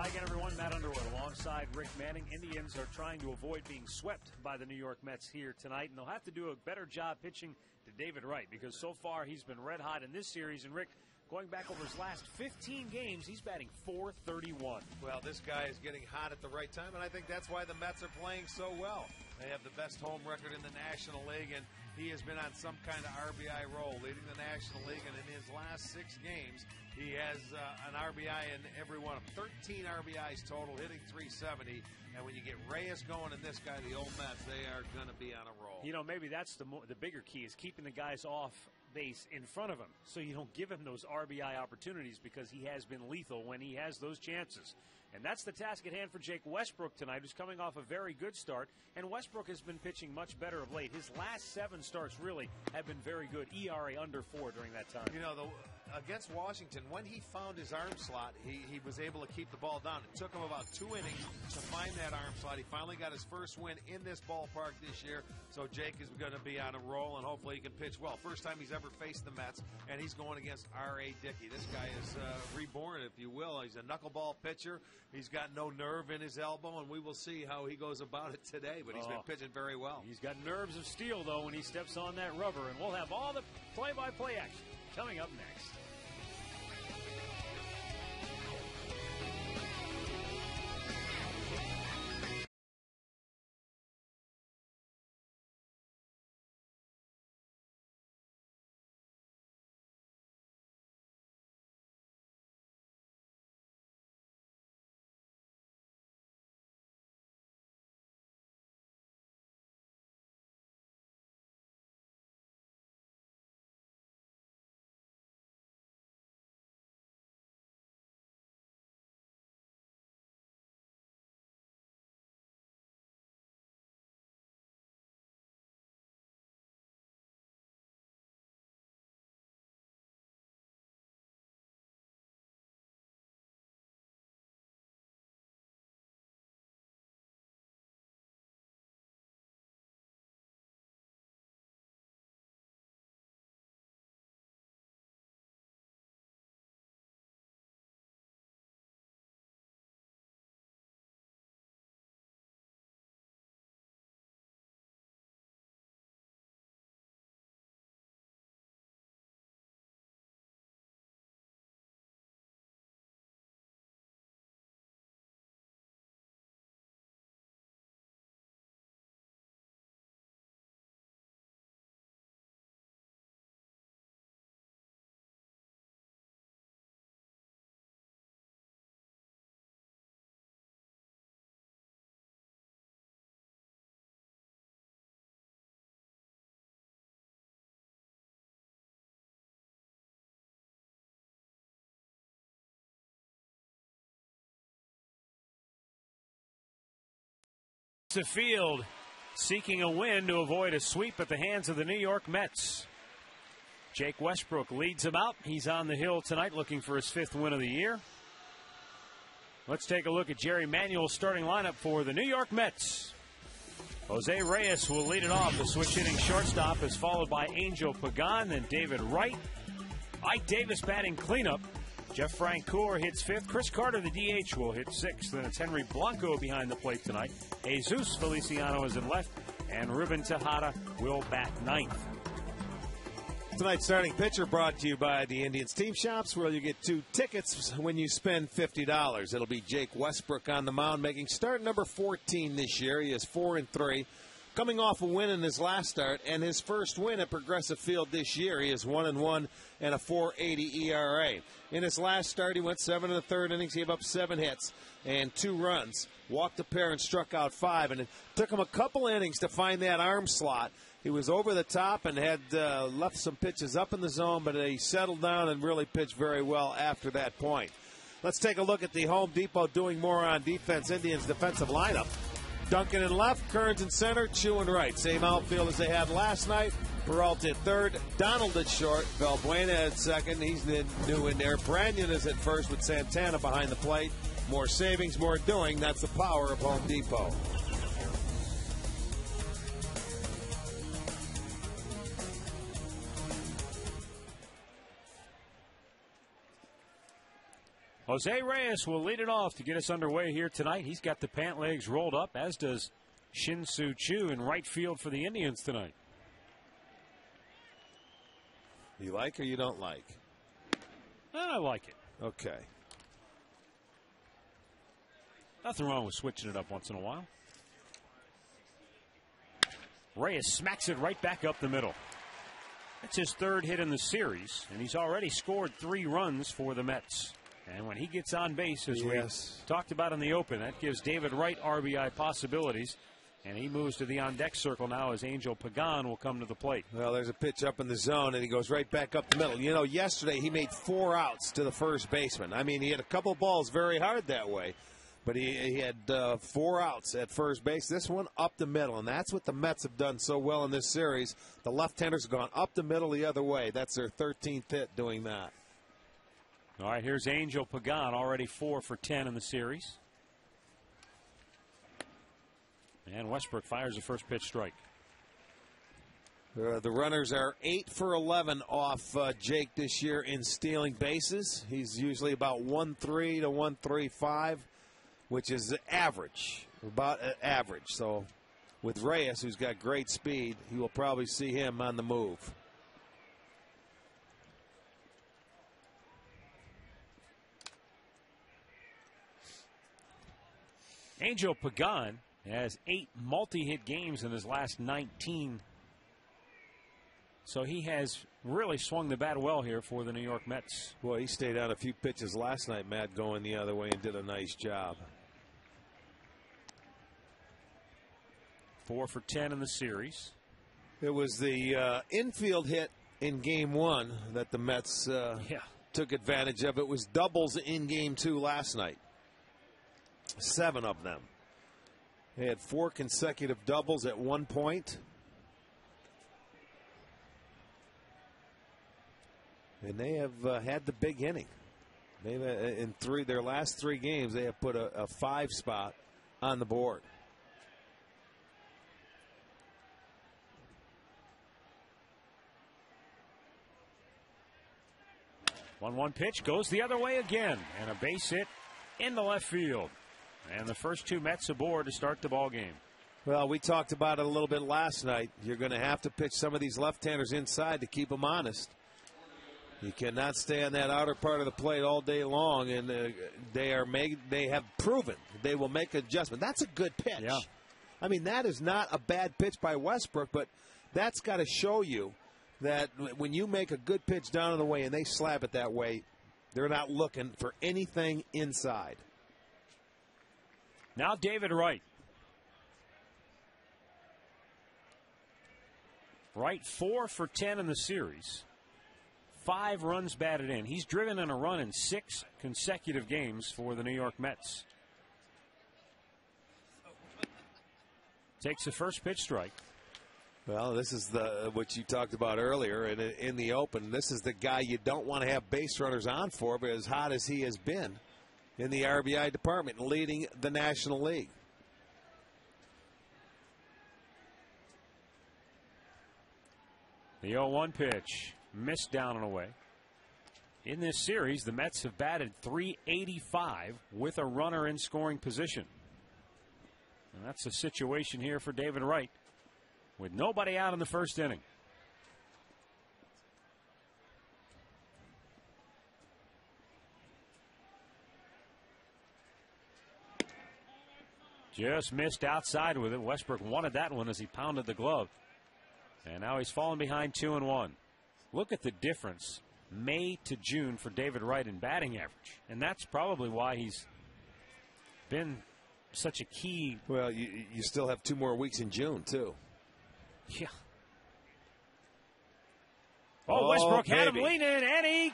Hi again, everyone. Matt Underwood alongside Rick Manning. Indians are trying to avoid being swept by the New York Mets here tonight, and they'll have to do a better job pitching to David Wright because so far he's been red hot in this series. And Rick, going back over his last 15 games, he's batting .431. Well, this guy is getting hot at the right time, and I think that's why the Mets are playing so well. They have the best home record in the National League, and he has been on some kind of RBI roll, leading the National League. And in his last 6 games, he has an RBI in every one of them. 13 RBIs total, hitting .370. And when you get Reyes going and this guy, the old Mets, they are going to be on a roll. You know, maybe that's the bigger key is keeping the guys off base in front of him so you don't give him those RBI opportunities because he has been lethal when he has those chances. And that's the task at hand for Jake Westbrook tonight, who's coming off a very good start. And Westbrook has been pitching much better of late. His last 7 starts really have been very good. ERA under 4 during that time. You know, against Washington, when he found his arm slot, he was able to keep the ball down. It took him about 2 innings to find that arm slot. He finally got his first win in this ballpark this year. So Jake is going to be on a roll, and hopefully he can pitch well. First time he's ever faced the Mets, and he's going against R.A. Dickey. This guy is reborn, if you will. He's a knuckleball pitcher. He's got no nerve in his elbow, and we will see how he goes about it today. But he's been pitching very well. He's got nerves of steel, though, when he steps on that rubber. And we'll have all the play-by-play action coming up next. To field, seeking a win to avoid a sweep at the hands of the New York Mets. Jake Westbrook leads him out. He's on the hill tonight looking for his 5th win of the year. Let's take a look at Jerry Manuel's starting lineup for the New York Mets. Jose Reyes will lead it off. The switch hitting shortstop is followed by Angel Pagan, then David Wright. Ike Davis batting cleanup. Jeff Francoeur hits 5th. Chris Carter, the DH, will hit 6th. Then it's Henry Blanco behind the plate tonight. Jesus Feliciano is in left. And Ruben Tejada will bat 9th. Tonight's starting pitcher brought to you by the Indians Team Shops, where you get 2 tickets when you spend $50. It'll be Jake Westbrook on the mound, making start number 14 this year. He is 4-3. Coming off a win in his last start and his first win at Progressive Field this year. He is 1-1 and a .480 ERA. In his last start, he went 7 1/3 innings, gave up 7 hits and 2 runs, walked a pair and struck out 5. And it took him a couple innings to find that arm slot. He was over the top and had left some pitches up in the zone, but he settled down and really pitched very well after that point. Let's take a look at the Home Depot doing more on defense Indians defensive lineup. Duncan in left, Kearns in center, Chu in right. Same outfield as they had last night. Peralta at third, Donald at short, Valbuena at second. He's new in there. Branyan is at first with Santana behind the plate. More savings, more doing. That's the power of Home Depot. Jose Reyes will lead it off to get us underway here tonight. He's got the pant legs rolled up, as does Shin-Soo Choo in right field for the Indians tonight. You like or you don't like? I like it. Okay. Nothing wrong with switching it up once in a while. Reyes smacks it right back up the middle. That's his third hit in the series, and he's already scored 3 runs for the Mets. And when he gets on base, as we talked about in the open, that gives David Wright RBI possibilities. And he moves to the on-deck circle now as Angel Pagan will come to the plate. Well, there's a pitch up in the zone, and he goes right back up the middle. You know, yesterday he made 4 outs to the first baseman. I mean, he had a couple balls very hard that way, but he had 4 outs at first base. This one up the middle, and that's what the Mets have done so well in this series. The left-handers have gone up the middle the other way. That's their 13th hit doing that. All right, here's Angel Pagan, already 4 for 10 in the series. And Westbrook fires a first pitch strike. The runners are 8 for 11 off Jake this year in stealing bases. He's usually about 1.3 to 1.35, which is average, about average. So with Reyes, who's got great speed, you will probably see him on the move. Angel Pagan has 8 multi-hit games in his last 19. So he has really swung the bat well here for the New York Mets. Boy, he stayed on a few pitches last night, Matt, going the other way, and did a nice job. 4 for 10 in the series. It was the infield hit in Game 1 that the Mets took advantage of. It was doubles in Game 2 last night. 7 of them. They had 4 consecutive doubles at one point. And they have had the big inning. They've in their last 3 games, they have put a 5 spot on the board. One pitch goes the other way again, and a base hit into left field. And the first 2 Mets aboard to start the ball game. Well, we talked about it a little bit last night. You're going to have to pitch some of these left-handers inside to keep them honest. You cannot stay on that outer part of the plate all day long, and they have proven they will make an adjustment. That's a good pitch. Yeah. I mean, that is not a bad pitch by Westbrook, but that's got to show you that when you make a good pitch down in the way and they slap it that way, they're not looking for anything inside. Now David Wright. Wright 4 for 10 in the series. 5 runs batted in. He's driven in a run in 6 consecutive games for the New York Mets. Takes the first pitch strike. Well, this is what you talked about earlier in the open. This is the guy you don't want to have base runners on for, but as hot as he has been in the RBI department, leading the National League. The 0-1 pitch missed down and away. In this series, the Mets have batted .385 with a runner in scoring position. And that's the situation here for David Wright with nobody out in the first inning. Just missed outside with it. Westbrook wanted that one as he pounded the glove. And now he's fallen behind 2-1. Look at the difference May to June for David Wright in batting average. And that's probably why he's been such a key. Well, you still have 2 more weeks in June, too. Yeah. Oh, Westbrook had him leaning, and he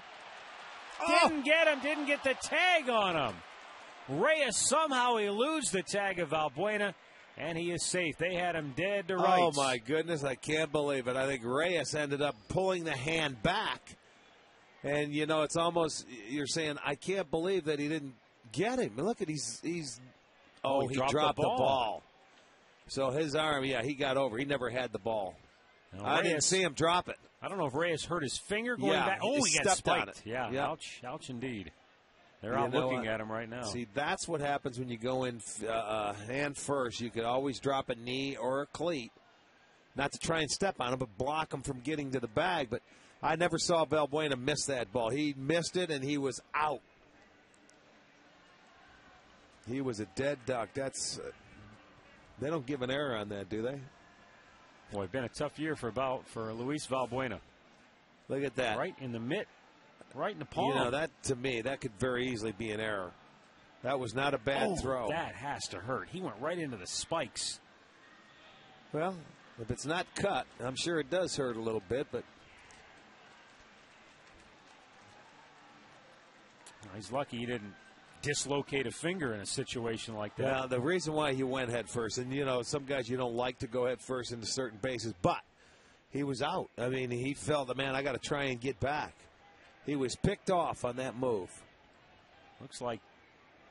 didn't get him, didn't get the tag on him. Reyes somehow eludes the tag of Valbuena, and he is safe. They had him dead to rights. Oh, my goodness, I can't believe it. I think Reyes ended up pulling the hand back. And, you know, it's almost, you're saying, I can't believe that he didn't get him. Look at, he dropped the ball. So his arm, he got over. He never had the ball. I didn't see him drop it. I don't know if Reyes hurt his finger going back. Oh, he got spiked. On it. Yeah, ouch indeed. They're out looking at him right now. See, that's what happens when you go in hand first. You could always drop a knee or a cleat, not to try and step on him, but block him from getting to the bag. But I never saw Valbuena miss that ball. He missed it, and he was out. He was a dead duck. That's they don't give an error on that, do they? Boy, it's been a tough year for Luis Valbuena. Look at that. Right in the mitt. Right in the palm. You know, that to me, that could very easily be an error. That was not a bad throw. That has to hurt. He went right into the spikes. Well, if it's not cut, I'm sure it does hurt a little bit, but he's lucky he didn't dislocate a finger in a situation like that. Now, the reason why he went head first, and you know, some guys you don't like to go head first into certain bases, but he was out. I mean, he felt, man, I got to try and get back. He was picked off on that move. Looks like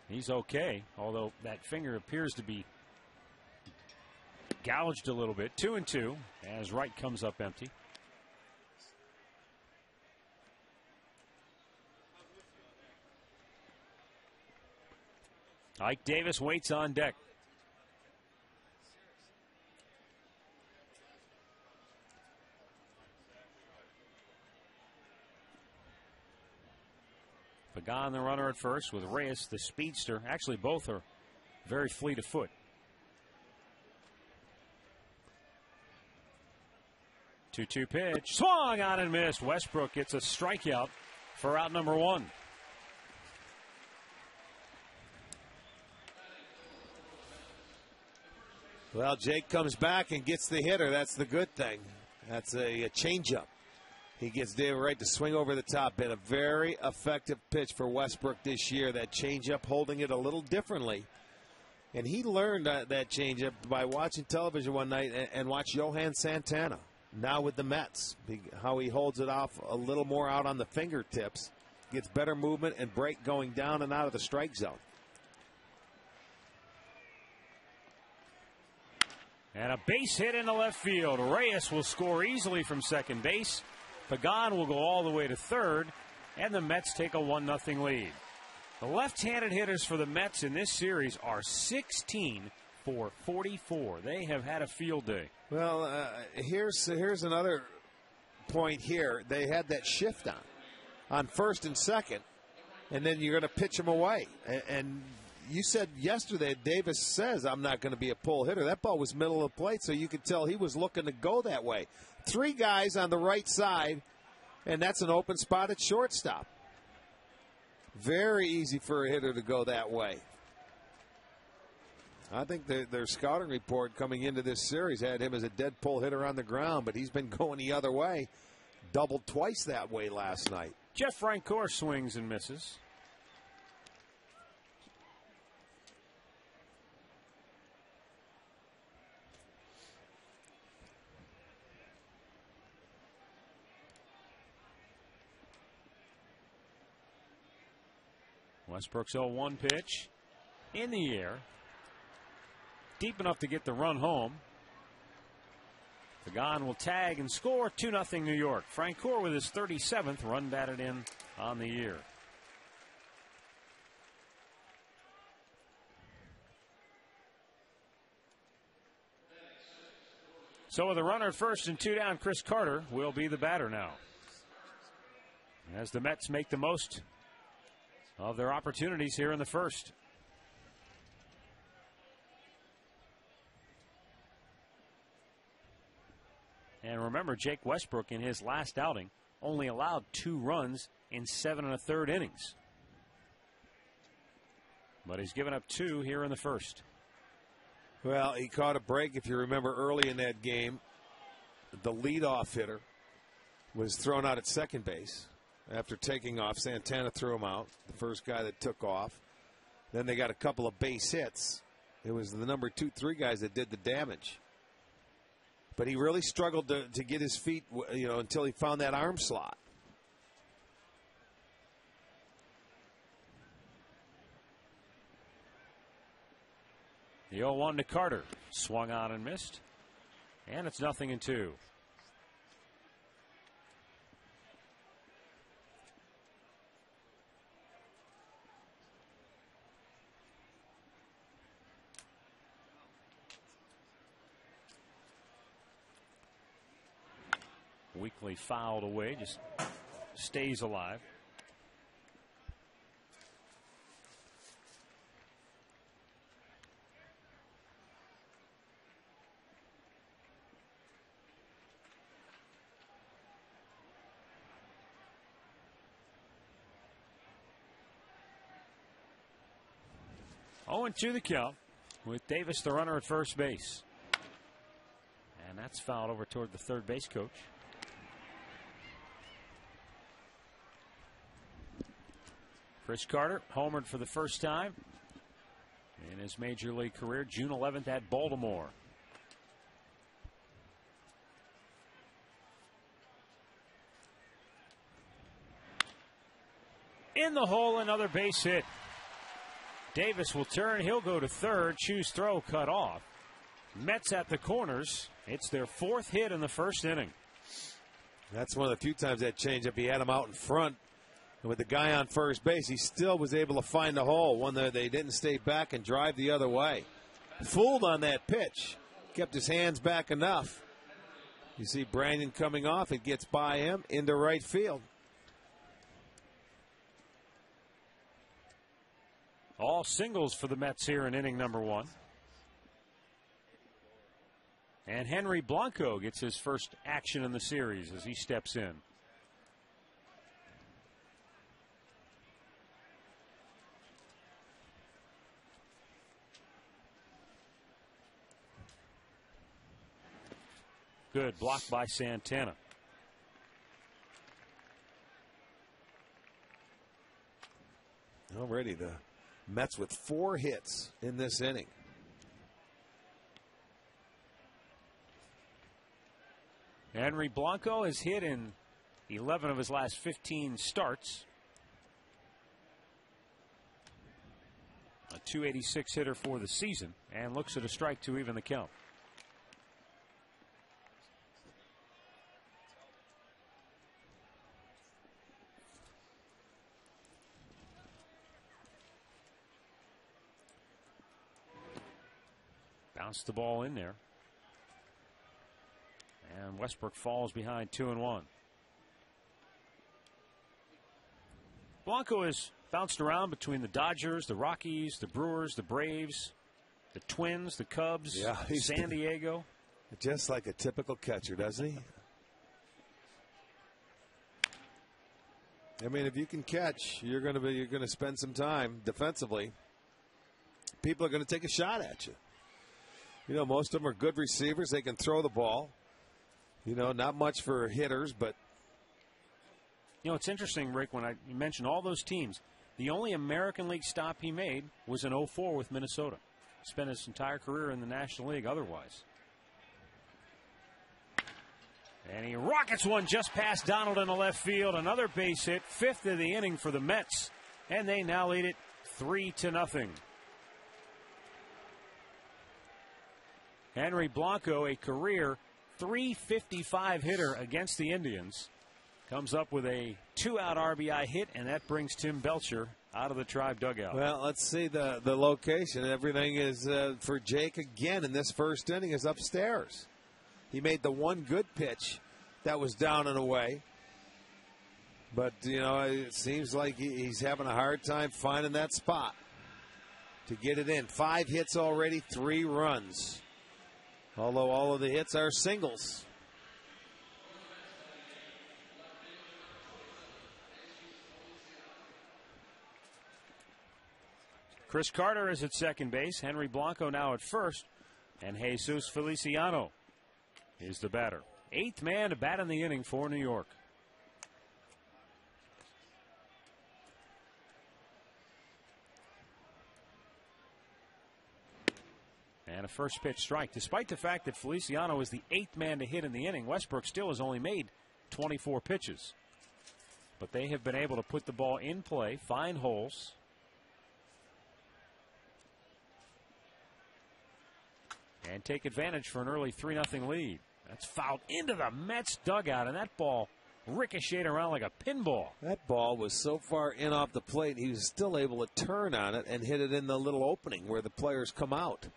he's okay, although that finger appears to be gouged a little bit. 2-2 as right comes up empty. Ike Davis waits on deck. Pagan, the runner at first, with Reyes, the speedster. Actually, both are very fleet of foot. 2-2 pitch. Swung on and missed. Westbrook gets a strikeout for out number 1. Well, Jake comes back and gets the hitter. That's the good thing. That's a changeup. He gets David Wright to swing over the top. Been a very effective pitch for Westbrook this year. That changeup, holding it a little differently. And he learned that changeup by watching television one night and watch Johan Santana, now with the Mets, how he holds it off a little more out on the fingertips. Gets better movement and break going down and out of the strike zone. And a base hit into left field. Reyes will score easily from second base. Pagan will go all the way to third, and the Mets take a 1-0 lead. The left-handed hitters for the Mets in this series are 16 for 44. They have had a field day. Well, here's another point here. They had that shift on first and second, and then you're going to pitch them away. And you said yesterday, Davis says, I'm not going to be a pull hitter. That ball was middle of the plate, so you could tell he was looking to go that way. 3 guys on the right side, and that's an open spot at shortstop. Very easy for a hitter to go that way. I think their scouting report coming into this series had him as a dead pull hitter on the ground, but he's been going the other way. Doubled twice that way last night. Jeff Francoeur swings and misses. Westbrook's 0-1 pitch in the air. Deep enough to get the run home. Pagan will tag and score. 2-0 New York. Francoeur with his 37th run batted in on the year. So with a runner at first and 2 down, Chris Carter will be the batter now, as the Mets make the most of their opportunities here in the first. And remember, Jake Westbrook in his last outing only allowed 2 runs in 7 1/3 innings. But he's given up 2 here in the first. Well, he caught a break, if you remember, early in that game. The leadoff hitter was thrown out at second base. After taking off, Santana threw him out, the first guy that took off. Then they got a couple of base hits. It was the number 2, 3 guys that did the damage. But he really struggled to get his feet, until he found that arm slot. The 0-1 to Carter. Swung on and missed. And it's 0-2. weakly fouled away, just stays alive. Oh, and 2 the count with Davis the runner at first base. And that's fouled over toward the third base coach. Chris Carter homered for the first time in his major league career, June 11th at Baltimore. In the hole, another base hit. Davis will turn. He'll go to third. Choose throw cut off. Mets at the corners. It's their 4th hit in the first inning. That's one of the few times that changeup he had him out in front. And with the guy on first base, he still was able to find a hole. One that they didn't stay back and drive the other way. Fooled on that pitch. Kept his hands back enough. You see Brandon coming off. It gets by him into right field. All singles for the Mets here in inning number 1. And Henry Blanco gets his first action in the series as he steps in. Good block by Santana. Already the Mets with 4 hits in this inning. Henry Blanco has hit in 11 of his last 15 starts. A .286 hitter for the season, and looks at a strike to even the count. Bounced the ball in there. And Westbrook falls behind 2-1. Blanco has bounced around between the Dodgers, the Rockies, the Brewers, the Braves, the Twins, the Cubs, San Diego. Just like a typical catcher, doesn't he? I mean, if you can catch, you're going to spend some time defensively. People are going to take a shot at you. You know, most of them are good receivers. They can throw the ball. You know, not much for hitters, but. You know, it's interesting, Rick, when you mentioned all those teams, the only American League stop he made was in 2004 with Minnesota. Spent his entire career in the National League otherwise. And he rockets one just past Donald in the left field. Another base hit, 5th of the inning for the Mets. And they now lead it 3-0. Henry Blanco, a career .355 hitter against the Indians, comes up with a 2-out RBI hit, and that brings Tim Belcher out of the Tribe dugout. Well, let's see the location. Everything is for Jake again in this first inning is upstairs. He made the one good pitch that was down and away. But, you know, it seems like he's having a hard time finding that spot to get it in. 5 hits already, 3 runs. Although all of the hits are singles. Chris Carter is at second base. Henry Blanco now at first. And Jesus Feliciano is the batter. 8th man to bat in the inning for New York. And a first pitch strike. Despite the fact that Feliciano is the 8th man to hit in the inning, Westbrook still has only made 24 pitches. But they have been able to put the ball in play, find holes. And take advantage for an early 3-0 lead. That's fouled into the Mets dugout, and that ball ricocheted around like a pinball. That ball was so far in off the plate, he was still able to turn on it and hit it in the little opening where the players come out.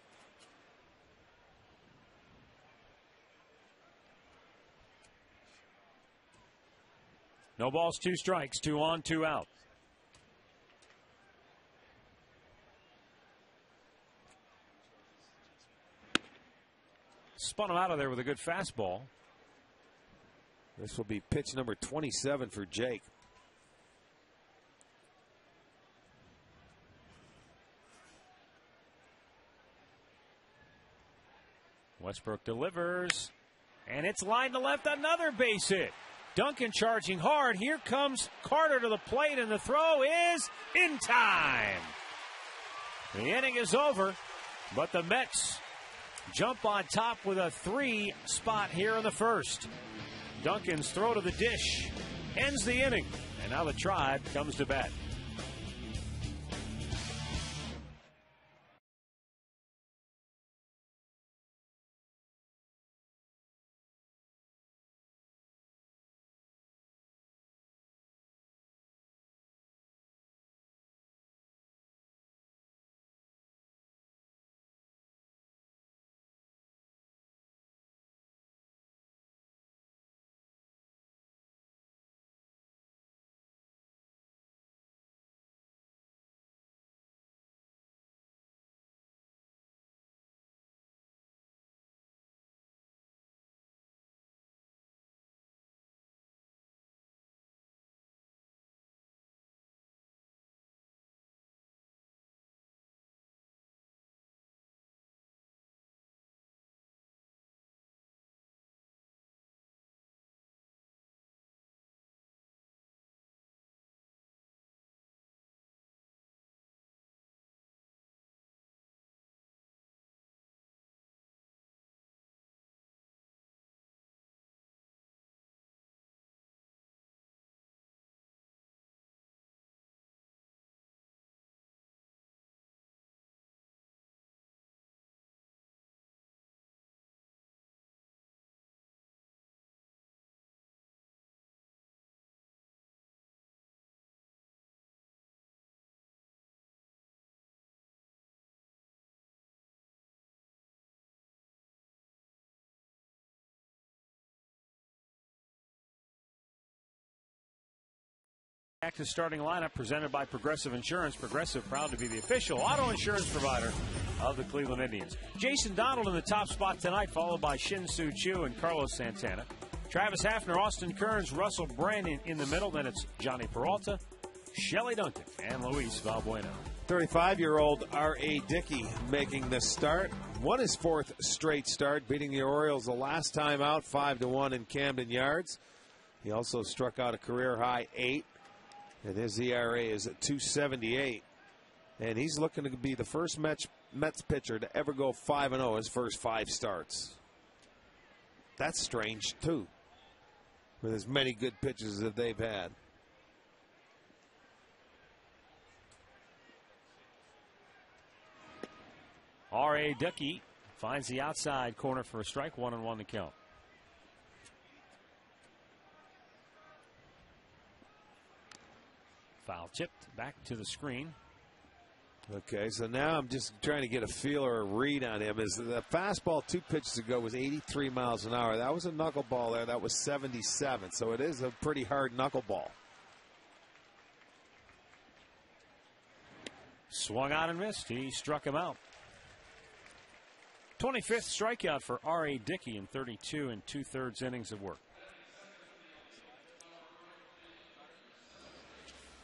No balls, 2 strikes, 2 on, 2 out. Spun him out of there with a good fastball. This will be pitch number 27 for Jake. Westbrook delivers, and it's lined to left, another base hit. Duncan charging hard. Here comes Carter to the plate, and the throw is in time. The inning is over, but the Mets jump on top with a 3 spot here in the first. Duncan's throw to the dish ends the inning, and now the Tribe comes to bat. Back to starting lineup presented by Progressive Insurance. Progressive, proud to be the official auto insurance provider of the Cleveland Indians. Jason Donald in the top spot tonight, followed by Shin-Soo Choo and Carlos Santana. Travis Hafner, Austin Kearns, Russell Brandon in the middle. Then it's Johnny Peralta, Shelley Duncan, and Luis Valbuena. 35-year-old R.A. Dickey making the start. Won his 4th straight start, beating the Orioles the last time out, 5-1 in Camden Yards. He also struck out a career-high 8. And his ERA is at 2.78. And he's looking to be the first Mets pitcher to ever go 5-0 his first 5 starts. That's strange, too, with as many good pitches that they've had. R.A. Dickey finds the outside corner for a strike, 1-1 to count. Foul tipped back to the screen. Okay, so now I'm just trying to get a feel or a read on him. Is the fastball 2 pitches ago was 83 miles an hour. That was a knuckleball there. That was 77. So it is a pretty hard knuckleball. Swung out and missed. He struck him out. 25th strikeout for R.A. Dickey in 32 2/3 innings of work.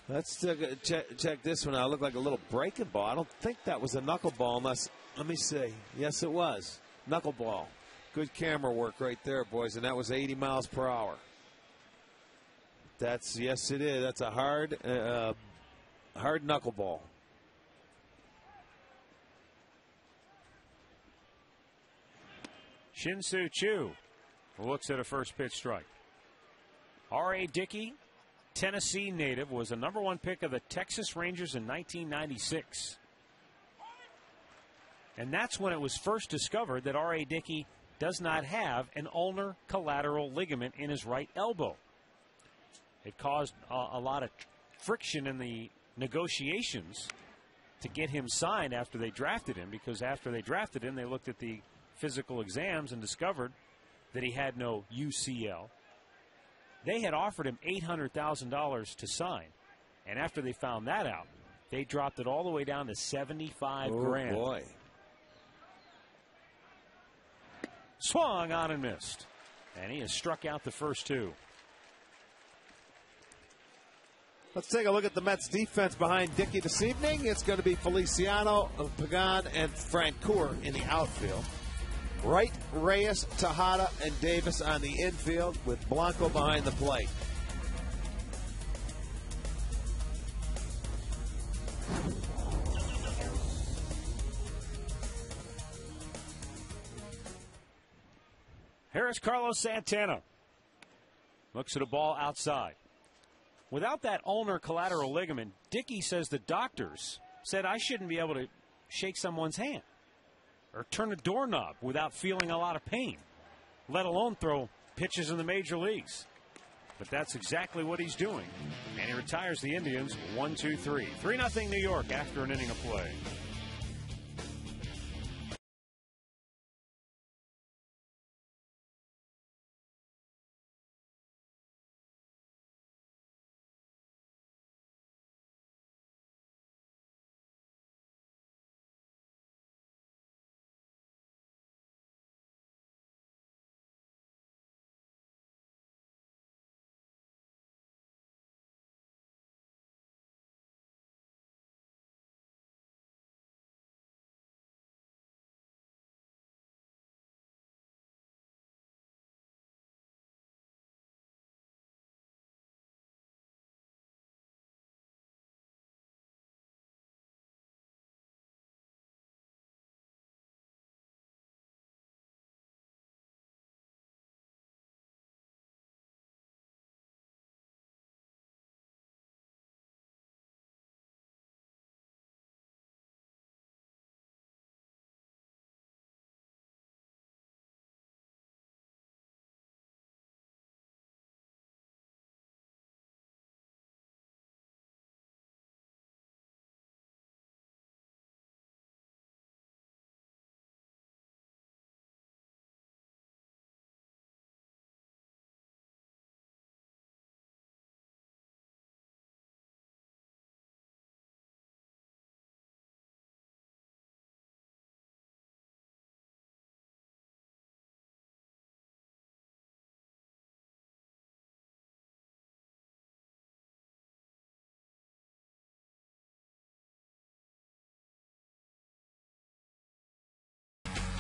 Let's check this one out. It looked like a little breaking ball. I don't think that was a knuckleball unless, let me see. Yes, it was. Knuckleball. Good camera work right there, boys. And that was 80 miles per hour. Yes, it is. That's a hard knuckleball. Shin-Soo Choo looks at a first pitch strike. R.A. Dickey, Tennessee native, was a #1 pick of the Texas Rangers in 1996. And that's when it was first discovered that R.A. Dickey does not have an ulnar collateral ligament in his right elbow. It caused a lot of friction in the negotiations to get him signed after they drafted him, because after they drafted him, they looked at the physical exams and discovered that he had no UCL. They had offered him $800,000 to sign. And after they found that out, they dropped it all the way down to $75 grand. Oh, boy. Swung on and missed. And he has struck out the first two. Let's take a look at the Mets defense behind Dickey this evening. It's going to be Feliciano, Pagan, and Francoeur in the outfield. Wright, Reyes, Tejada, and Davis on the infield with Blanco behind the plate. Here's Carlos Santana. Looks at a ball outside. Without that ulnar collateral ligament, Dickey says the doctors said I shouldn't be able to shake someone's hand or turn a doorknob without feeling a lot of pain, let alone throw pitches in the major leagues. But that's exactly what he's doing. And he retires the Indians 1-2-3. 3-0 New York after an inning of play.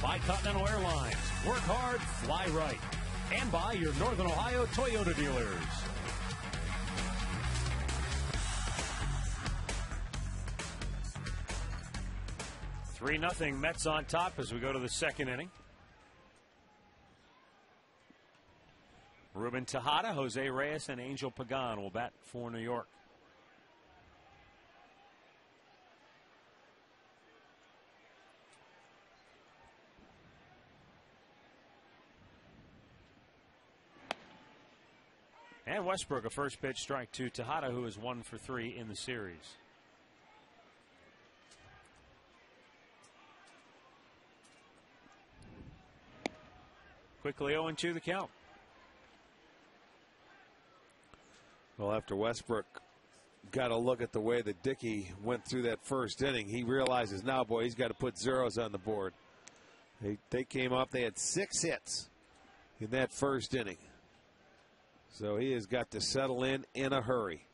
By Continental Airlines. Work hard, fly right. And by your Northern Ohio Toyota dealers. Three 0 Mets on top as we go to the second inning. Ruben Tejada, Jose Reyes, and Angel Pagan will bat for New York. And Westbrook, a first pitch strike to Tejada, who is 1 for 3 in the series. Quickly 0-2 the count. Well, after Westbrook got a look at the way that Dickey went through that first inning, he realizes now, boy, he's got to put zeros on the board. They came up, they had 6 hits in that first inning. So he has got to settle in a hurry.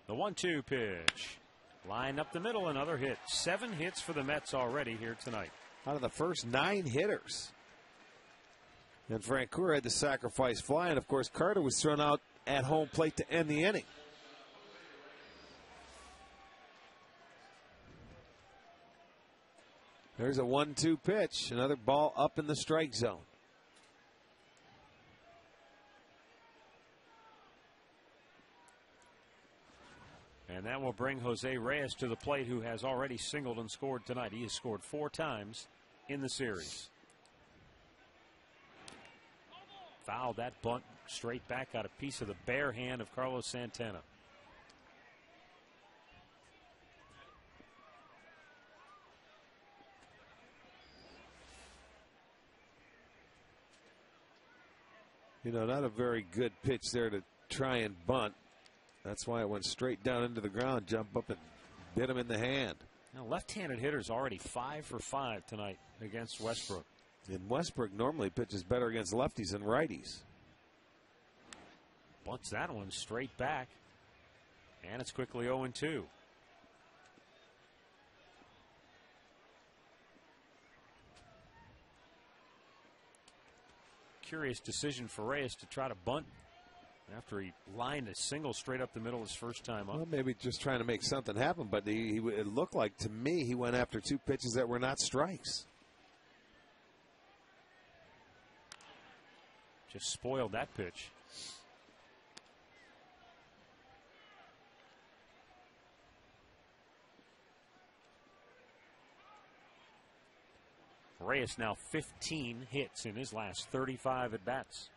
The 1-2 pitch. Line up the middle, another hit. 7 hits for the Mets already here tonight. Out of the first 9 hitters. And Francoeur had the sacrifice fly, and of course Carter was thrown out at home plate to end the inning. There's a 1-2 pitch. Another ball up in the strike zone. And that will bring Jose Reyes to the plate, who has already singled and scored tonight. He has scored 4 times in the series. Fouled that bunt straight back, got a piece of the bare hand of Carlos Santana. You know, not a very good pitch there to try and bunt. That's why it went straight down into the ground, jump up and bit him in the hand. Now, left-handed hitters already 5 for 5 tonight against Westbrook. And Westbrook normally pitches better against lefties than righties. Bunts that one straight back. And it's quickly 0-2. Curious decision for Reyes to try to bunt after he lined a single straight up the middle his first time up. Well, maybe just trying to make something happen, but it looked like to me he went after 2 pitches that were not strikes. Just spoiled that pitch. Reyes now 15 hits in his last 35 at-bats.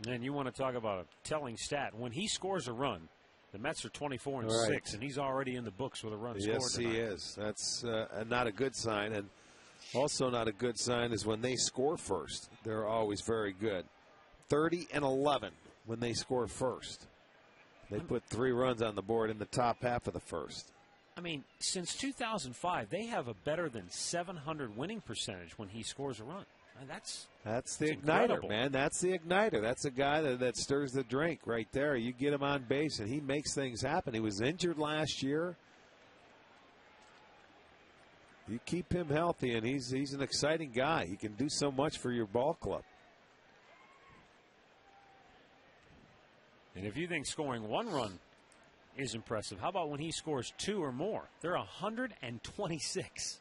And you want to talk about a telling stat. When he scores a run, the Mets are 24-6, and he's already in the books with a run scored Yes, tonight. he is. That's not a good sign. And also not a good sign is when they score first. They're always very good. 30-11 when they score first. They put 3 runs on the board in the top half of the first. I mean, since 2005, they have a better than .700 winning percentage when he scores a run. And that's the igniter, incredible. man. That's the igniter. That's a guy that stirs the drink right there. You get him on base, and he makes things happen. He was injured last year. You keep him healthy, and he's an exciting guy. He can do so much for your ball club. And if you think scoring 1 run is impressive, how about when he scores 2 or more? They're 126.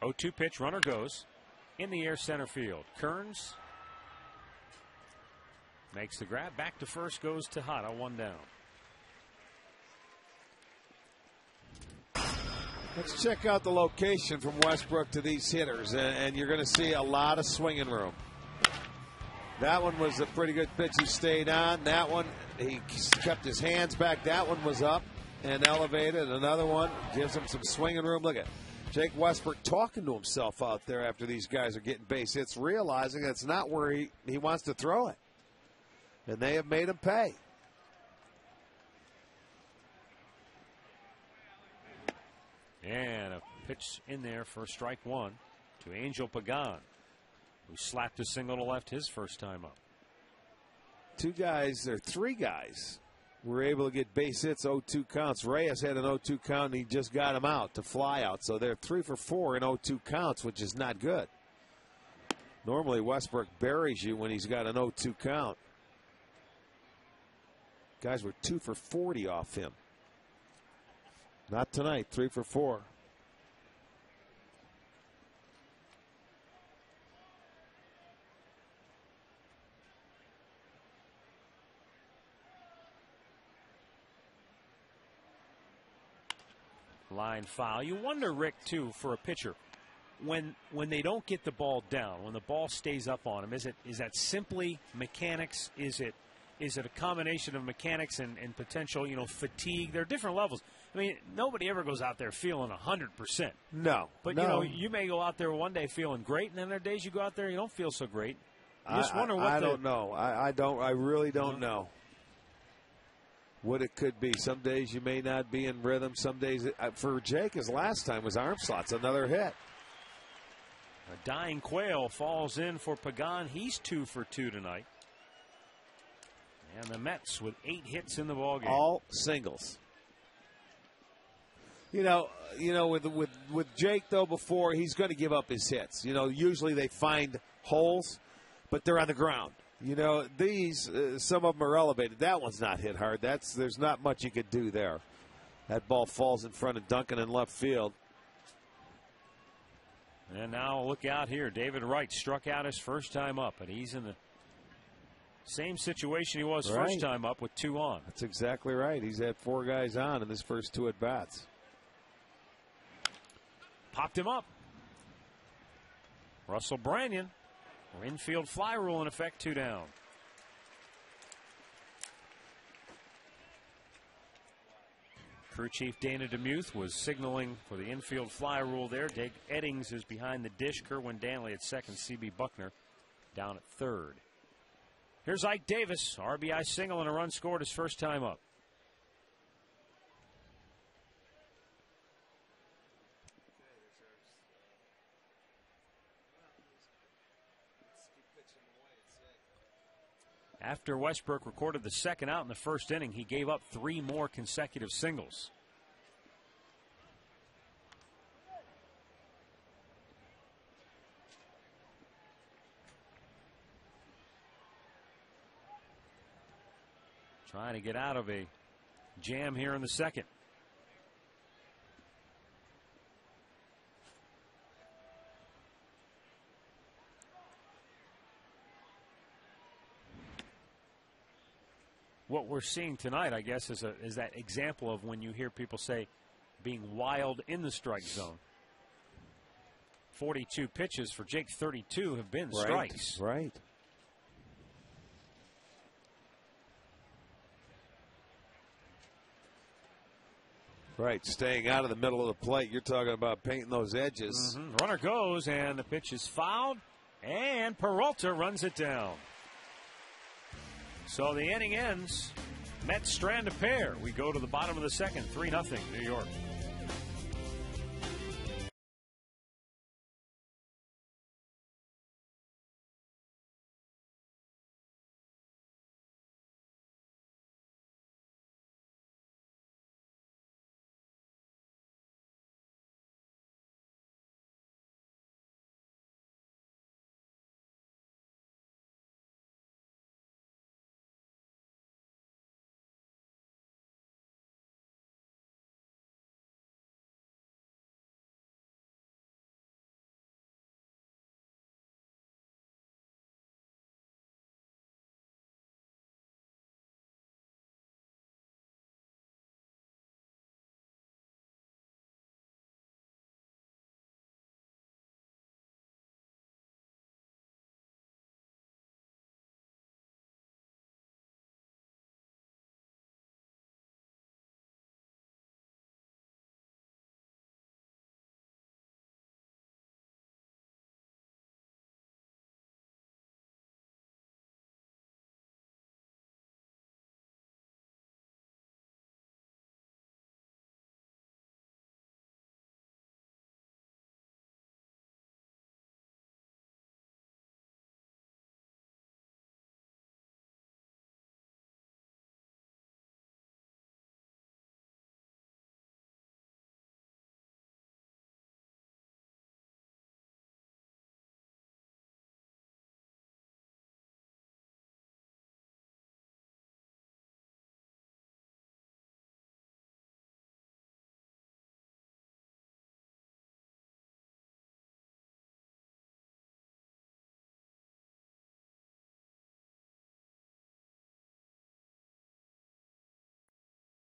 Oh, 2 pitch, runner goes in the air center field. Kearns makes the grab, back to first, goes Tejada, 1 down. Let's check out the location from Westbrook to these hitters, and you're going to see a lot of swinging room. That one was a pretty good pitch. He stayed on. That one, he kept his hands back. That one was up and elevated. Another one gives him some swinging room. Look at Jake Westbrook talking to himself out there after these guys are getting base hits, realizing it's not where he wants to throw it. And they have made him pay. And a pitch in there for strike 1 to Angel Pagan, who slapped a single to left his first time up. 3 guys were able to get base hits, 0-2 counts. Reyes had an 0-2 count, and he just got him out to fly out. So they're 3 for 4 in 0-2 counts, which is not good. Normally Westbrook buries you when he's got an 0-2 count. Guys were 2 for 40 off him. Not tonight, 3 for 4. Line foul. You wonder, Rick, too, for a pitcher, when they don't get the ball down, when the ball stays up on him, is that simply mechanics? Is it a combination of mechanics and potential, fatigue? There are different levels. I mean, nobody ever goes out there feeling 100%. No. But, no. You may go out there one day feeling great, and then there are days you go out there and you don't feel so great. You just I wonder what I don't know. I really don't know what it could be. Some days you may not be in rhythm. Some days, for Jake, his last time was arm slots, another hit. A dying quail falls in for Pagan. He's 2 for 2 tonight. And the Mets with 8 hits in the ballgame. All singles. With Jake, though, before, he's going to give up his hits. Usually they find holes, but they're on the ground. These, some of them are elevated. That one's not hit hard. There's not much you could do there. That ball falls in front of Duncan in left field. And now look out here. David Wright struck out his first time up, and he's in the same situation he was first time up with 2 on. That's exactly right. He's had 4 guys on in his first 2 at-bats. Popped him up. Russell Branyan. Infield fly rule in effect, 2 down. Crew chief Dana DeMuth was signaling for the infield fly rule there. Dave Eddings is behind the dish. Kerwin Danley at second. C.B. Buckner down at third. Here's Ike Davis. RBI single and a run scored his first time up. After Westbrook recorded the second out in the first inning, he gave up 3 more consecutive singles. Trying to get out of a jam here in the second. What we're seeing tonight, I guess, is that example of when you hear people say being wild in the strike zone. 42 pitches for Jake, 32 have been strikes. Right. Right, staying out of the middle of the plate. You're talking about painting those edges. Runner goes, and the pitch is fouled, and Peralta runs it down. So the inning ends. Mets strand a pair. We go to the bottom of the second, 3-0 New York.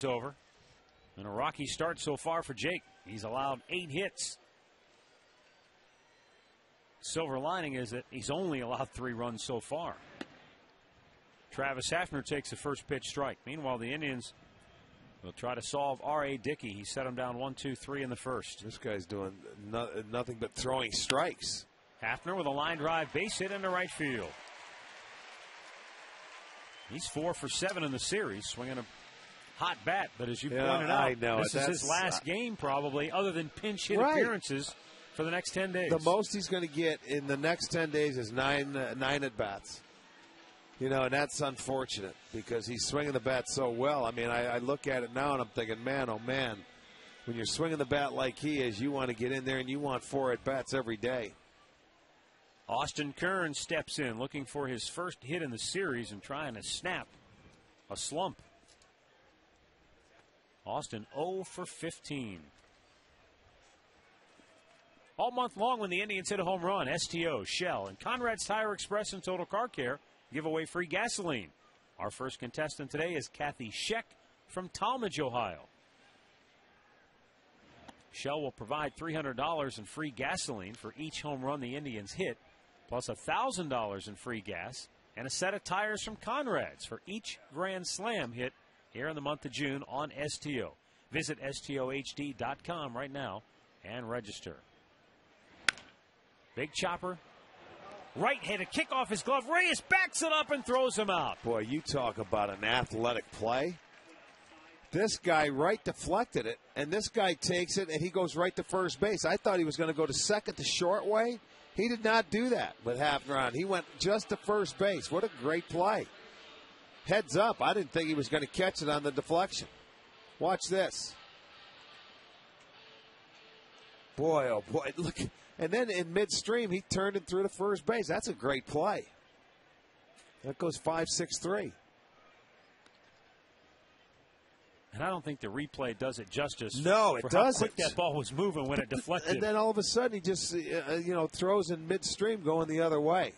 Over. And a rocky start so far for Jake. He's allowed 8 hits. Silver lining is that he's only allowed 3 runs so far. Travis Hafner takes the first pitch strike. Meanwhile, the Indians will try to solve R.A. Dickey. He set him down 1-2-3 in the first. This guy's doing nothing but throwing strikes. Hafner with a line drive base hit into right field. He's 4 for 7 in the series, swinging a hot bat, but as you pointed out, this is his last game probably, other than pinch hit appearances for the next 10 days. The most he's going to get in the next 10 days is 9 at-bats. You know, and that's unfortunate because he's swinging the bat so well. I mean, I look at it now and I'm thinking, man, oh man, when you're swinging the bat like he is, you want to get in there and you want 4 at-bats every day. Austin Kern steps in looking for his first hit in the series and trying to snap a slump. Austin 0 for 15. All month long when the Indians hit a home run, STO, Shell, and Conrad's Tire Express and Total Car Care give away free gasoline. Our first contestant today is Kathy Scheck from Talmadge, Ohio. Shell will provide $300 in free gasoline for each home run the Indians hit, plus $1,000 in free gas and a set of tires from Conrad's for each Grand Slam hit here in the month of June on STO. Visit STOHD.com right now and register. Big chopper. Right-handed kick off his glove. Reyes backs it up and throws him out. Boy, you talk about an athletic play. This guy right deflected it, and this guy takes it, and he goes right to first base. I thought he was going to go to second the short way. He did not do that with Hafner on. He went just to first base. What a great play. Heads up. I didn't think he was going to catch it on the deflection. Watch this. Boy, oh boy. Look. And then in midstream, he turned it through to first base. That's a great play. That goes 5-6-3. And I don't think the replay does it justice. No, it doesn't. How quick that ball was moving when it deflected. And then all of a sudden, he just throws in midstream going the other way.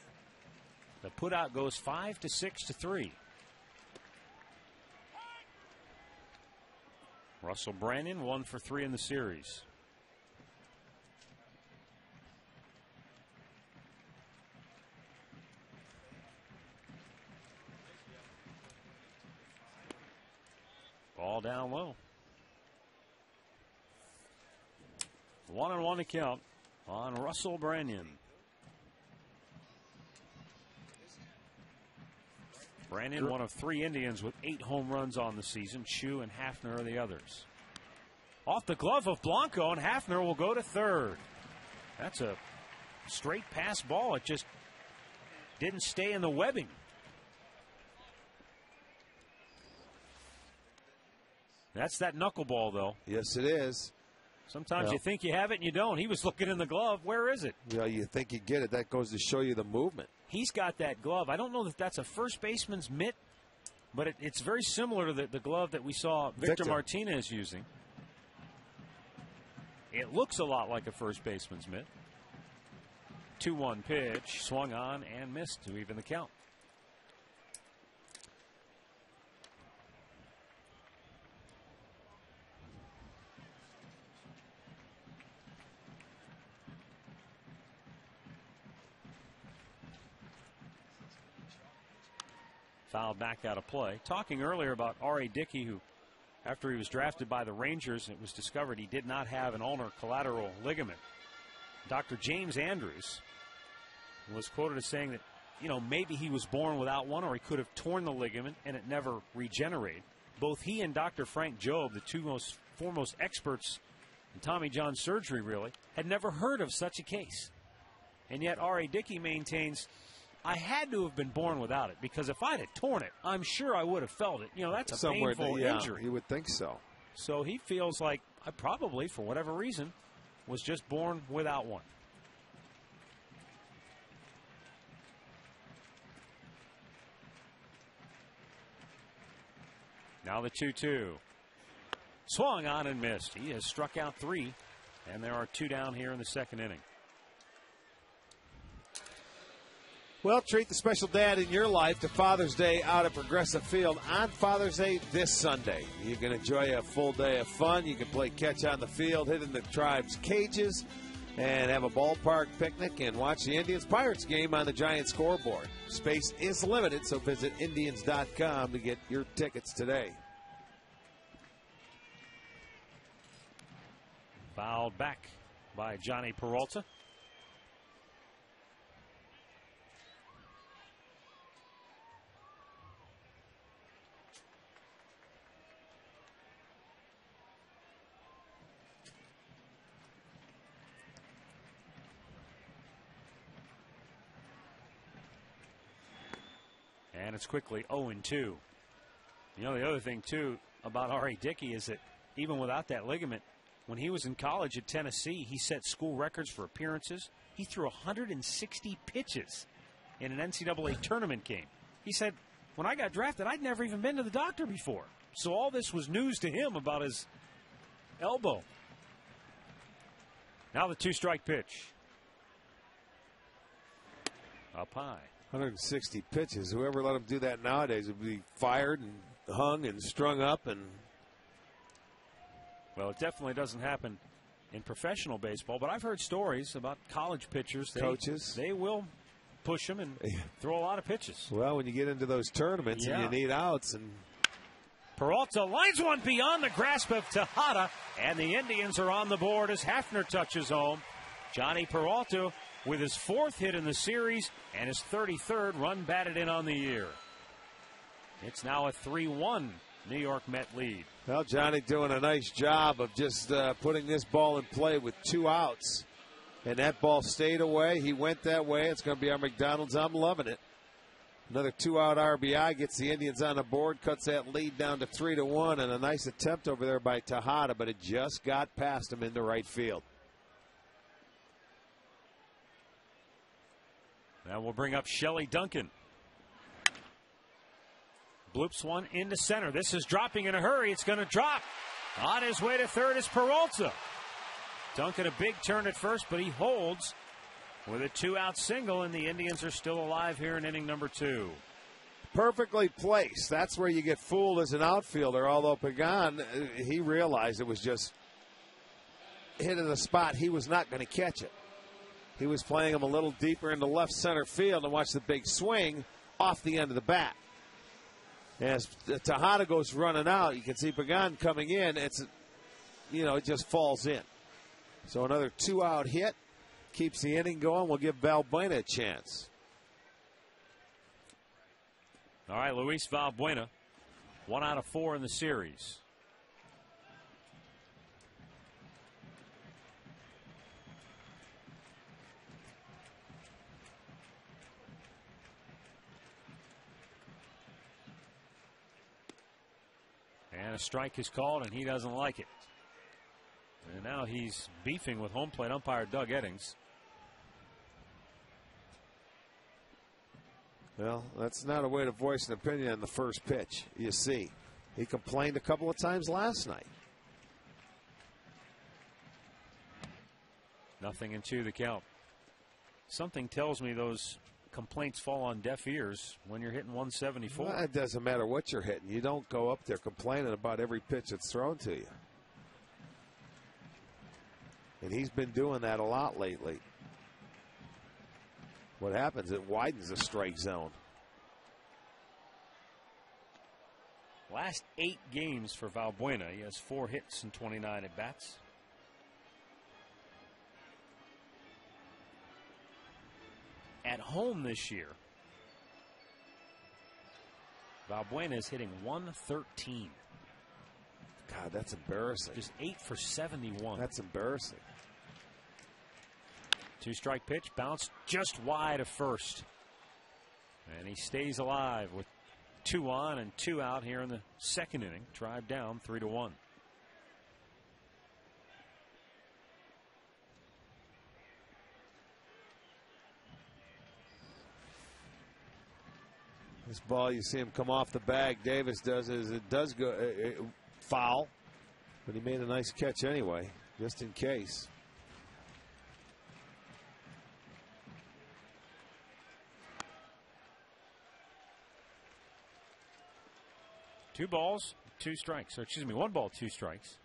The putout goes 5-6-3. Russell Branyan 1 for 3 in the series. Ball down low. 1-1 to count on Russell Branyan. Branyan, one of 3 Indians with 8 home runs on the season. Chu and Hafner are the others. Off the glove of Blanco, and Hafner will go to third. That's a straight pass ball. It just didn't stay in the webbing. That's that knuckleball, though. Yes, it is. Sometimes you think you have it and you don't. He was looking in the glove. Where is it? Yeah, you think you get it. That goes to show you the movement. He's got that glove. I don't know that that's a first baseman's mitt, but it's very similar to the glove that we saw Victor Martinez using. It looks a lot like a first baseman's mitt. 2-1 pitch, swung on and missed to even the count. Fouled back out of play. Talking earlier about R.A. Dickey, who, after he was drafted by the Rangers, it was discovered he did not have an ulnar collateral ligament. Dr. James Andrews was quoted as saying that, maybe he was born without one, or he could have torn the ligament and it never regenerated. Both he and Dr. Frank Jobe, the two foremost experts in Tommy John surgery, really, had never heard of such a case. And yet R.A. Dickey maintains, I had to have been born without it, because if I'd have torn it, I'm sure I would have felt it. That's a painful injury. You would think so. So he feels like I probably, for whatever reason, was just born without one. Now the 2-2. Swung on and missed. He has struck out 3, and there are 2 down here in the second inning. Well, treat the special dad in your life to Father's Day out at Progressive Field on Father's Day this Sunday. You can enjoy a full day of fun. You can play catch on the field, hit in the Tribe's cages, and have a ballpark picnic and watch the Indians-Pirates game on the Giant scoreboard. Space is limited, so visit Indians.com to get your tickets today. Fouled back by Johnny Peralta. And it's quickly 0-2. The other thing, too, about R.A. Dickey is that even without that ligament, when he was in college at Tennessee, he set school records for appearances. He threw 160 pitches in an NCAA tournament game. He said, when I got drafted, I'd never even been to the doctor before. So all this was news to him about his elbow. Now the 2-strike pitch. Up high. 160 pitches. Whoever let him do that nowadays would be fired and hung and strung up. And well, it definitely doesn't happen in professional baseball, but I've heard stories about college pitchers. Coaches. They will push them and throw a lot of pitches. Well, when you get into those tournaments and you need outs, and Peralta lines one beyond the grasp of Tejada, and the Indians are on the board as Hafner touches home. Johnny Peralta with his 4th hit in the series and his 33rd run batted in on the year. It's now a 3-1 New York Met lead. Well, Johnny doing a nice job of just putting this ball in play with 2 outs. And that ball stayed away. He went that way. It's going to be our McDonald's. I'm loving it. Another 2-out RBI gets the Indians on the board, cuts that lead down to 3-1, and a nice attempt over there by Tejada, but it just got past him into right field. Now we'll bring up Shelley Duncan. Bloops one into center. This is dropping in a hurry. It's going to drop. On his way to third is Peralta. Duncan a big turn at first, but he holds with a 2-out single, and the Indians are still alive here in inning number 2. Perfectly placed. That's where you get fooled as an outfielder, although Pagan, he realized it was just hit in a spot he was not going to catch it. He was playing him a little deeper into left center field, and watch the big swing off the end of the bat. As Tejada goes running out, you can see Pagan coming in. It just falls in. So another 2-out hit keeps the inning going. We'll give Valbuena a chance. All right, Luis Valbuena, 1 out of 4 in the series. And a strike is called, and he doesn't like it. And now he's beefing with home plate umpire Doug Eddings. Well, that's not a way to voice an opinion on the first pitch. You see, he complained a couple of times last night. 0-2 the count. Something tells me those complaints fall on deaf ears when you're hitting 174. Well, it doesn't matter what you're hitting. You don't go up there complaining about every pitch that's thrown to you. And he's been doing that a lot lately. What happens? It widens the strike zone. Last 8 games for Valbuena. He has 4 hits and 29 at bats. At home this year, Valbuena is hitting 113. God, that's embarrassing. Just 8 for 71. That's embarrassing. 2-strike pitch, bounced just wide of first. And he stays alive with 2 on and 2 out here in the 2nd inning. Drive down 3-1. This ball, you see him come off the bag. Davis does is it does go foul, but he made a nice catch anyway, just in case. Two balls, 2 strikes. Or excuse me, 1 ball, 2 strikes.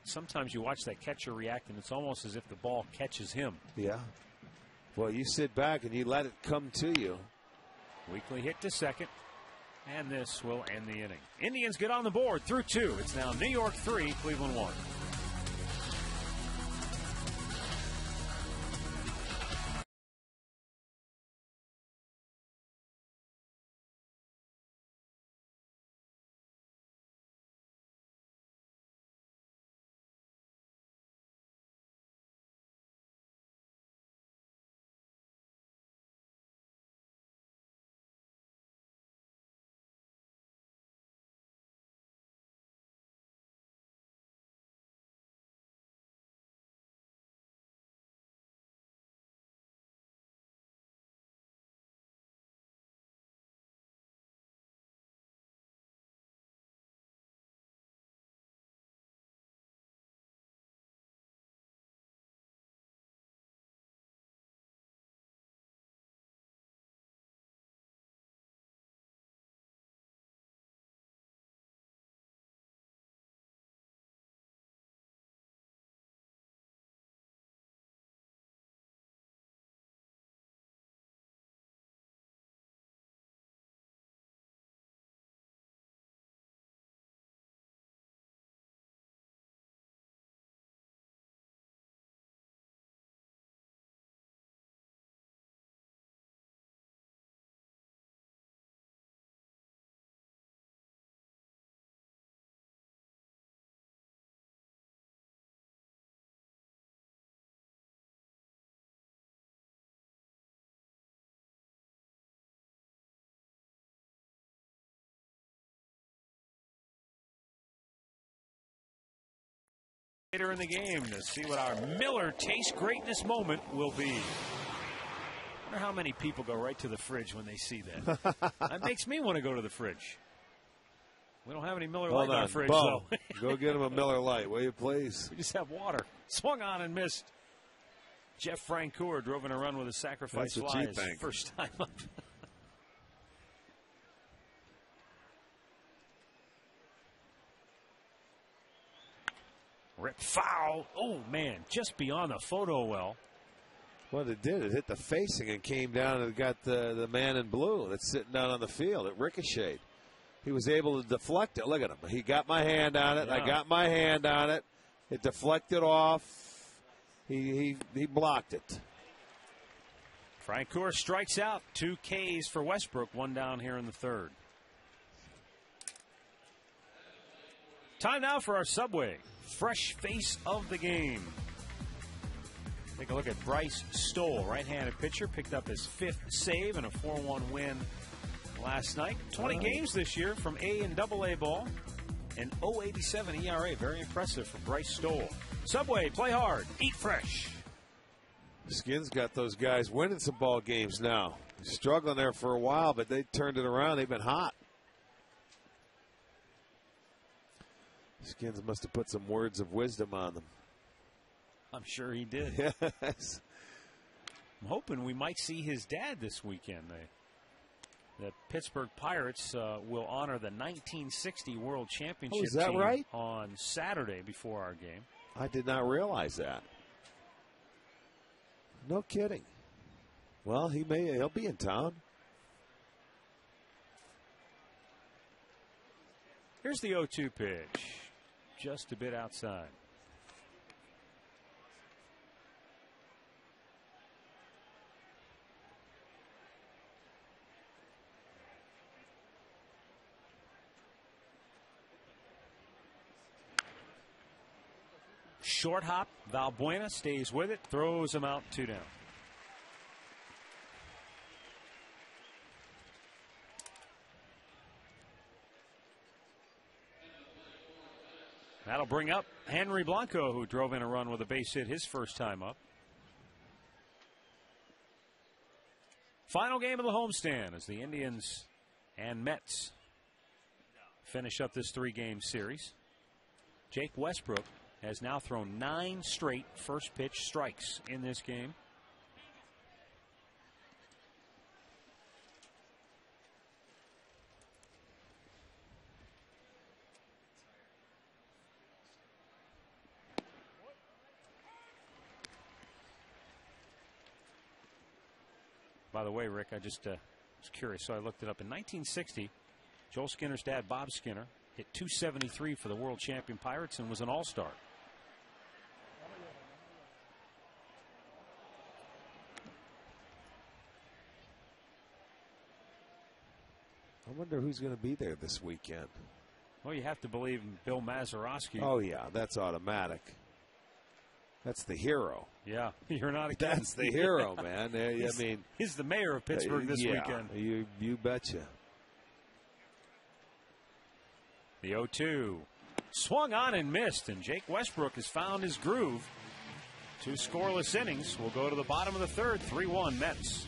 Sometimes you watch that catcher react, and it's almost as if the ball catches him. Yeah. Well, you sit back and you let it come to you. Weekly hit to second, and this will end the inning. Indians get on the board through 2. It's now New York 3, Cleveland 1. Later in the game to see what our Miller Taste Greatness moment will be. I wonder how many people go right to the fridge when they see that. That makes me want to go to the fridge. We don't have any Miller Lite in our fridge, Bo, though. Go get him a Miller Lite, will you, please? We just have water. Swung on and missed. Jeff Francoeur drove in a run with a sacrifice That's what fly you his think. first time up. Rip foul. Oh, man, just beyond the photo well. What it did, it hit the facing and came down and got the man in blue that's sitting down on the field. It ricocheted. He was able to deflect it. Look at him. He got my hand on it. Yeah. I got my hand on it. It deflected off. He blocked it. Francoeur strikes out. 2 Ks for Westbrook. 1 down here in the third. Time now for our Subway Fresh Face of the Game. Take a look at Bryce Stoll, right-handed pitcher, picked up his 5th save in a 4-1 win last night. 20 games this year from A and AA ball. An 0.87 ERA, very impressive for Bryce Stoll. Subway, play hard, eat fresh. Skins got those guys winning some ball games now. Struggling there for a while, but they turned it around. They've been hot. Skins must have put some words of wisdom on them. I'm sure he did. Yes. I'm hoping we might see his dad this weekend. The Pittsburgh Pirates will honor the 1960 World Championship is that team right? on Saturday before our game. I did not realize that. No kidding. Well, he'll be in town. Here's the 0-2 pitch. Just a bit outside. Short hop. Valbuena stays with it. Throws him out 2 down. That'll bring up Henry Blanco, who drove in a run with a base hit his first time up. Final game of the homestand as the Indians and Mets finish up this 3-game series. Jake Westbrook has now thrown 9 straight first pitch strikes in this game. By the way, Rick, I just was curious, so I looked it up. In 1960, Joel Skinner's dad, Bob Skinner, hit .273 for the world champion Pirates and was an all-star. I wonder who's going to be there this weekend. Well, you have to believe in Bill Mazeroski. Oh, yeah, that's automatic. That's the hero. Yeah, you're not a kid. That's the hero, man. He's the mayor of Pittsburgh this weekend. You betcha. The 0-2. Swung on and missed, and Jake Westbrook has found his groove. 2 scoreless innings. We'll go to the bottom of the third. 3-1 Mets.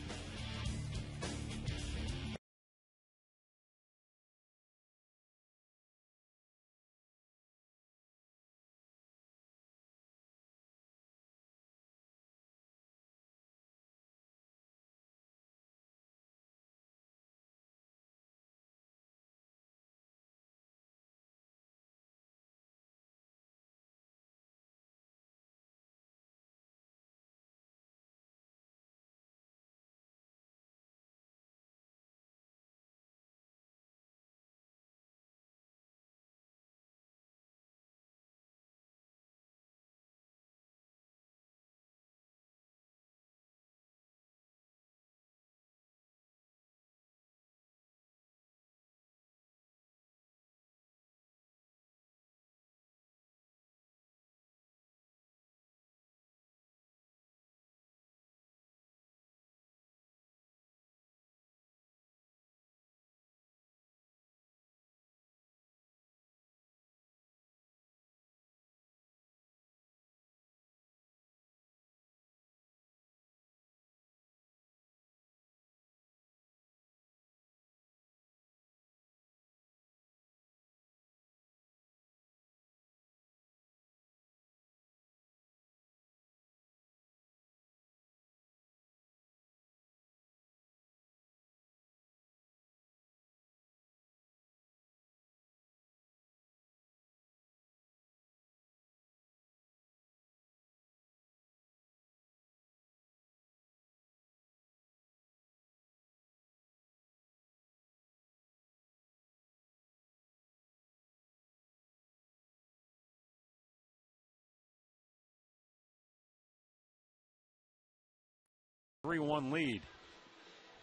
3-1 lead.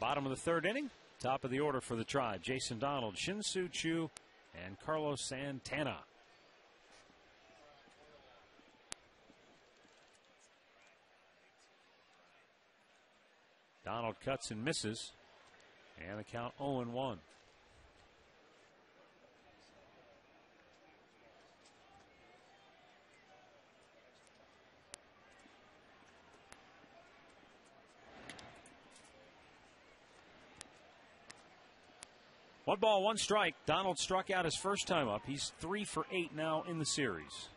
Bottom of the third inning. Top of the order for the Tribe. Jason Donald, Shin-Soo Choo, and Carlos Santana. Donald cuts and misses. And the count 0-1. One ball, one strike. Donald struck out his first time up. He's 3 for 8 now in the series.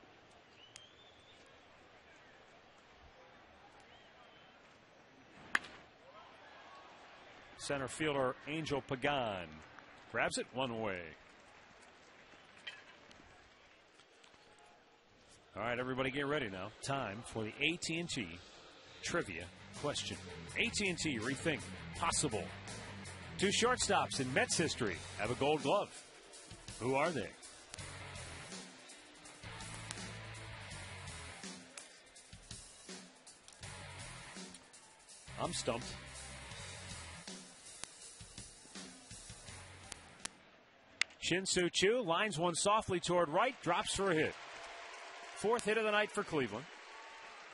Center fielder Angel Pagan grabs it one way. All right, everybody get ready now. Time for the AT&T trivia question. AT&T rethink possible. 2 shortstops in Mets history have a Gold Glove. Who are they? I'm stumped. Shin-Soo Choo lines one softly toward right, drops for a hit. 4th hit of the night for Cleveland.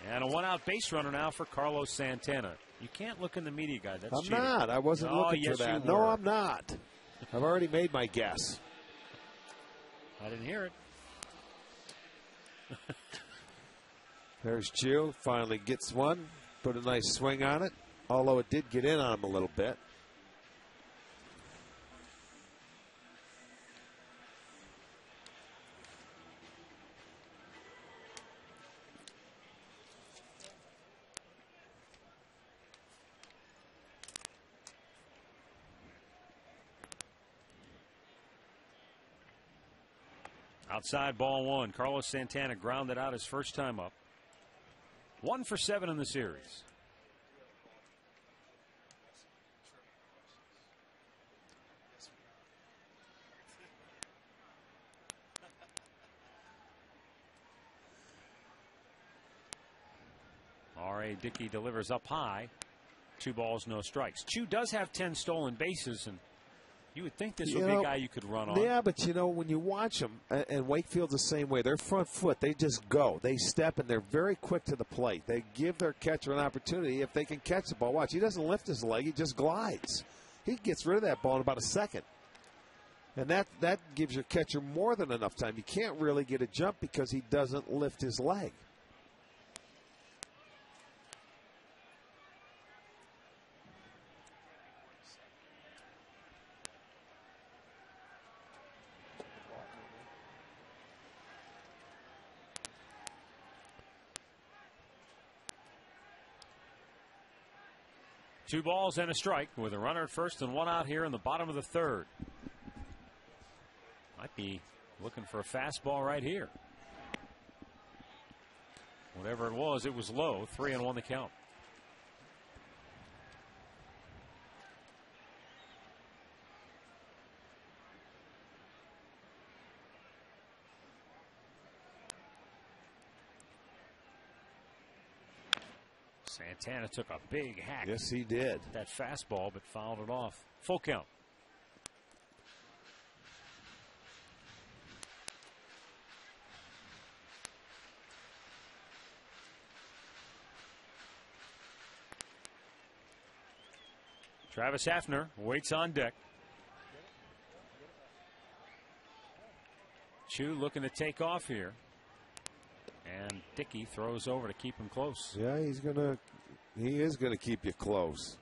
And a 1-out base runner now for Carlos Santana. You can't look in the media guide. That's cheating. I'm not. I wasn't looking for that. No, I'm not. I've already made my guess. I didn't hear it. There's Choo. Finally gets one. Put a nice swing on it. Although it did get in on him a little bit. Outside ball 1. Carlos Santana grounded out his first time up. 1 for 7 in the series. R.A. Dickey delivers up high. 2 balls, no strikes. Choo does have 10 stolen bases, and you would think this would be a guy you could run on. Yeah, but when you watch them, and Wakefield's the same way, their front foot, they just go. They step, and they're very quick to the plate. They give their catcher an opportunity if they can catch the ball. Watch, he doesn't lift his leg, he just glides. He gets rid of that ball in about a second. And that gives your catcher more than enough time. You can't really get a jump because he doesn't lift his leg. Two balls and a strike with a runner at first and 1 out here in the bottom of the third. Might be looking for a fastball right here. Whatever it was low. 3-1 the count. Santana took a big hack. Yes, he did. That fastball, but fouled it off. Full count. Travis Hafner waits on deck. Choo looking to take off here. And Dickey throws over to keep him close. Yeah, he is gonna keep you close.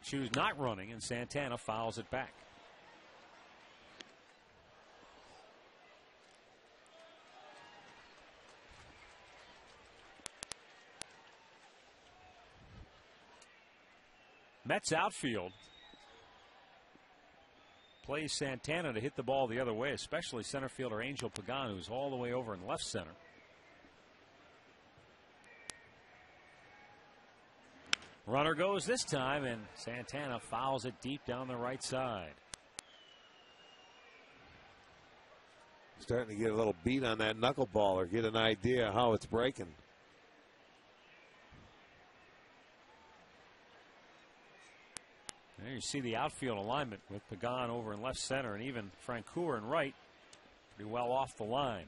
Choo's not running, and Santana fouls it back. Mets outfield plays Santana to hit the ball the other way, especially center fielder Angel Pagan, who's all the way over in left center. Runner goes this time, and Santana fouls it deep down the right side. Starting to get a little beat on that knuckleball or get an idea how it's breaking. There you see the outfield alignment with Pagan over in left center and even Francoeur in right. Pretty well off the line.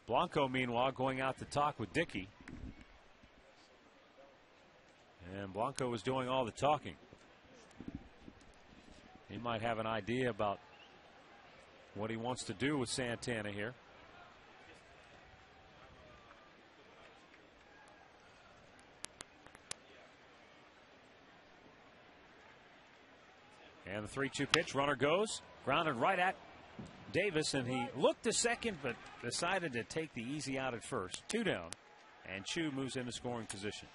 Blanco, meanwhile, going out to talk with Dickey. And Blanco was doing all the talking. He might have an idea about what he wants to do with Santana here. And the 3-2 pitch, runner goes, grounded right at Davis, and he looked to second but decided to take the easy out at first. 2 down, and Chu moves into scoring position.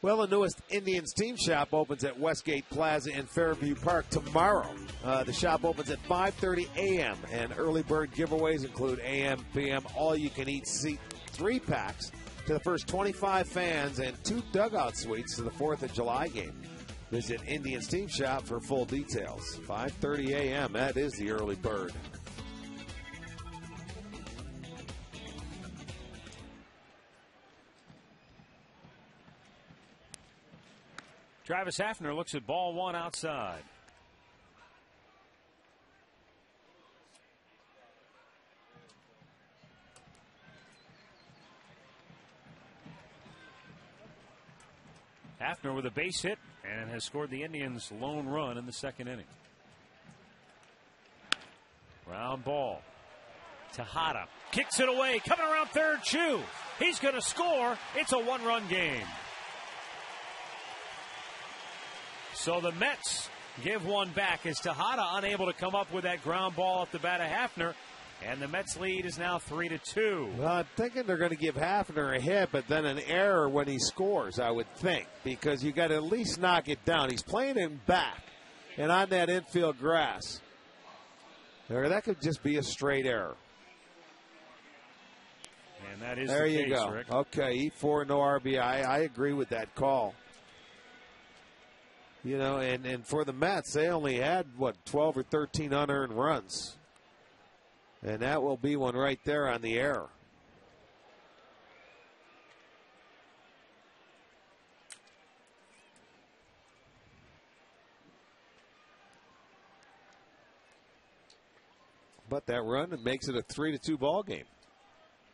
Well, the newest Indians team shop opens at Westgate Plaza in Fairview Park tomorrow. The shop opens at 5:30 a.m. and early bird giveaways include AM, PM, all-you-can-eat seat 3-packs to the first 25 fans and 2 dugout suites to the 4th of July game. Visit Indians Team Shop for full details. 5:30 a.m. That is the early bird. Travis Hafner looks at ball 1 outside. Hafner with a base hit and has scored the Indians' lone run in the 2nd inning. Ground ball. Tejada kicks it away. Coming around third, Chu. He's going to score. It's a 1-run game. So the Mets give one back as Tejada unable to come up with that ground ball off the bat of Hafner. And the Mets lead is now 3-2. Well, I'm thinking they're going to give Hafner a hit, but then an error when he scores, I would think, because you got to at least knock it down. He's playing him back and on that infield grass. Or that could just be a straight error. And that is there the you case, go. Rick. Okay, E4, no RBI. I agree with that call. You know, and for the Mets, they only had, 12 or 13 unearned runs. And that will be one right there on the error. But that run, it makes it a 3-2 ball game.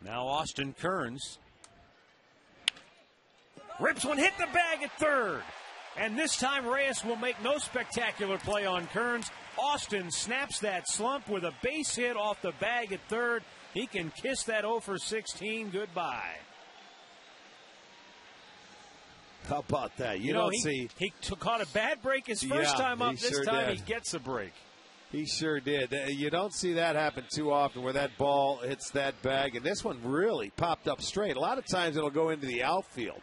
Now Austin Kearns rips one, hit the bag at third. And this time Reyes will make no spectacular play on Kearns. Austin snaps that slump with a base hit off the bag at third. He can kiss that 0 for 16 goodbye. How about that? You know, don't see. He caught a bad break his first time up. This time did. he gets a break. He sure did. You don't see that happen too often where that ball hits that bag. And this one really popped up straight. A lot of times it'll go into the outfield.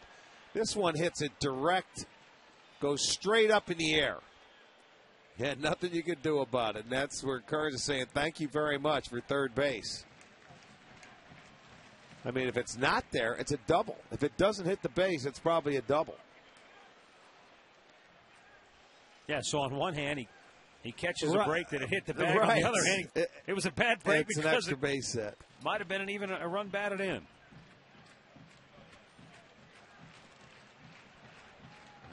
This one hits it direct, goes straight up in the air. Yeah, nothing you could do about it. And that's where Kearns is saying thank you very much for third base. I mean, if it's not there, it's a double. If it doesn't hit the base, it's probably a double. Yeah, so on one hand, he catches a break that it hit the bag. Right. On the other hand, it was a bad break it's because an extra base hit. Might have been even a run batted in.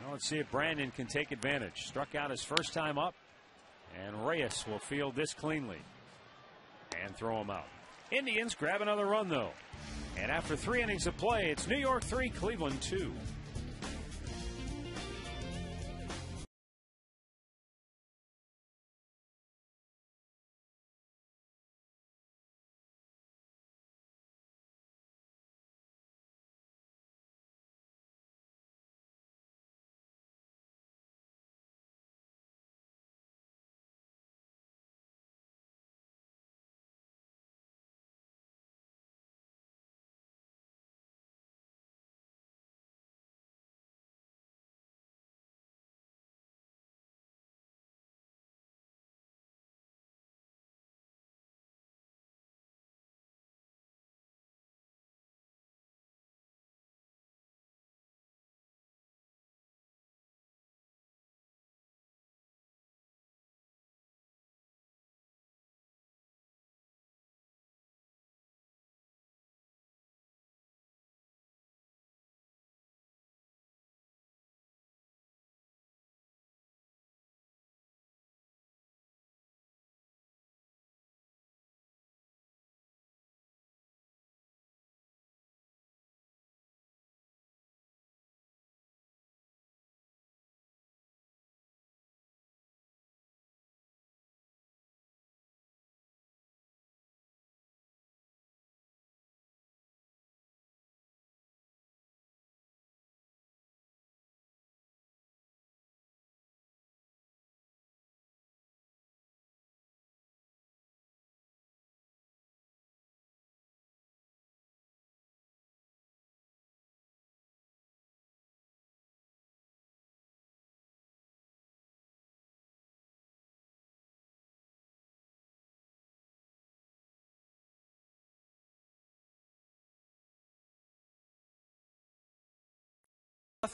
Now let's see if Brandon can take advantage. Struck out his first time up, and Reyes will field this cleanly and throw him out. Indians grab another run, though. And after 3 innings of play, it's New York 3, Cleveland 2.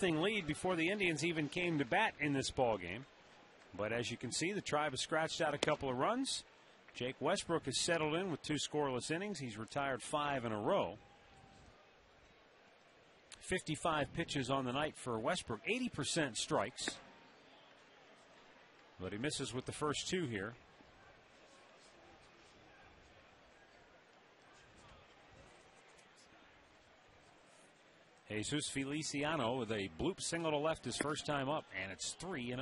3-0 lead before the Indians even came to bat in this ball game. But as you can see, the Tribe has scratched out a couple of runs. Jake Westbrook has settled in with 2 scoreless innings. He's retired 5 in a row. 55 pitches on the night for Westbrook, 80% strikes. But he misses with the first 2 here. Jesus Feliciano with a bloop single to left his first time up, and it's 3-0.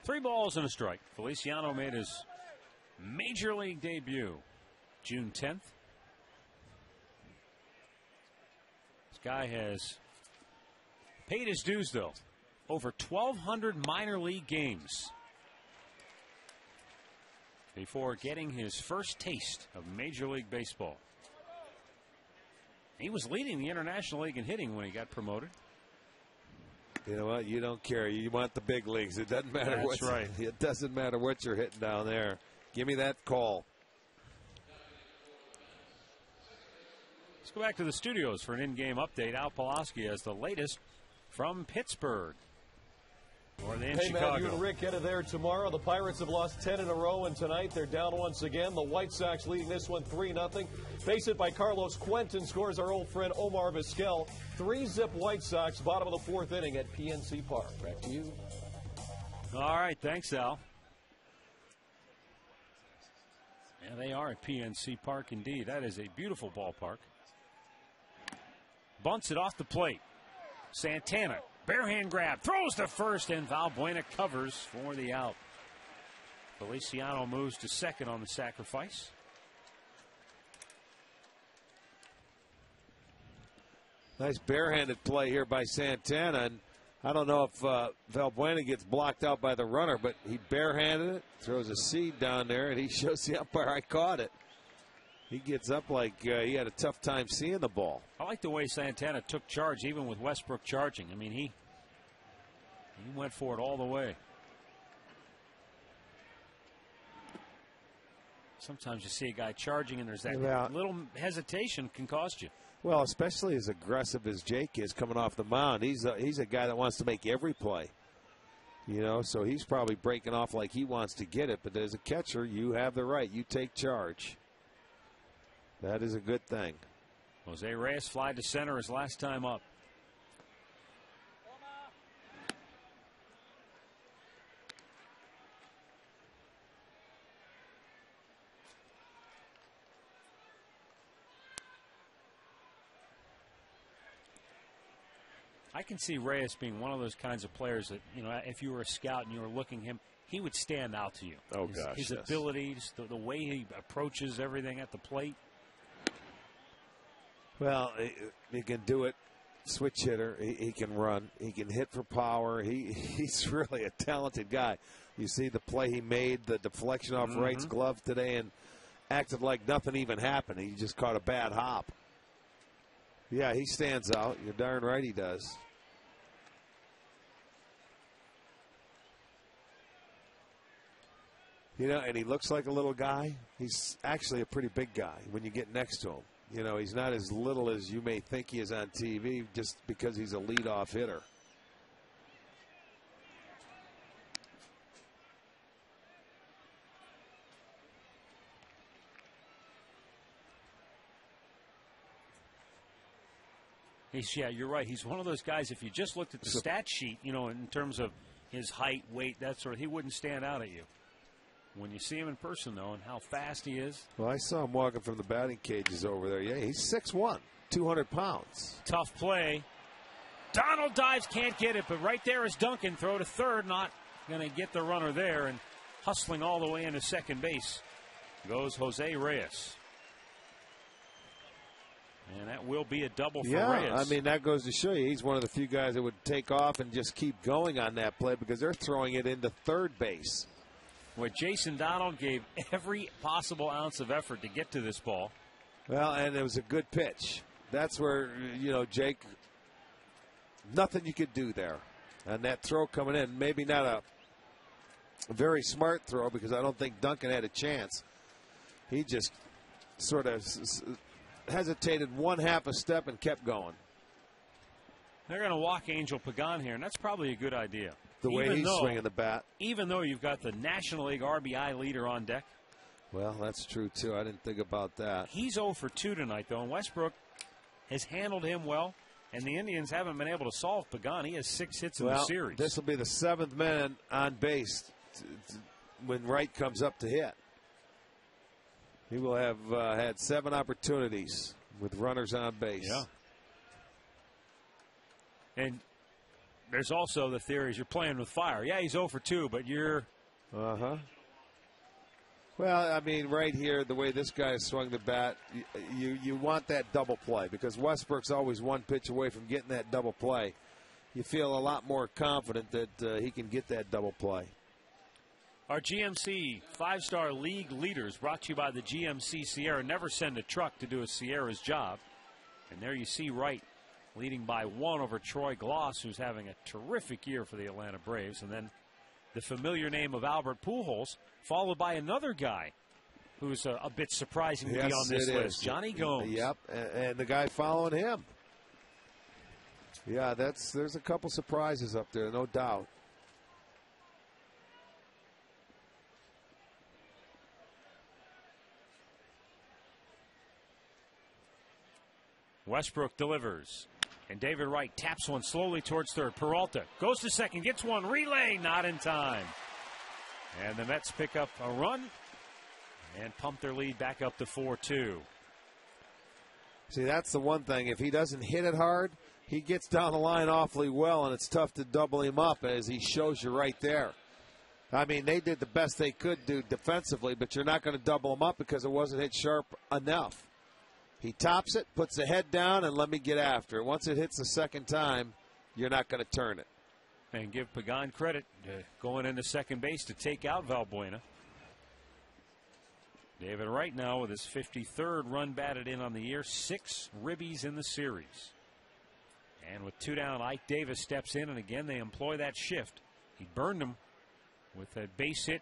Three balls and a strike. Feliciano made his major league debut June 10th. This guy has paid his dues, though. Over 1,200 minor league games before getting his first taste of Major League Baseball. He was leading the International League in hitting when he got promoted. You know what? You don't care. You want the big leagues. It doesn't matter. That's right. It doesn't matter what you're hitting down there. Give me that call. Let's go back to the studios for an in-game update. Al Pulaski has the latest from Pittsburgh. Or in Hey, Chicago. Matt, you and Rick headed there tomorrow. The Pirates have lost 10 in a row, and tonight they're down once again. The White Sox leading this one 3-0. Base hit by Carlos Quentin scores our old friend Omar Vizquel. 3-zip White Sox, bottom of the 4th inning at PNC Park. Back to you. All right, thanks, Al. Yeah, they are at PNC Park indeed. That is a beautiful ballpark. Bunts it off the plate. Santana. Barehand grab, throws to first, and Valbuena covers for the out. Feliciano moves to second on the sacrifice. Nice barehanded play here by Santana. And I don't know if Valbuena gets blocked out by the runner, but he barehanded it, throws a seed down there, and he shows the umpire, I caught it. He gets up like he had a tough time seeing the ball. I like the way Santana took charge, even with Westbrook charging. I mean, he went for it all the way. Sometimes you see a guy charging, and there's that little hesitation can cost you. Well, especially as aggressive as Jake is coming off the mound. He's a guy that wants to make every play. You know, so he's probably breaking off like he wants to get it. But as a catcher, you have the right. You take charge. That is a good thing. Jose Reyes fly to center his last time up. I can see Reyes being one of those kinds of players that, you know, if you were a scout and you were looking him, he would stand out to you. Oh, gosh. His abilities, the way he approaches everything at the plate. Well, he can do it. Switch hitter. He can run. He can hit for power. He's really a talented guy. You see the play he made, the deflection off Wright's glove today, and acted like nothing even happened. He just caught a bad hop. Yeah, he stands out. You're darn right he does. You know, and he looks like a little guy. He's actually a pretty big guy when you get next to him. You know, he's not as little as you may think he is on TV just because he's a leadoff hitter. Yeah, you're right. He's one of those guys, if you just looked at the stat sheet, you know, in terms of his height, weight, that sort of, he wouldn't stand out at you. When you see him in person, though, and how fast he is. Well, I saw him walking from the batting cages over there. Yeah, he's 6'1", 200 pounds. Tough play. Donald dives, can't get it, but right there is Duncan. Throw to third, not going to get the runner there, and hustling all the way into second base goes Jose Reyes. And that will be a double for Reyes. I mean, that goes to show you he's one of the few guys that would take off and just keep going on that play because they're throwing it into third base. Where Jason Donald gave every possible ounce of effort to get to this ball. Well, and it was a good pitch. That's where, you know, Jake, nothing you could do there. And that throw coming in, maybe not a A very smart throw because I don't think Duncan had a chance. He just sort of hesitated one half a step and kept going. They're going to walk Angel Pagan here, and that's probably a good idea. The way he's swinging the bat. Even though you've got the National League RBI leader on deck. Well, that's true, too. I didn't think about that. He's 0 for 2 tonight, though, and Westbrook has handled him well, and the Indians haven't been able to solve Pagan. He has 6 hits in the series. This will be the 7th man on base when Wright comes up to hit. He will have had 7 opportunities with runners on base. Yeah. And there's also the theories you're playing with fire. Yeah, he's 0 for 2, but you're... Uh-huh. Well, I mean, right here, the way this guy has swung the bat, you want that double play because Westbrook's always one pitch away from getting that double play. You feel a lot more confident that he can get that double play. Our GMC 5-star league leaders brought to you by the GMC Sierra. Never send a truck to do a Sierra's job. And there you see Wright leading by 1 over Troy Gloss, who's having a terrific year for the Atlanta Braves. And then the familiar name of Albert Pujols, followed by another guy who's a bit surprising to be on this list, Johnny Gomes. Yep, and the guy following him. Yeah, there's a couple surprises up there, no doubt. Westbrook delivers. And David Wright taps one slowly towards third. Peralta goes to second, gets one, relay, not in time. And the Mets pick up a run and pump their lead back up to 4-2. See, that's the one thing. If he doesn't hit it hard, he gets down the line awfully well, and it's tough to double him up, as he shows you right there. I mean, they did the best they could do defensively, but you're not going to double him up because it wasn't hit sharp enough. He tops it, puts the head down, and let me get after it. Once it hits the second time, you're not going to turn it. And give Pagan credit going into second base to take out Valbuena. David Wright now with his 53rd run batted in on the year, 6 ribbies in the series. And with 2 down, Ike Davis steps in, and again they employ that shift. He burned him with a base hit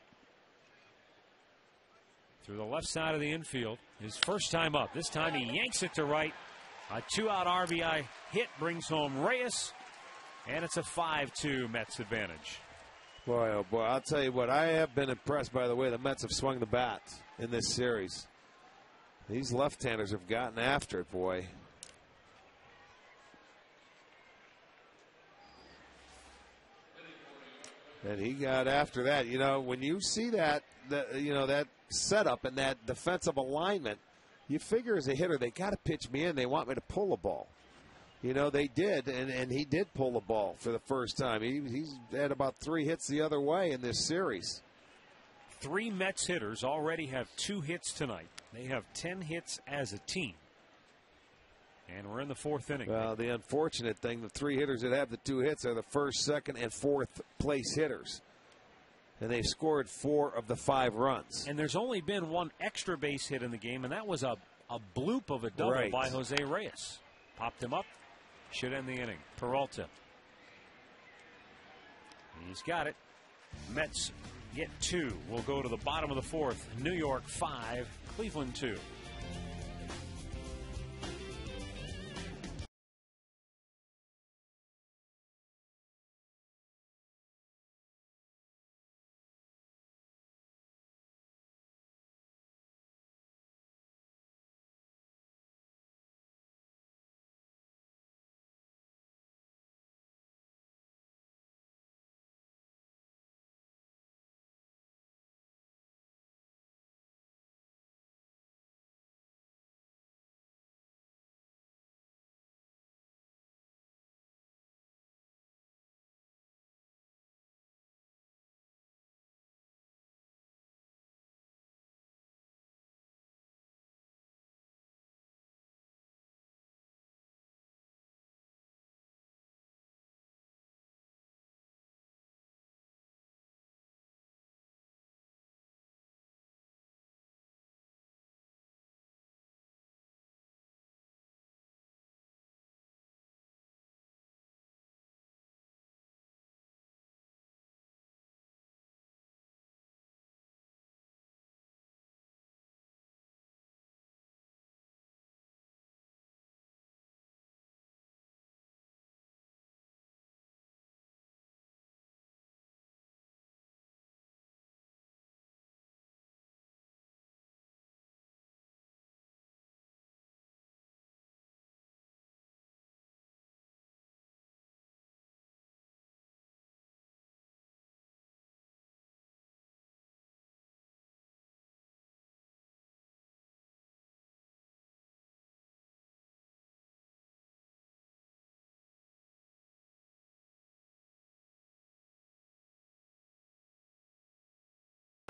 through the left side of the infield. His first time up. This time he yanks it to right. A 2-out RBI hit brings home Reyes, and it's a 5-2 Mets advantage. Boy, oh boy, I'll tell you what, I have been impressed by the way the Mets have swung the bat in this series. These left-handers have gotten after it, boy. And he got after that. You know, when you see that setup and that defensive alignment, you figure as a hitter, they got to pitch me in. They want me to pull the ball. You know, they did, and he did pull the ball for the first time. He's had about 3 hits the other way in this series. 3 Mets hitters already have 2 hits tonight. They have 10 hits as a team. And we're in the 4th inning. Well, the unfortunate thing, the 3 hitters that have the 2 hits are the 1st, 2nd, and 4th place hitters. And they've scored 4 of the 5 runs. And there's only been 1 extra base hit in the game, and that was a bloop of a double by Jose Reyes. Popped him up. Should end the inning. Peralta. He's got it. Mets get 2. We'll go to the bottom of the 4th. New York 5, Cleveland 2.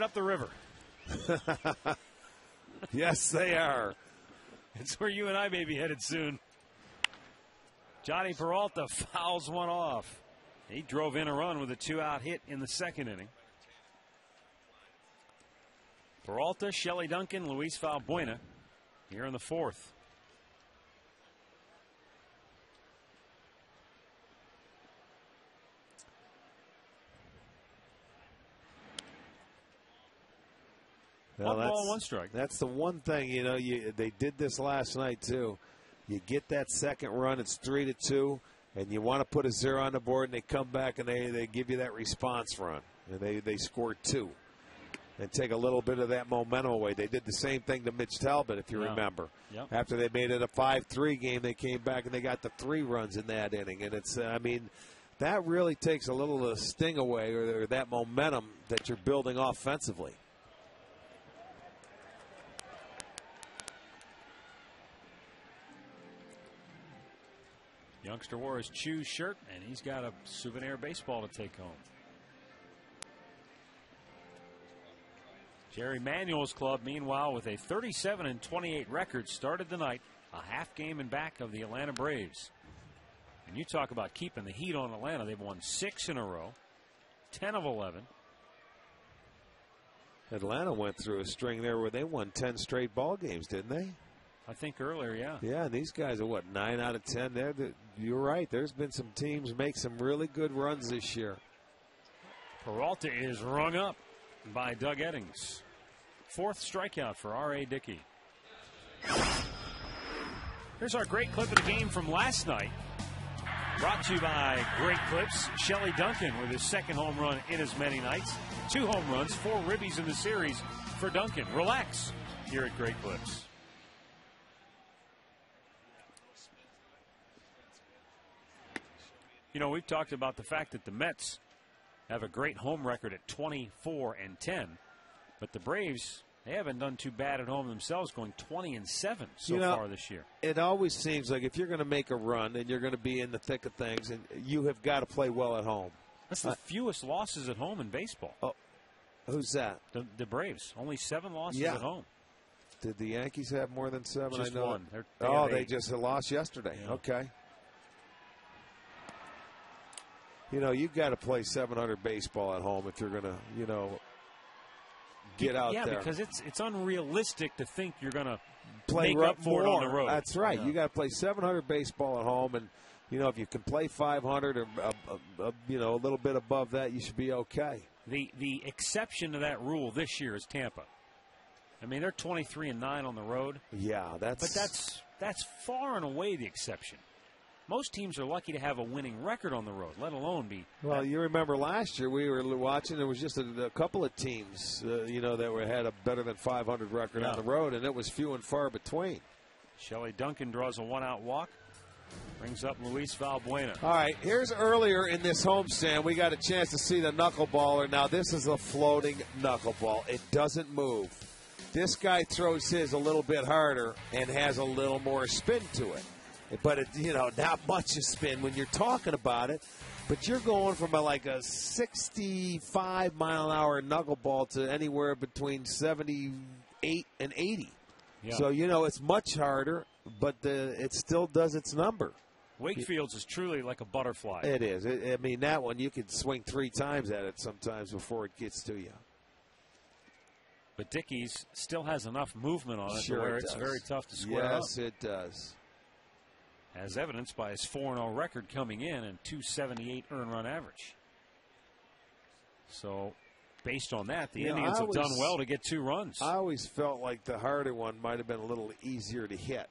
up the river. Yes, they are. It's where you and I may be headed soon. Johnny Peralta fouls one off. He drove in a run with a 2-out hit in the second inning. Peralta, Shelley Duncan, Luis Valbuena here in the fourth. Well, one ball, one strike. That's the one thing, you know, they did this last night, too. You get that second run, it's 3-2, and you want to put a 0 on the board, and they come back and they give you that response run. And they scored 2 and take a little bit of that momentum away. They did the same thing to Mitch Talbot, if you remember. Yep. After they made it a 5-3 game, they came back and they got the 3 runs in that inning. And it's, I mean, that really takes a little of the sting away or that momentum that you're building offensively. Youngster wore his Chew shirt, and he's got a souvenir baseball to take home. Jerry Manuel's club, meanwhile, with a 37-28 record, started the night a half game in back of the Atlanta Braves. And you talk about keeping the heat on Atlanta. They've won 6 in a row, 10 of 11. Atlanta went through a string there where they won 10 straight ball games, didn't they? I think earlier, yeah. Yeah, and these guys are, what, 9 out of 10? You're right. There's been some teams make some really good runs this year. Peralta is rung up by Doug Eddings. 4th strikeout for R.A. Dickey. Here's our great clip of the game from last night. Brought to you by Great Clips. Shelley Duncan with his 2nd home run in as many nights. 2 home runs, 4 ribbies in the series for Duncan. Relax here at Great Clips. You know, we've talked about the fact that the Mets have a great home record at 24-10, but the Braves, they haven't done too bad at home themselves, going 20-7 so far this year. It always seems like if you're going to make a run and you're going to be in the thick of things, and you have got to play well at home. That's the fewest losses at home in baseball. Oh, who's that? The Braves. Only 7 losses at home. Did the Yankees have more than 7? Just I know. 1. They just lost yesterday. Yeah. Okay. You know, you've got to play .700 baseball at home if you're going to, you know, get out there. Yeah, because it's unrealistic to think you're going to play make up for it on the road. That's right. Yeah. You got to play .700 baseball at home, and you know if you can play .500 or you know a little bit above that, you should be okay. The exception to that rule this year is Tampa. I mean, they're 23-9 on the road. Yeah, that's far and away the exception. Most teams are lucky to have a winning record on the road, let alone be. Well, you remember last year we were watching. There was just a couple of teams, you know, that had a better than .500 record on the road, and it was few and far between. Shelley Duncan draws a 1-out walk, brings up Luis Valbuena. All right, here's earlier in this homestand. We got a chance to see the knuckleballer. Now this is a floating knuckleball. It doesn't move. This guy throws his a little bit harder and has a little more spin to it. But, you know, not much of spin when you're talking about it. But you're going from a 65-mile-an-hour knuckleball to anywhere between 78 and 80. Yeah. So, you know, it's much harder, but it still does its number. Wakefield's is truly like a butterfly. It is. I mean, that one, you could swing 3 times at it sometimes before it gets to you. But Dickey's still has enough movement on it where it's very tough to square up. Yes, it does. As evidenced by his 4-0 record coming in and .278 earned run average. So, based on that, the Indians have done well to get 2 runs. I always felt like the harder one might have been a little easier to hit.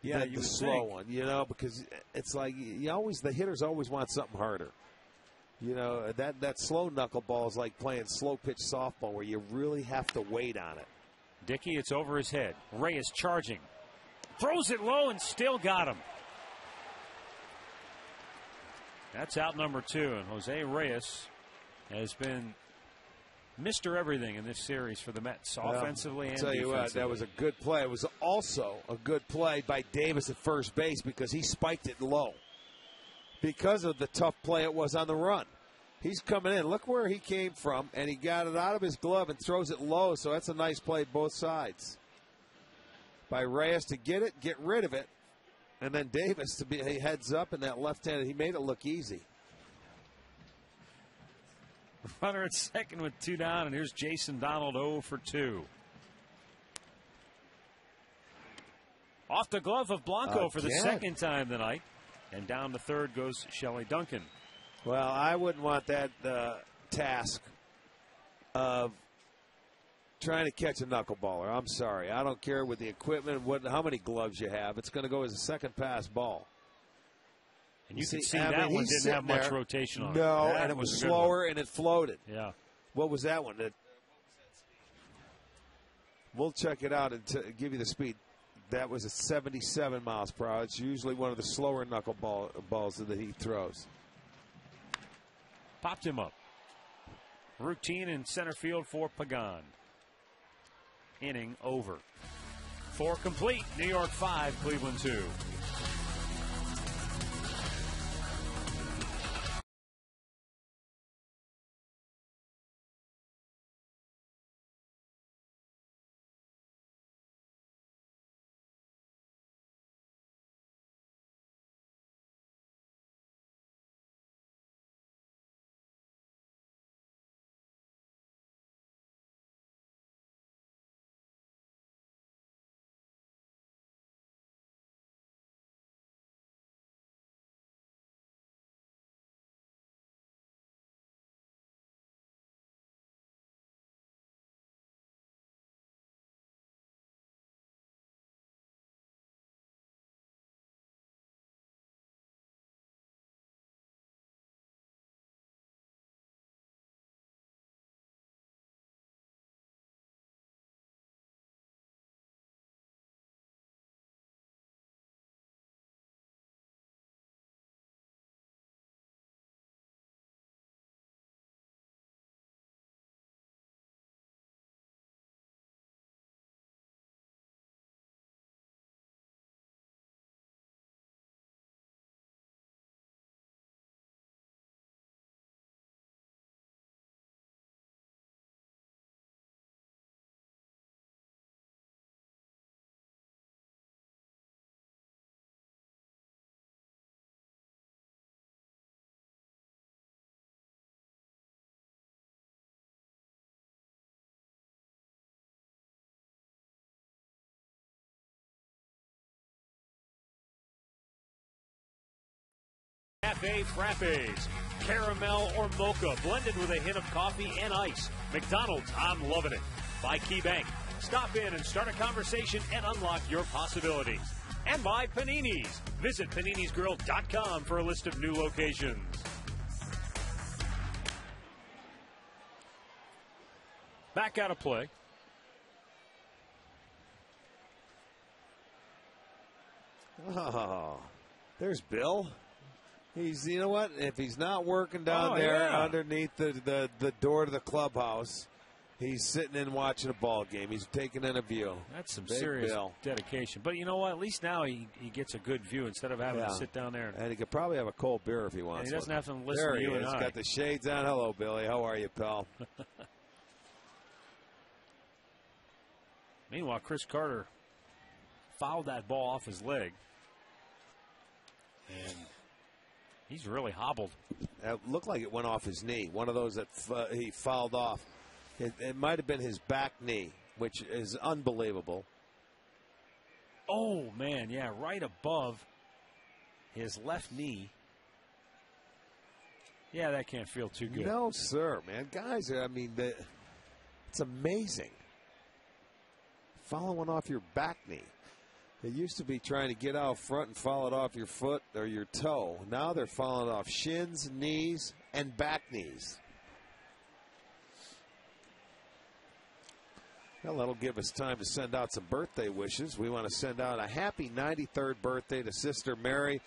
Yeah, than the slow one, you know, because it's like the hitters always want something harder. You know, that slow knuckleball is like playing slow pitch softball where you really have to wait on it. Dickey, it's over his head. Reyes charging. Throws it low and still got him. That's out number 2, and Jose Reyes has been Mr. Everything in this series for the Mets, offensively and defensively. I'll tell you what, that was a good play. It was also a good play by Davis at first base because he spiked it low because of the tough play it was on the run. He's coming in. Look where he came from, and he got it out of his glove and throws it low, so that's a nice play both sides. By Reyes to get it, get rid of it, and then Davis to be heads up in that left-handed. He made it look easy. Runner at second with 2 down, and here's Jason Donald 0 for 2. Off the glove of Blanco for the second time tonight, and down to third goes Shelley Duncan. Well, I wouldn't want that task of trying to catch a knuckleballer. I'm sorry. I don't care with the equipment, how many gloves you have. It's going to go as a second pass ball. And you can see that one didn't have much rotation on it. No, and it was slower and it floated. Yeah. What was that one? We'll check it out and give you the speed. That was at 77 miles per hour. It's usually one of the slower balls that he throws. Popped him up. Routine in center field for Pagan. Inning over. 4 complete. New York 5, Cleveland 2. Cafe Frappes, caramel or mocha, blended with a hint of coffee and ice. McDonald's, I'm loving it. By KeyBank. Stop in and start a conversation and unlock your possibilities. And by Panini's. Visit PaninisGrill.com for a list of new locations. Back out of play. Oh, there's Bill. You know what? If he's not working down there underneath the door to the clubhouse, he's sitting in watching a ball game. He's taking in a view. That's some serious dedication. But you know what? At least now he gets a good view instead of having to sit down there. And he could probably have a cold beer if he wants. And he doesn't have to listen to you and I. He's got the shades on. Hello, Billy. How are you, pal? Meanwhile, Chris Carter fouled that ball off his leg. And he's really hobbled. It looked like it went off his knee. One of those that he fouled off. It might have been his back knee, which is unbelievable. Oh, man, yeah, right above his left knee. Yeah, that can't feel too good. No, sir, man. Guys, I mean, it's amazing. Following off your back knee. It used to be trying to get out front and fall it off your foot or your toe. Now they're falling off shins, knees, and back knees. Well, that'll give us time to send out some birthday wishes. We want to send out a happy 93rd birthday to Sister Mary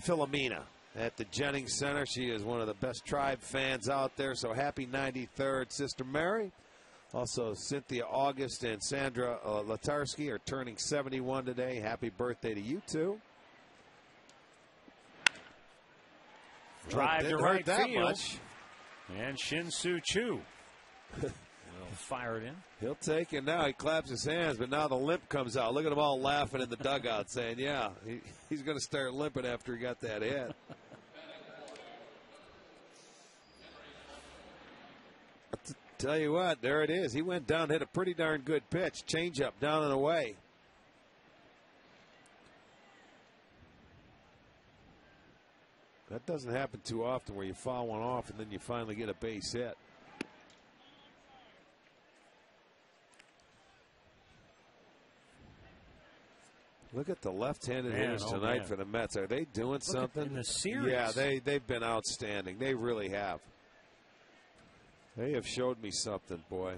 Philomena at the Jennings Center. She is one of the best Tribe fans out there, so happy 93rd, Sister Mary. Also, Cynthia August and Sandra Latarski are turning 71 today. Happy birthday to you two. Drive to right field. Much. And Shin-Soo Choo will fire it in. He'll take it now. He claps his hands, but now the limp comes out. Look at them all laughing in the dugout saying, yeah, he's going to start limping after he got that hit. Tell you what, there it is. He went down, hit a pretty darn good pitch. Changeup down and away. That doesn't happen too often where you foul one off and then you finally get a base hit. Look at the left-handed hitters tonight for the Mets. Are they doing something? In the series. Yeah, they've been outstanding. They really have. They have showed me something, boy.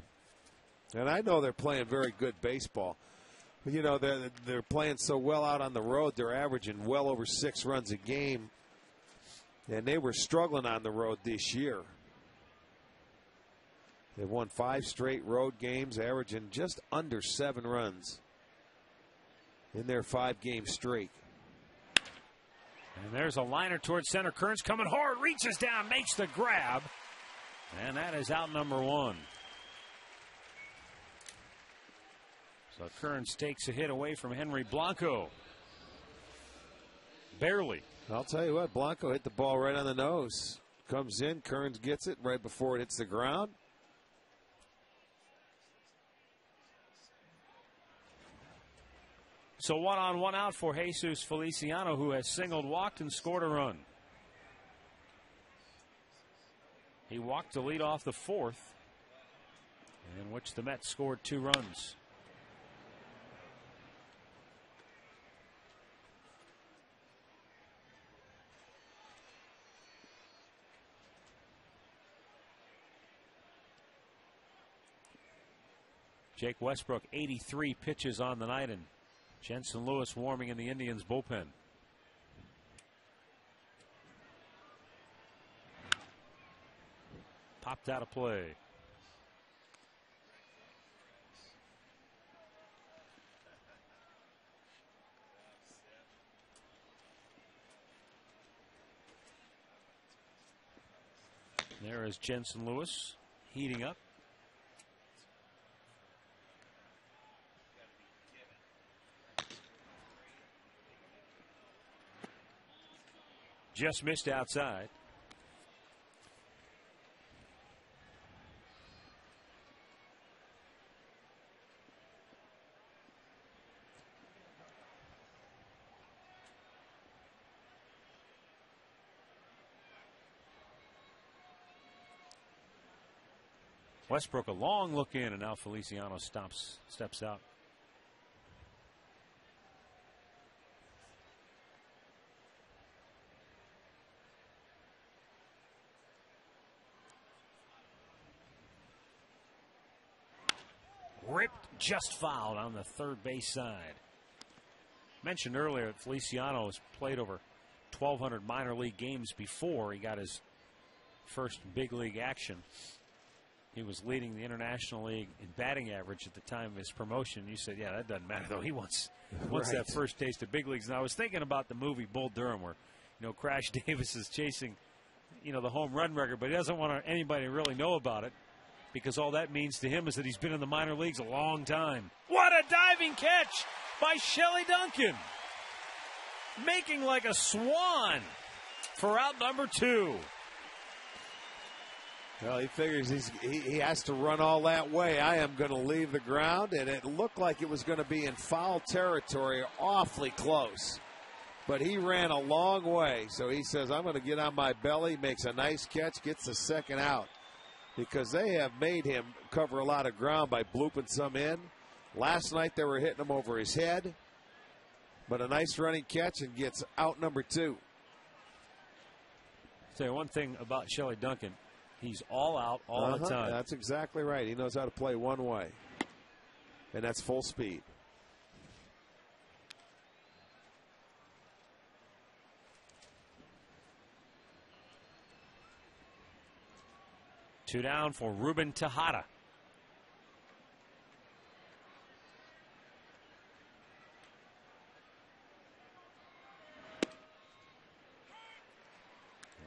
And I know they're playing very good baseball. You know, they're playing so well out on the road. They're averaging well over 6 runs a game. And they were struggling on the road this year. They've won 5 straight road games, averaging just under 7 runs in their 5-game streak. And there's a liner towards center. Kearns coming hard, reaches down, makes the grab. And that is out number 1. So Kearns takes a hit away from Henry Blanco. Barely. I'll tell you what, Blanco hit the ball right on the nose. Comes in, Kearns gets it right before it hits the ground. So 1 on 1 out for Jesus Feliciano, who has singled, walked, and scored a run. He walked to lead off the 4th, in which the Mets scored 2 runs. Jake Westbrook, 83 pitches on the night, and Jensen Lewis warming in the Indians' bullpen. Popped out of play. There is Jensen Lewis heating up. Just missed outside. Westbrook a long look in, and now Feliciano steps out. Ripped, just fouled on the third base side. Mentioned earlier that Feliciano has played over 1,200 minor league games before he got his first big league action. He was leading the International League in batting average at the time of his promotion. You said, yeah, that doesn't matter, though. He wants that first taste of big leagues. And I was thinking about the movie Bull Durham, where, Crash Davis is chasing, the home run record, but he doesn't want anybody to really know about it, because all that means to him is that he's been in the minor leagues a long time. What a diving catch by Shelley Duncan, making like a swan for out number 2. Well, he figures he has to run all that way. I am going to leave the ground, and it looked like it was going to be in foul territory, awfully close. But he ran a long way, so he says, I'm going to get on my belly, makes a nice catch, gets the second out. Because they have made him cover a lot of ground by blooping some in. Last night they were hitting him over his head. But a nice running catch and gets out number 2. Say one thing about Shelley Duncan. He's all out all the time. That's exactly right. He knows how to play one way. And that's full speed. Two down for Ruben Tejada.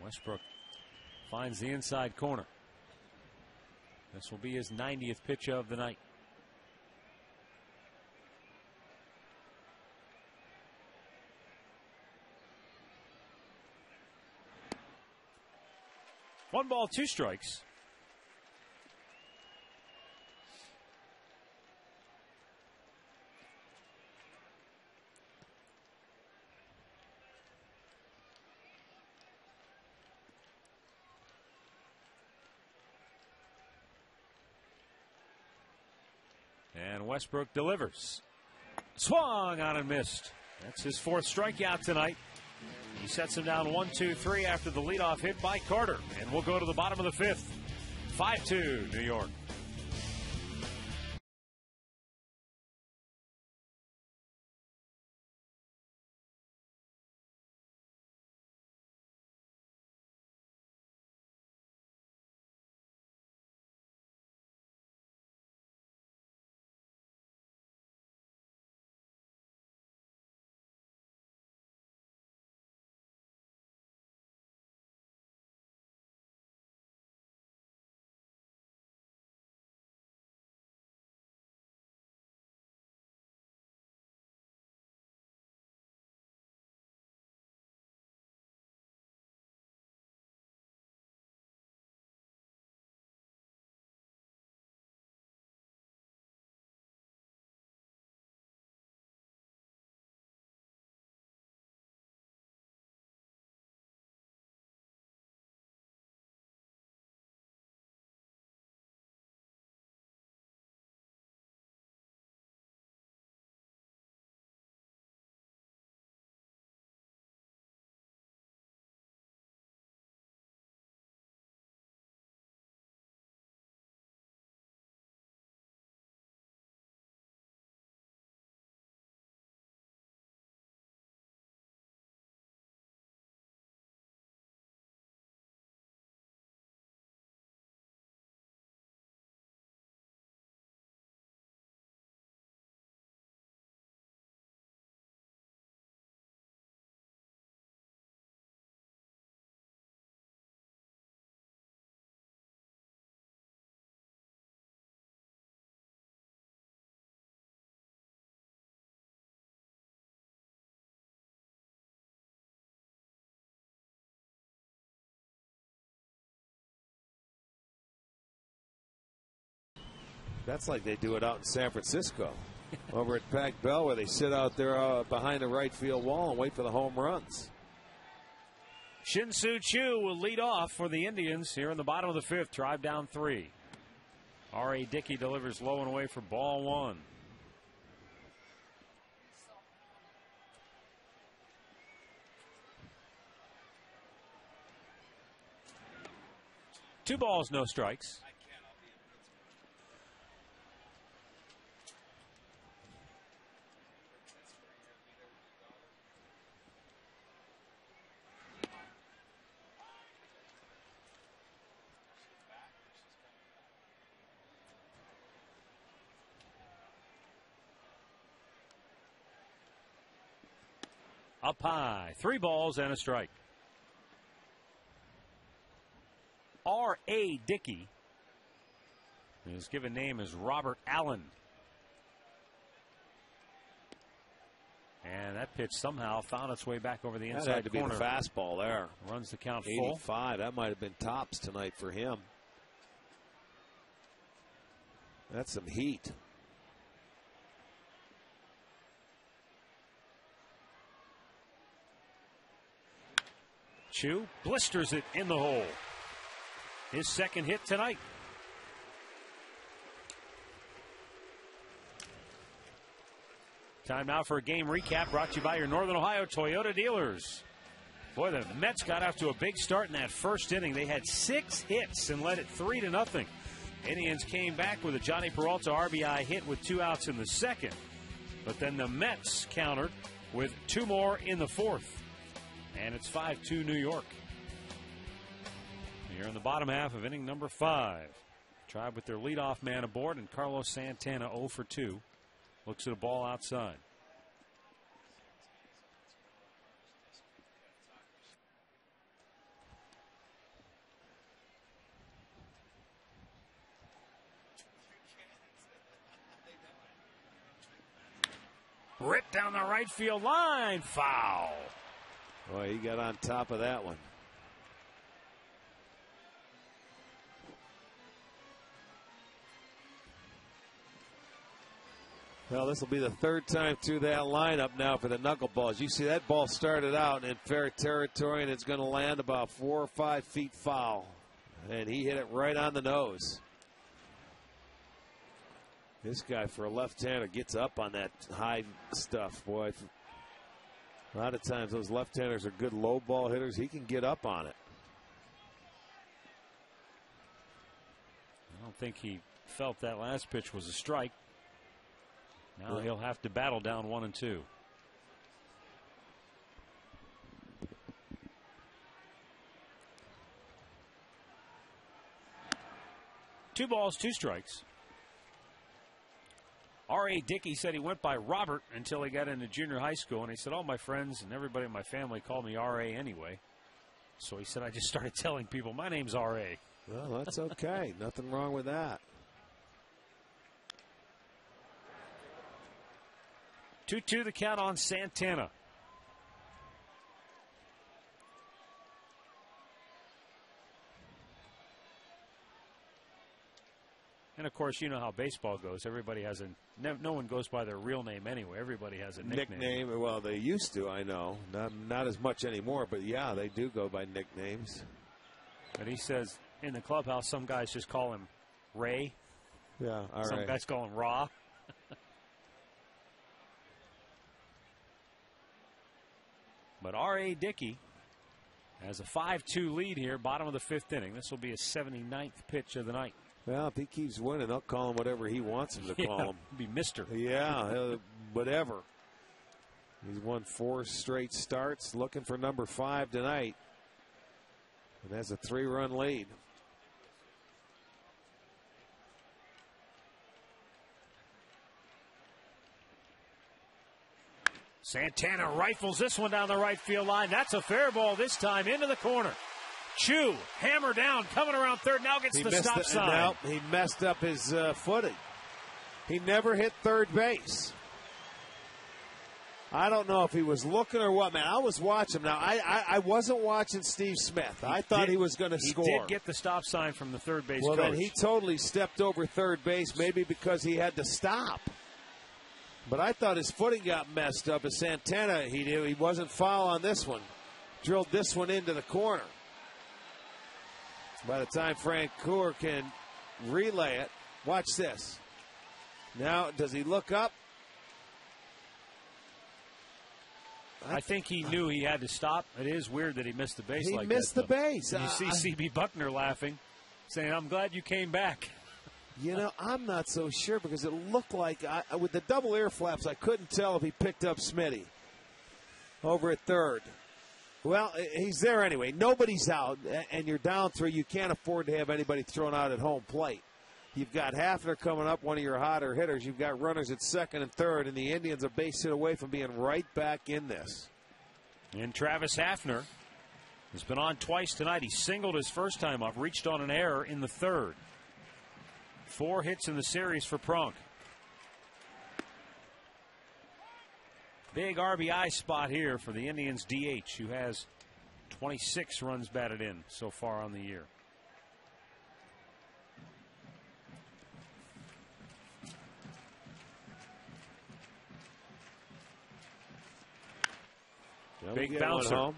Westbrook finds the inside corner. This will be his 90th pitch of the night. One ball, two strikes. And Westbrook delivers. Swung on and missed. That's his fourth strikeout tonight. He sets him down 1-2-3 after the leadoff hit by Carter. And we'll go to the bottom of the fifth. 5-2 New York. That's like they do it out in San Francisco over at Pac Bell, where they sit out there behind the right field wall and wait for the home runs. Shin-Soo Choo will lead off for the Indians here in the bottom of the fifth. Drive down 3. R.A. Dickey delivers low and away for ball 1. Two balls, no strikes. Up high, 3 balls and a strike. R.A. Dickey. His given name is Robert Allen. And that pitch somehow found its way back over the inside that had to corner. be the fastball there. Runs the count full. 85. That might have been tops tonight for him. That's some heat. Choo blisters it in the hole. His second hit tonight. Time now for a game recap brought to you by your Northern Ohio Toyota dealers. Boy, the Mets got off to a big start in that first inning. They had 6 hits and led it 3-0. Indians came back with a Johnny Peralta RBI hit with 2 outs in the second. But then the Mets countered with 2 more in the fourth. And it's 5-2 New York. Here in the bottom half of inning number 5. Tribe with their leadoff man aboard, and Carlos Santana 0 for 2. Looks at a ball outside. Ripped down the right field line. Foul. Boy, he got on top of that one. Well, this will be the third time through that lineup now for the knuckleballs. You see that ball started out in fair territory, and it's going to land about 4 or 5 feet foul. And he hit it right on the nose. This guy, for a left-hander, gets up on that high stuff, boy. A lot of times those left-handers are good low ball hitters. He can get up on it. I don't think he felt that last pitch was a strike. Now he'll have to battle down 1-2. 2 balls, 2 strikes. R.A. Dickey said he went by Robert until he got into junior high school, and he said all my friends and everybody in my family called me R.A. anyway. So he said I just started telling people my name's R.A. Well, that's okay. Nothing wrong with that. 2-2 the count on Santana. And, of course, you know how baseball goes. Everybody has no one goes by their real name anyway. Everybody has a nickname. Well, they used to, I know. Not as much anymore, but, yeah, they do go by nicknames. But he says in the clubhouse, some guys just call him Ray. Yeah, all right. Some guys call him Raw. But R.A. Dickey has a 5-2 lead here, bottom of the 5th inning. This will be his 79th pitch of the night. Well, if he keeps winning, they'll call him whatever he wants him to call him. Be Mr. Yeah, whatever. He's won 4 straight starts, looking for number 5 tonight. And has a 3-run lead. Santana rifles this one down the right field line. That's a fair ball this time into the corner. Chu, hammer down, coming around third, now gets the stop sign. No, he messed up his footing. He never hit third base. I don't know if he was looking or what, man. I was watching. Now, I wasn't watching Steve Smith. I thought he was going to score. He did get the stop sign from the third base coach. Well, then he totally stepped over third base, maybe because he had to stop. But I thought his footing got messed up. As Santana, he wasn't foul on this one. Drilled this one into the corner. By the time Francoeur can relay it, watch this. Now, does he look up? I think he knew he had to stop. It is weird that he missed the base like that. He missed the base. And you see C.B. Buckner laughing, saying, I'm glad you came back. You know, I'm not so sure because it looked like, with the double ear flaps, I couldn't tell if he picked up Smitty over at third. Well, he's there anyway. Nobody's out, and you're down 3. You can't afford to have anybody thrown out at home plate. You've got Hafner coming up, one of your hotter hitters. You've got runners at second and third, and the Indians a base hit away from being right back in this. And Travis Hafner has been on twice tonight. He singled his first time up, reached on an error in the third. 4 hits in the series for Prunk. Big RBI spot here for the Indians DH, who has 26 runs batted in so far on the year. Big bouncer.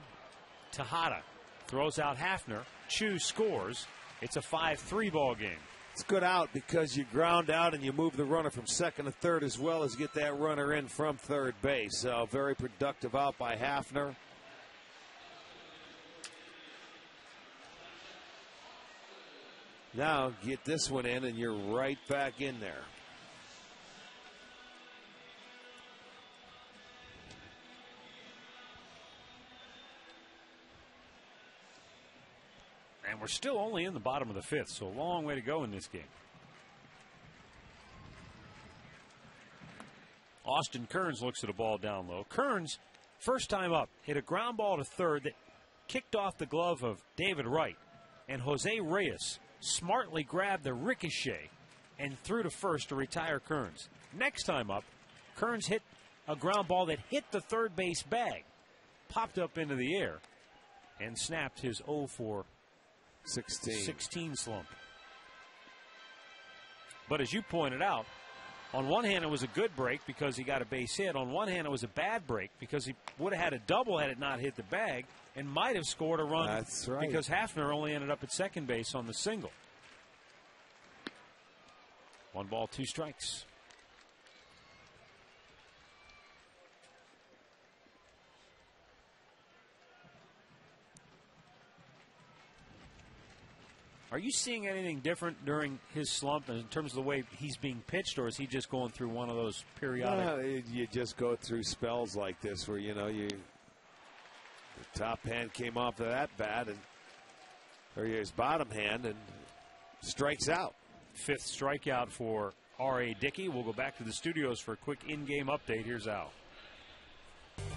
Tejada throws out Hafner. Chu scores. It's a 5-3 ball game. It's good out because you ground out and you move the runner from second to third as well as get that runner in from third base. So very productive out by Hafner. Now get this one in and you're right back in there. And we're still only in the bottom of the 5th, so a long way to go in this game. Austin Kearns looks at a ball down low. Kearns, first time up, hit a ground ball to third that kicked off the glove of David Wright. And Jose Reyes smartly grabbed the ricochet and threw to first to retire Kearns. Next time up, Kearns hit a ground ball that hit the third base bag, popped up into the air, and snapped his 0 for 16 slump. But as you pointed out, on one hand it was a good break because he got a base hit. On one hand it was a bad break because he would have had a double had it not hit the bag and might have scored a run. That's right. Because Hafner only ended up at second base on the single. 1 ball, 2 strikes. Are you seeing anything different during his slump in terms of the way he's being pitched, or is he just going through one of those periodic? You just go through spells like this where, the top hand came off of that bat, or his bottom hand, and strikes out. 5th strikeout for R.A. Dickey. We'll go back to the studios for a quick in-game update. Here's Al.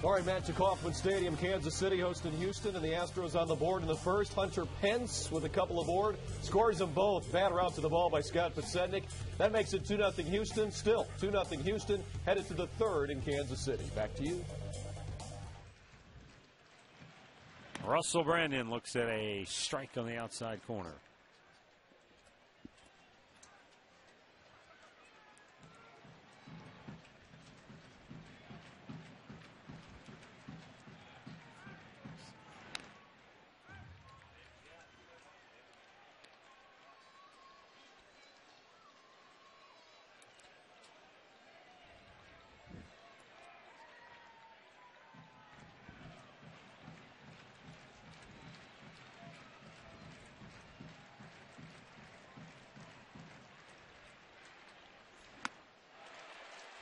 All right, Matt, to Kauffman Stadium, Kansas City hosting Houston, and the Astros on the board in the first. Hunter Pence with a couple aboard, scores them both. Batter out to the ball by Scott Podsednik. That makes it 2-0 Houston. Still 2-0 Houston, headed to the third in Kansas City. Back to you. Russell Brandon looks at a strike on the outside corner.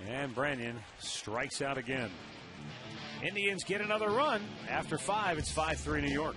And Brandon strikes out again. Indians get another run. After 5, it's 5-3 New York.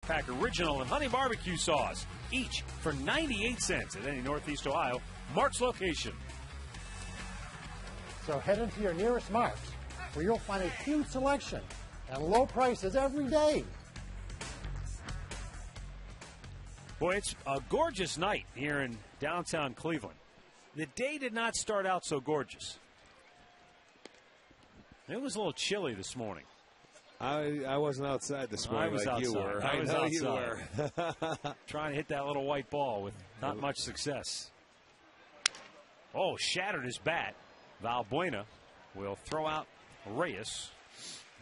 Pack original and honey barbecue sauce, each for 98 cents at any Northeast Ohio Mark's location. So head into your nearest Mark's, where you'll find a huge selection and low prices every day. Boy, it's a gorgeous night here in downtown Cleveland. The day did not start out so gorgeous. It was a little chilly this morning. I wasn't outside this morning like outside. you were. I was know outside. you were. Trying to hit that little white ball with not much success. Oh, shattered his bat. Valbuena will throw out Reyes.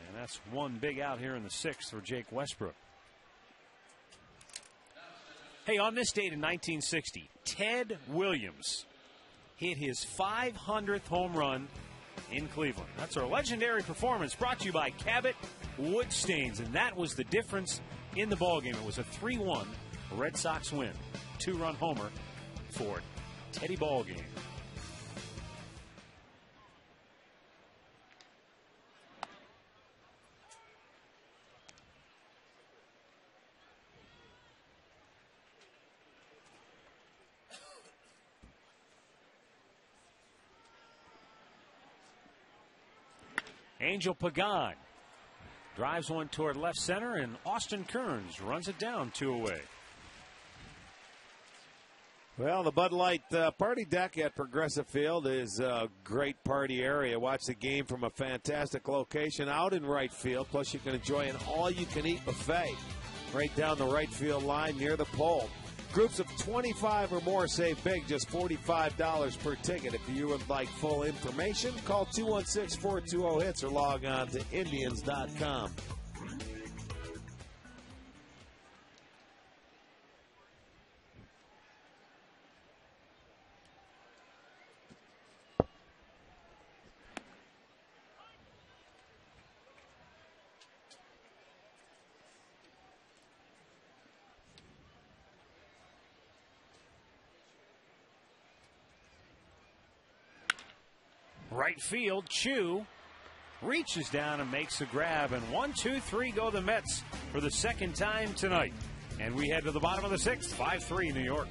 And that's one big out here in the 6th for Jake Westbrook. Hey, on this date in 1960, Ted Williams hit his 500th home run in Cleveland. That's our legendary performance brought to you by Cabot Wood Stains, and that was the difference in the ballgame. It was a 3-1 Red Sox win. 2-run homer for Teddy Ballgame. Angel Pagan drives one toward left center, and Austin Kearns runs it down 2 away. Well, the Bud Light party deck at Progressive Field is a great party area. Watch the game from a fantastic location out in right field. Plus, you can enjoy an all-you-can-eat buffet right down the right field line near the pole. Groups of 25 or more save big, just $45 per ticket. If you would like full information, call 216-420-HITS or log on to Indians.com. Right field, Chu reaches down and makes the grab, and 1, 2, 3 go the Mets for the second time tonight. And we head to the bottom of the 6th, 5-3 New York.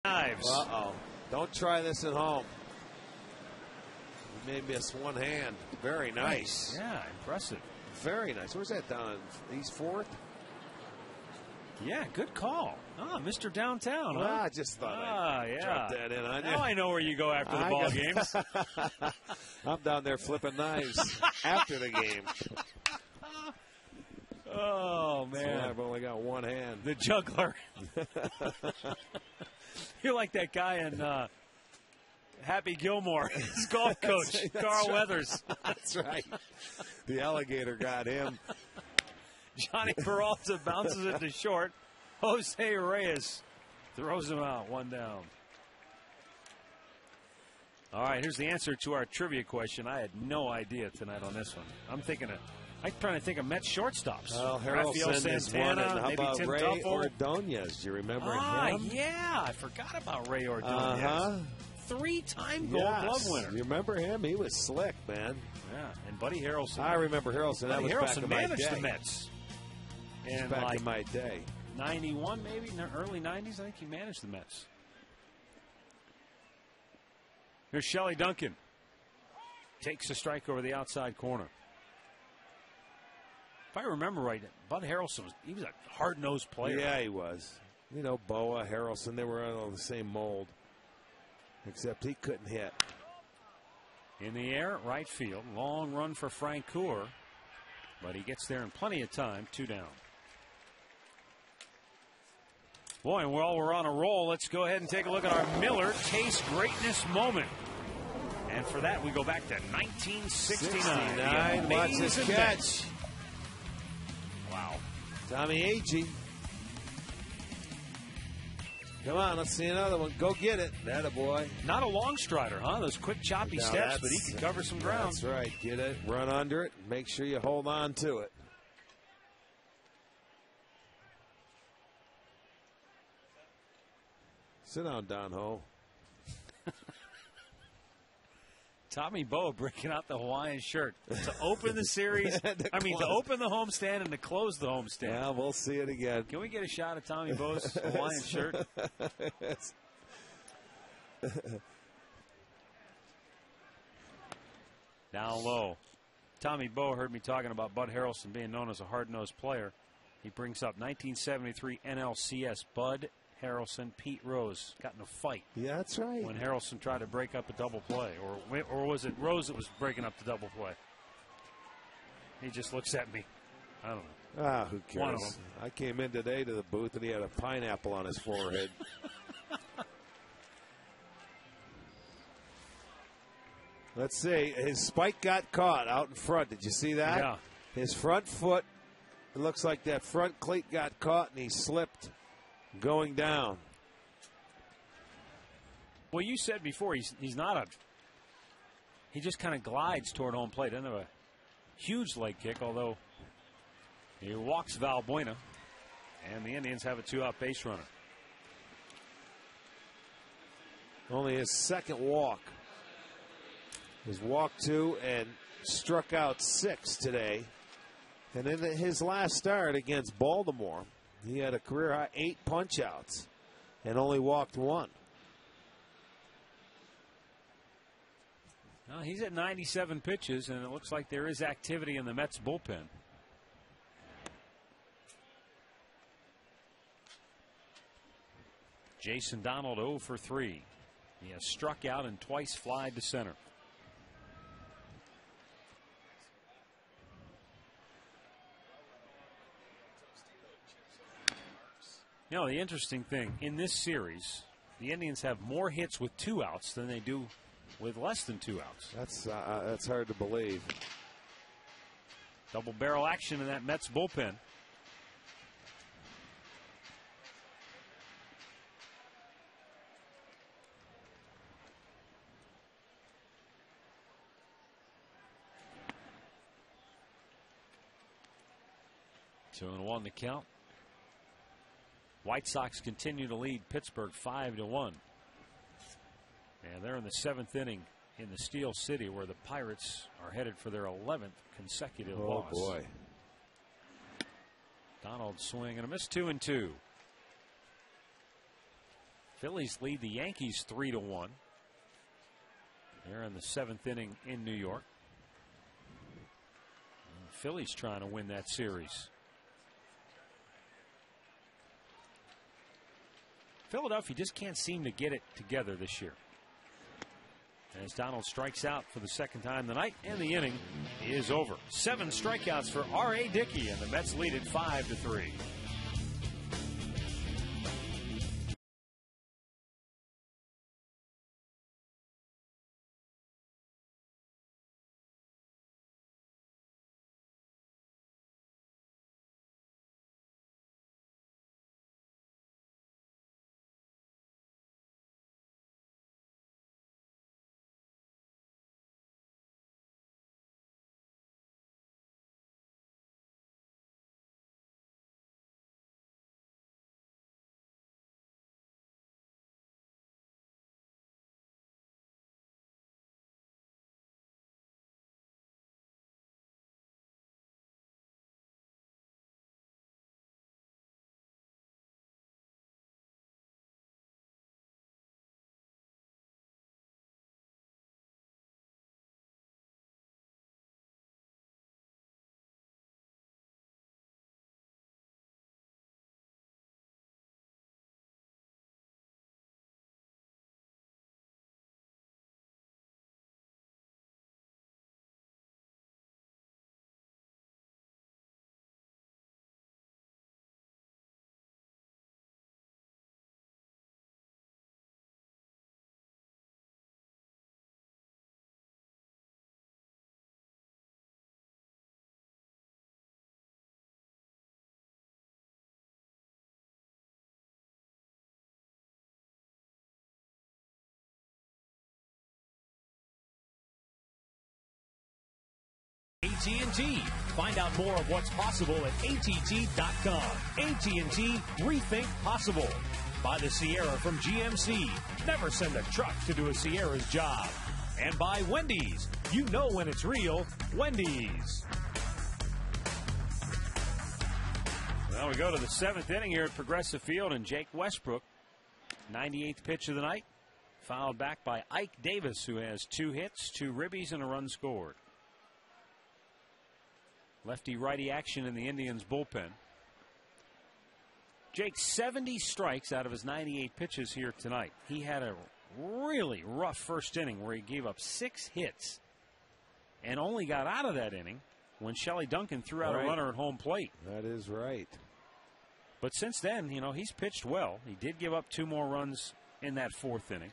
Knives. Uh-oh. Don't try this at home. You may miss one hand. Very nice. Yeah, impressive. Very nice. Where's that down? East 4th? Yeah, good call. Ah, Mr. Downtown, huh? I just thought I'd drop that in on you. Now I know where you go after the ball games. I'm down there flipping knives after the game. Oh, man. So I've only got one hand. The juggler. You're like that guy in Happy Gilmore, his golf coach, Carl Weathers. That's right. The alligator got him. Johnny Peralta bounces it to short. Jose Reyes throws him out, 1 down. All right, here's the answer to our trivia question. I had no idea tonight on this one. I'm trying to think of Mets shortstops. Well, Rafael Harrelson is one. Santana, How maybe about Tim Ray Duffel? Ordonez? Do you remember him? Yeah, I forgot about Ray Ordonez. 3-time Gold Glove winner. You remember him? He was slick, man. Yeah, and Buddy Harrelson. I remember Harrelson. That was back in my day. managed the Mets. And back in my day. 91, maybe, in the early 90s, I think he managed the Mets. Here's Shelley Duncan. Takes a strike over the outside corner. If I remember right, Bud Harrelson, he was a hard-nosed player. Yeah, he was. You know, Boa, Harrelson, they were all the same mold. Except he couldn't hit. In the air at right field. Long run for Frank Coeur. But he gets there in plenty of time. 2 down. Boy, and while we're on a roll, let's go ahead and take a look at our Miller Taste Greatness moment. And for that, we go back to 1969. Watch this catch. Wow. Tommy Agee. Come on, let's see another one. Go get it. That a boy. Not a long strider, huh? Those quick, choppy steps, but he can cover some ground. That's right. Get it, run under it, make sure you hold on to it. Sit down, Don Ho. Tommy Boe breaking out the Hawaiian shirt to open the series. To open the homestand and to close the homestand. Yeah, we'll see it again. Can we get a shot of Tommy Boe's Hawaiian shirt? Down low. Tommy Boe heard me talking about Bud Harrelson being known as a hard-nosed player. He brings up 1973 NLCS Bud Harrelson, Pete Rose got in a fight. Yeah, that's right. When Harrelson tried to break up a double play. Or was it Rose that was breaking up the double play? He just looks at me. I don't know. Ah, who cares? One of them. I came in today to the booth and he had a pineapple on his forehead. Let's see. His spike got caught out in front. Did you see that? Yeah. His front foot, it looks like that front cleat got caught and he slipped going down. Well, you said before he's not a. He just kind of glides toward home plate. Doesn't have a huge leg kick, although he walks Valbuena, and the Indians have a 2-out base runner. Only his second walk. He's walked 2 and struck out 6 today. And in his last start against Baltimore, he had a career high 8 punch-outs and only walked 1. Well, he's at 97 pitches, and it looks like there is activity in the Mets bullpen. Jason Donald 0 for 3. He has struck out and twice flied to center. You know, the interesting thing, in this series, the Indians have more hits with 2 outs than they do with less than 2 outs. That's hard to believe. Double barrel action in that Mets bullpen. Two and 1 to count. White Sox continue to lead Pittsburgh 5-1. And they're in the 7th inning in the Steel City, where the Pirates are headed for their 11th consecutive loss. Oh, boy. Donald swing and a miss. 2-2. Phillies lead the Yankees 3-1. They're in the 7th inning in New York. And the Phillies trying to win that series. Philadelphia just can't seem to get it together this year. As Donald strikes out for the second time tonight, and the inning is over. 7 strikeouts for R.A. Dickey, and the Mets lead it 5-3. AT&T. Find out more of what's possible at att.com. AT&T, rethink possible. By the Sierra from GMC. Never send a truck to do a Sierra's job. And by Wendy's. You know when it's real. Wendy's. Well, we go to the 7th inning here at Progressive Field, and Jake Westbrook, 98th pitch of the night, fouled back by Ike Davis, who has 2 hits, 2 ribbies, and a run scored. Lefty-righty action in the Indians' bullpen. Jake, 70 strikes out of his 98 pitches here tonight. He had a really rough first inning where he gave up 6 hits and only got out of that inning when Shelley Duncan threw out a runner at home plate. That is right. But since then, you know, he's pitched well. He did give up 2 more runs in that 4th inning.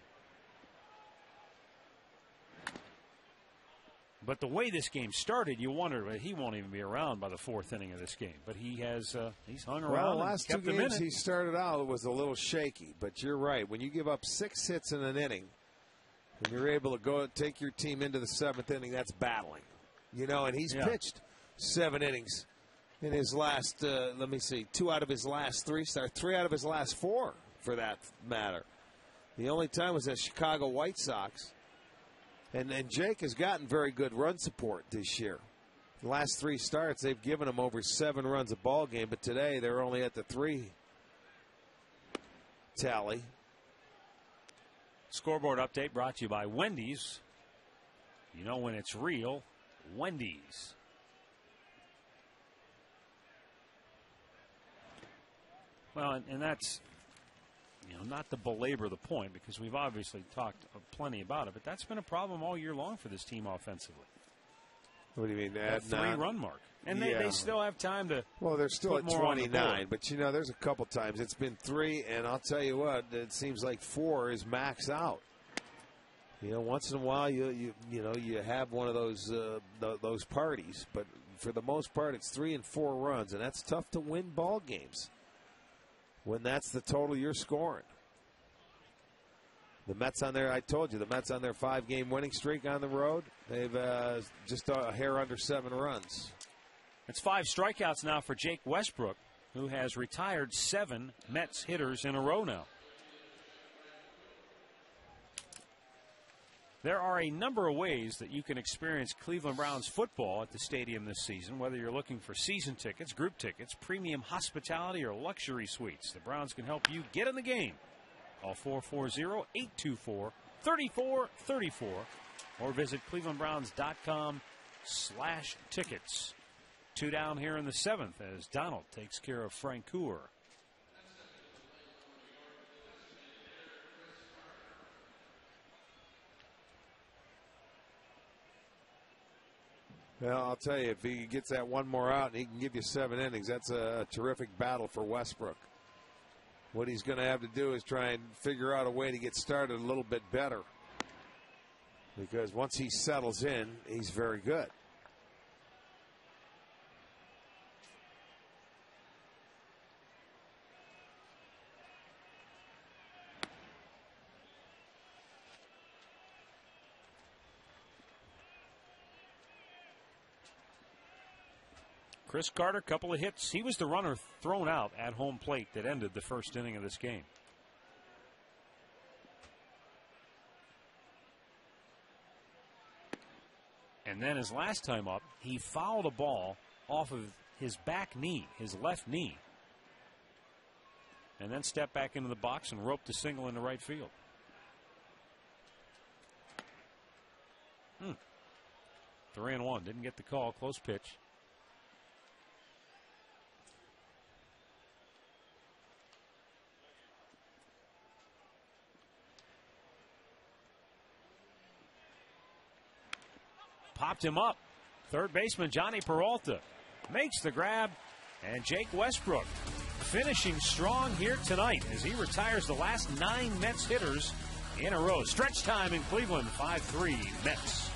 But the way this game started, you wonder he won't even be around by the 4th inning of this game. But he has he's hung around. Well, the last 2 games he started out was a little shaky. But you're right. When you give up 6 hits in an inning, and you're able to go take your team into the 7th inning, that's battling. You know, and he's pitched 7 innings in his last, 2 out of his last 3 starts, 3 out of his last 4, for that matter. The only time was at Chicago White Sox. And Jake has gotten very good run support this year. The last 3 starts, they've given him over 7 runs a ball game, but today they're only at the 3 tally. Scoreboard update brought to you by Wendy's. You know when it's real, Wendy's. Well, and that's, you know, not to belabor the point, because we've obviously talked plenty about it, but that's been a problem all year long for this team offensively. What do you mean? That 3-run mark. And they still have time to. Well, they're still at 29, but you know, there's a couple times it's been 3, and I'll tell you what, it seems like 4 is max out. You know, once in a while you have one of those parties, but for the most part it's 3 and 4 runs, and that's tough to win ball games when that's the total you're scoring. The Mets on there, I told you, the Mets on their 5-game winning streak on the road, they've just a hair under 7 runs. It's 5 strikeouts now for Jake Westbrook, who has retired 7 Mets hitters in a row now. There are a number of ways that you can experience Cleveland Browns football at the stadium this season, whether you're looking for season tickets, group tickets, premium hospitality, or luxury suites. The Browns can help you get in the game. Call 440-824-3434 or visit clevelandbrowns.com/tickets. 2 down here in the 7th as Donald takes care of Francoeur. Well, I'll tell you, if he gets that one more out and he can give you 7 innings, that's a terrific battle for Westbrook. What he's going to have to do is try and figure out a way to get started a little bit better, because once he settles in, he's very good. Chris Carter, couple of hits. He was the runner thrown out at home plate that ended the first inning of this game. And then his last time up, he fouled a ball off of his back knee, his left knee, and then stepped back into the box and roped a single into right field. 3-1. Didn't get the call. Close pitch. Popped him up. Third baseman Johnny Peralta makes the grab, and Jake Westbrook finishing strong here tonight as he retires the last 9 Mets hitters in a row. Stretch time in Cleveland, 5-3 Mets.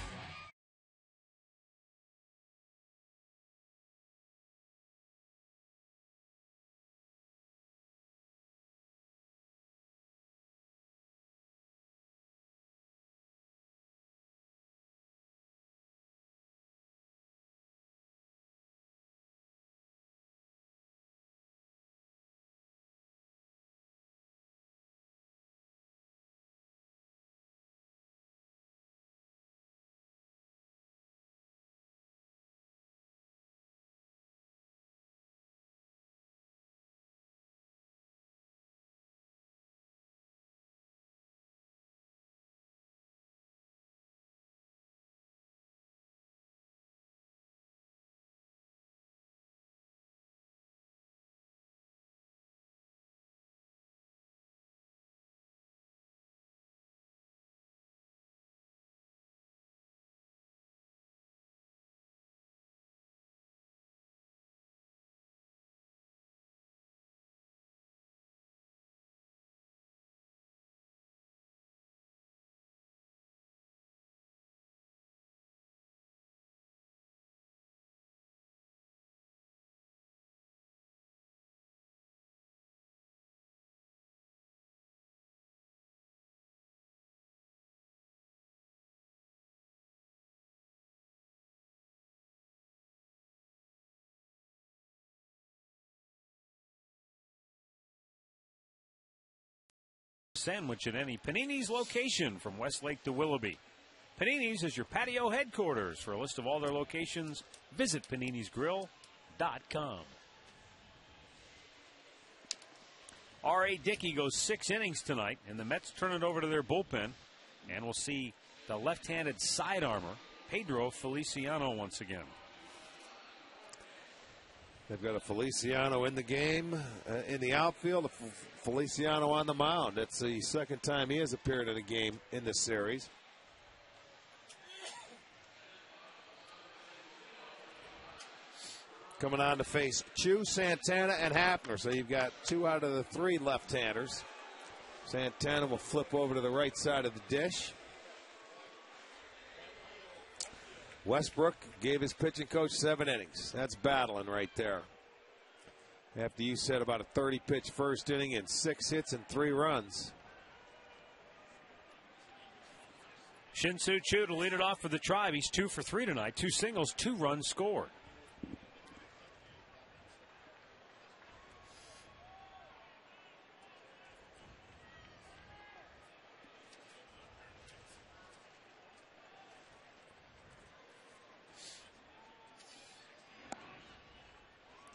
sandwich at any Panini's location from Westlake to Willoughby. Panini's is your patio headquarters. For a list of all their locations, visit paninisgrill.com. R.A. Dickey goes 6 innings tonight, and the Mets turn it over to their bullpen. And we'll see the left-handed side armor, Pedro Feliciano, once again. They've got a Feliciano in the game, in the outfield, a Feliciano on the mound. That's the second time he has appeared in a game in this series. Coming on to face Chu, Santana, and Hapner. So you've got 2 out of the 3 left-handers. Santana will flip over to the right side of the dish. Westbrook gave his pitching coach 7 innings. That's battling right there. After you said about a 30-pitch first inning and 6 hits and 3 runs. Shin-Soo Choo to lead it off for the Tribe. He's 2 for 3 tonight. 2 singles, 2 runs scored.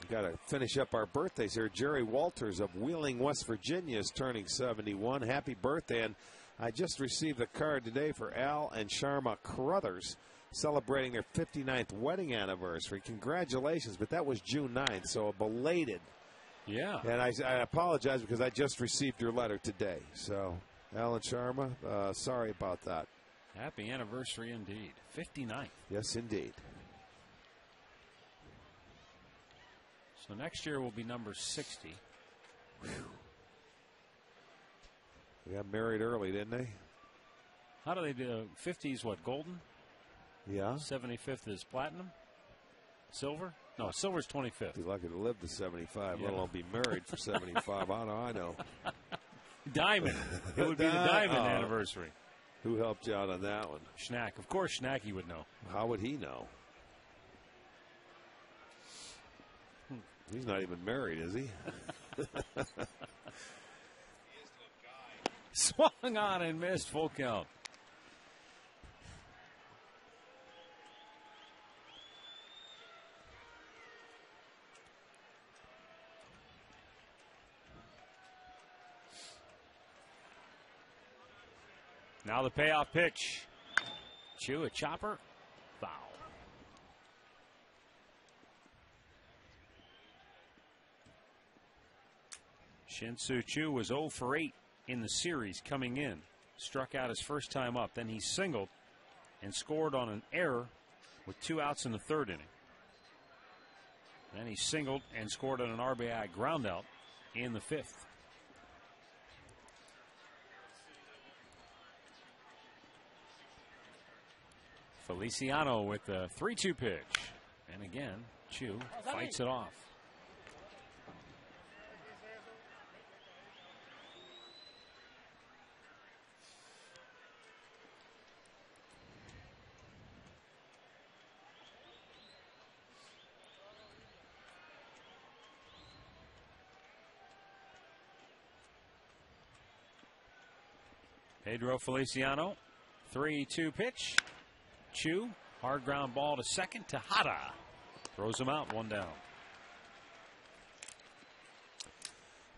Got to finish up our birthdays here. Jerry Walters of Wheeling, West Virginia is turning 71. Happy birthday. And I just received a card today for Al and Sharma Carruthers celebrating their 59th wedding anniversary. Congratulations, but that was June 9th, so a belated. Yeah. And I apologize because I just received your letter today. So, Al and Sharma, sorry about that. Happy anniversary indeed. 59th. Yes, indeed. So next year will be number 60. Whew. They got married early, didn't they? How do they do? 50s, what, golden? Yeah. 75th is platinum? Silver? No, silver's 25th. Be lucky to live to 75, let alone be married for 75. How do I know? Diamond. It would be the diamond anniversary. Who helped you out on that one? Schnack. Of course, Schnacky would know. How would he know? He's not even married, is he? Swung on and missed. Full count. Now the payoff pitch. Chew a chopper. Foul. Shin-Soo Choo was 0 for 8 in the series coming in. Struck out his first time up. Then he singled and scored on an error with 2 outs in the 3rd inning. Then he singled and scored on an RBI groundout in the 5th. Feliciano with the 3-2 pitch. And again, Choo fights it off. Pedro Feliciano, 3-2 pitch. Choo, hard ground ball to second. Tejada throws him out, 1 down.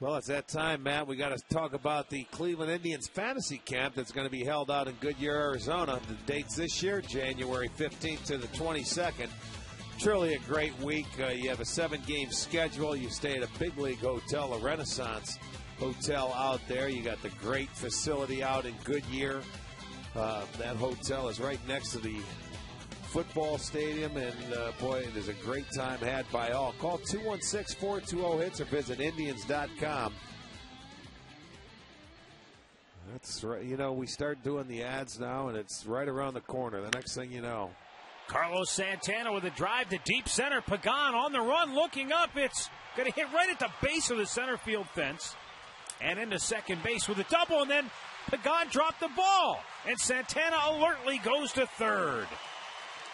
Well, it's that time, Matt. We got to talk about the Cleveland Indians fantasy camp that's going to be held out in Goodyear, Arizona. The dates this year, January 15th to the 22nd. Truly a great week. You have a 7-game schedule. You stay at a big league hotel, a Renaissance hotel out there. You got the great facility out in Goodyear. That hotel is right next to the football stadium, and boy, it is a great time had by all. Call 216-420-HITS or visit Indians.com. That's right. You know, we start doing the ads now, and it's right around the corner. The next thing you know. Carlos Santana with a drive to deep center. Pagan on the run, looking up. It's going to hit right at the base of the center field fence. And into second base with a double, and then Pagan dropped the ball. And Santana alertly goes to third.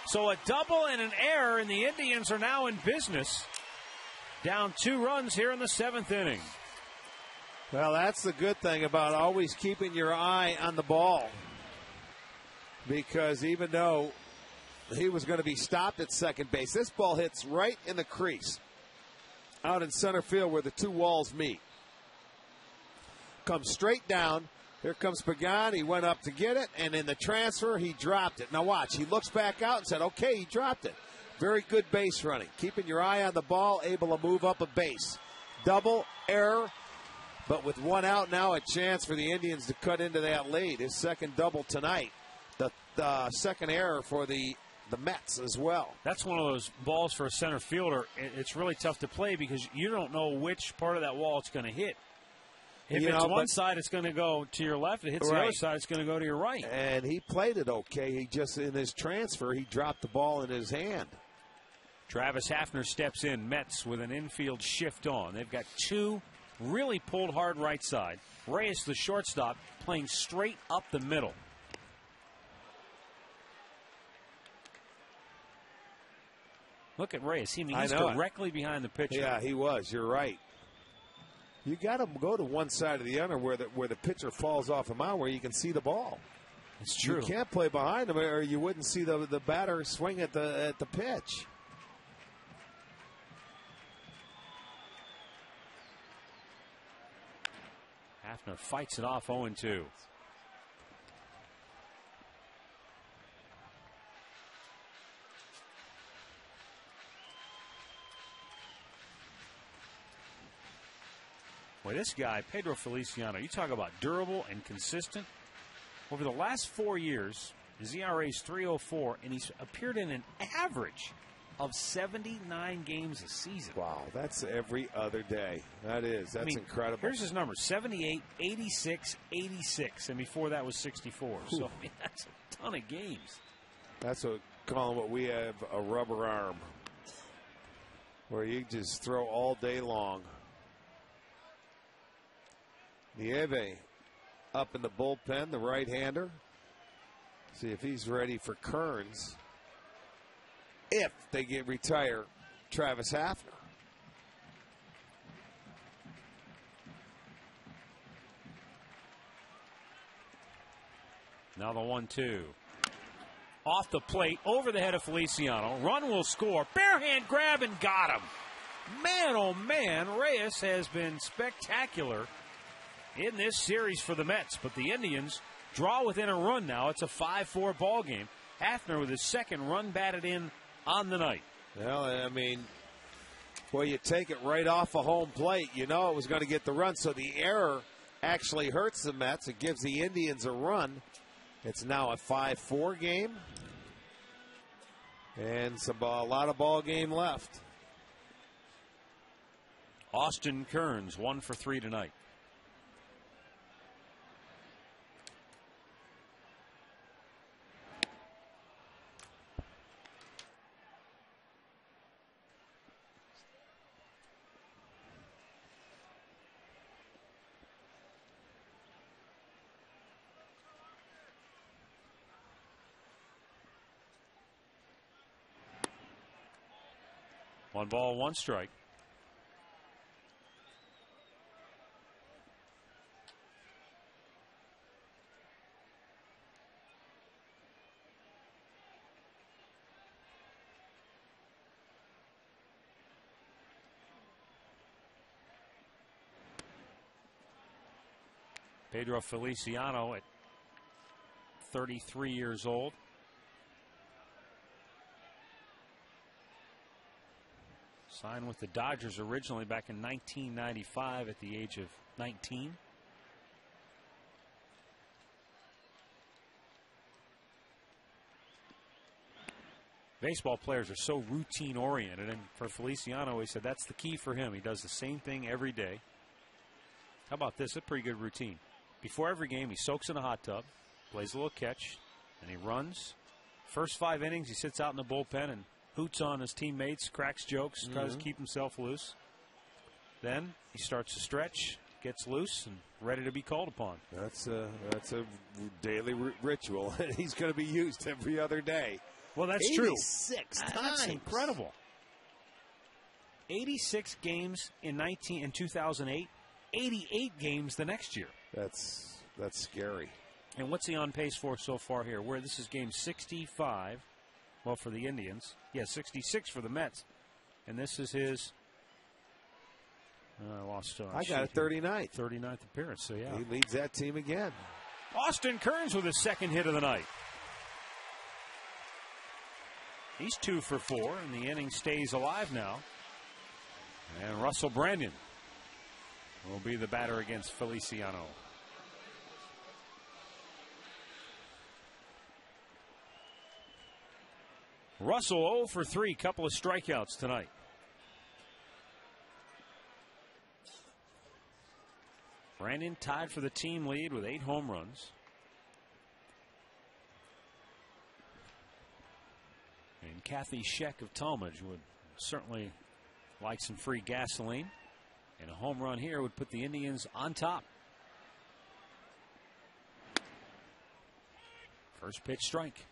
So a double and an error, and the Indians are now in business. Down 2 runs here in the 7th inning. Well, that's the good thing about always keeping your eye on the ball. Because even though he was going to be stopped at second base, this ball hits right in the crease out in center field where the two walls meet. Comes straight down. Here comes Pagan. He went up to get it, and in the transfer, he dropped it. Now watch. He looks back out and said, okay, he dropped it. Very good base running. Keeping your eye on the ball, able to move up a base. Double, error, but with one out now, a chance for the Indians to cut into that lead. His second double tonight. The second error for the Mets as well. That's one of those balls for a center fielder. It's really tough to play because you don't know which part of that wall it's going to hit. If it's one side, it's going to go to your left. If it hits the other side, it's going to go to your right. And he played it okay. He just, in his transfer, he dropped the ball in his hand. Travis Hafner steps in. Mets with an infield shift on. They've got two really pulled hard right side. Reyes, the shortstop, playing straight up the middle. Look at Reyes. He's directly behind the pitcher. Yeah, he was. You're right. You got to go to one side or the other where the pitcher falls off the mound where you can see the ball. It's true. You can't play behind him or you wouldn't see the batter swing at the pitch. Hafner fights it off 0-2. Boy, this guy, Pedro Feliciano, you talk about durable and consistent. Over the last 4 years, his ERA is .304, and he's appeared in an average of 79 games a season. Wow, that's every other day. That's incredible. Here's his numbers: 78, 86, 86, and before that was 64. Ooh. So that's a ton of games. That's what we have a rubber arm, where you just throw all day long. Nieve up in the bullpen, the right-hander. See if he's ready for Kearns. If they retire Travis Hafner. Now the 1-2. Off the plate, over the head of Feliciano. Run will score. Bare hand grab and got him. Man, oh man, Reyes has been spectacular in this series for the Mets, but the Indians draw within a run now. It's a 5-4 ball game. Hafner with his second run batted in on the night. Well, you take it right off a home plate. You know it was going to get the run, so the error actually hurts the Mets. It gives the Indians a run. It's now a 5-4 game, and a lot of ball game left. Austin Kearns 1 for 3 tonight. One ball, one strike. Pedro Feliciano at 33 years old. Signed with the Dodgers originally back in 1995 at the age of 19. Baseball players are so routine oriented, and for Feliciano, he said that's the key for him. He does the same thing every day. How about this? A pretty good routine. Before every game, he soaks in a hot tub, plays a little catch, and he runs. First 5 innings, he sits out in the bullpen and hoots on his teammates, cracks jokes, tries to keep himself loose. Then he starts to stretch, gets loose, and ready to be called upon. That's a daily ritual. He's going to be used every other day. Well, that's 86 true. 86 times. That's incredible. 86 games in 2008, 88 games the next year. That's scary. And what's he on pace for so far here? Where this is game 65, well, for the Indians. Yeah, 66 for the Mets. And this is his, I lost I got a 39th. 39th appearance, so yeah. He leads that team again. Austin Kearns with his second hit of the night. He's 2 for 4, and the inning stays alive now. And Russell Brandon will be the batter against Feliciano. Russell 0 for 3, couple of strikeouts tonight. Brandon tied for the team lead with 8 home runs. And Kathy Scheck of Talmadge would certainly like some free gasoline. And a home run here would put the Indians on top. First pitch strike.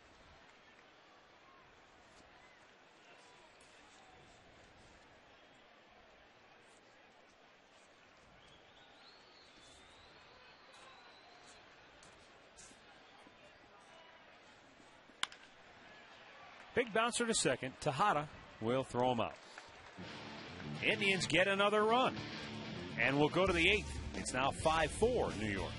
Big bouncer to second. Tejada will throw him out. Indians get another run. And we'll go to the 8th. It's now 5-4 New York.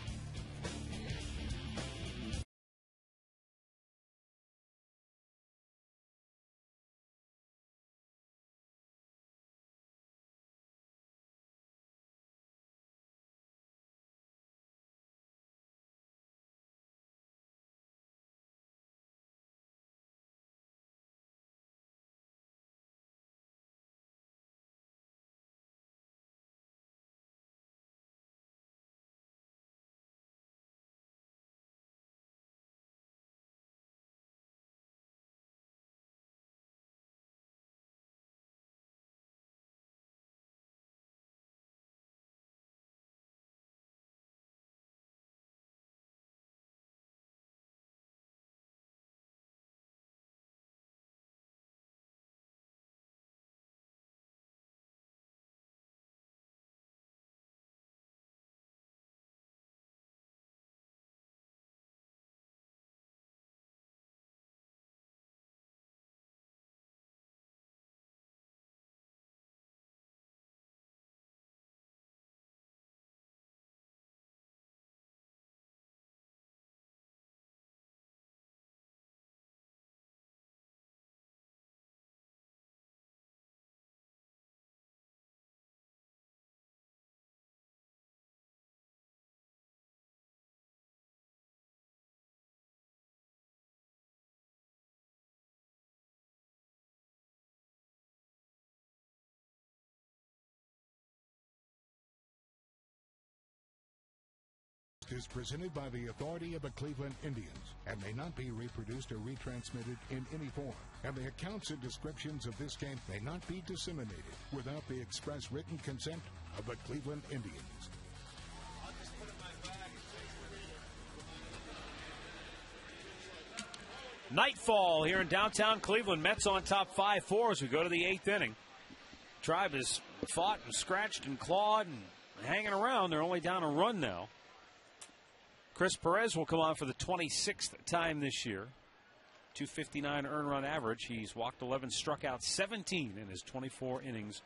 Is presented by the authority of the Cleveland Indians and may not be reproduced or retransmitted in any form. And the accounts and descriptions of this game may not be disseminated without the express written consent of the Cleveland Indians. Nightfall here in downtown Cleveland. Mets on top 5-4 as we go to the 8th inning. Tribe has fought and scratched and clawed and hanging around. They're only down a run now. Chris Perez will come on for the 26th time this year. 259 earned run average. He's walked 11, struck out 17 in his 24 innings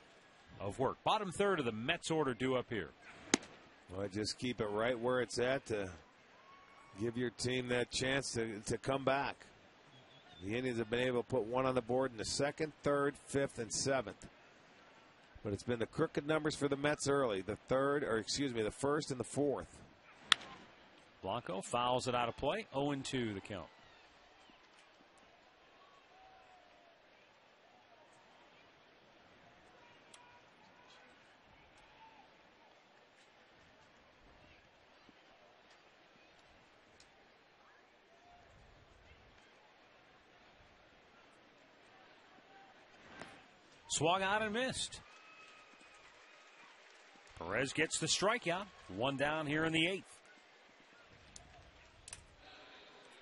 of work. Bottom third of the Mets order due up here. Well, just keep it right where it's at to give your team that chance to come back. The Indians have been able to put one on the board in the 2nd, 3rd, 5th, and 7th. But it's been the crooked numbers for the Mets early. The 1st and the 4th. Blanco fouls it out of play. 0-2 the count. Swung out and missed. Perez gets the strikeout. One down here in the 8th.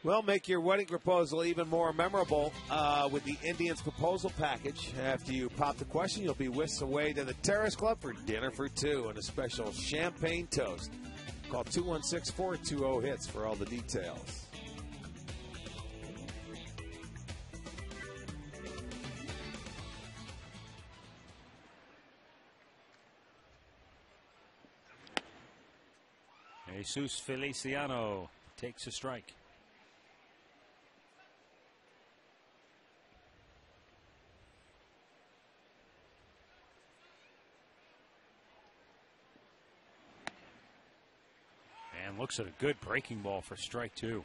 Well, make your wedding proposal even more memorable with the Indians proposal package. After you pop the question, you'll be whisked away to the Terrace Club for dinner for two and a special champagne toast. Call 216-420-HITS for all the details. Jesus Feliciano takes a strike. And looks at a good breaking ball for strike two.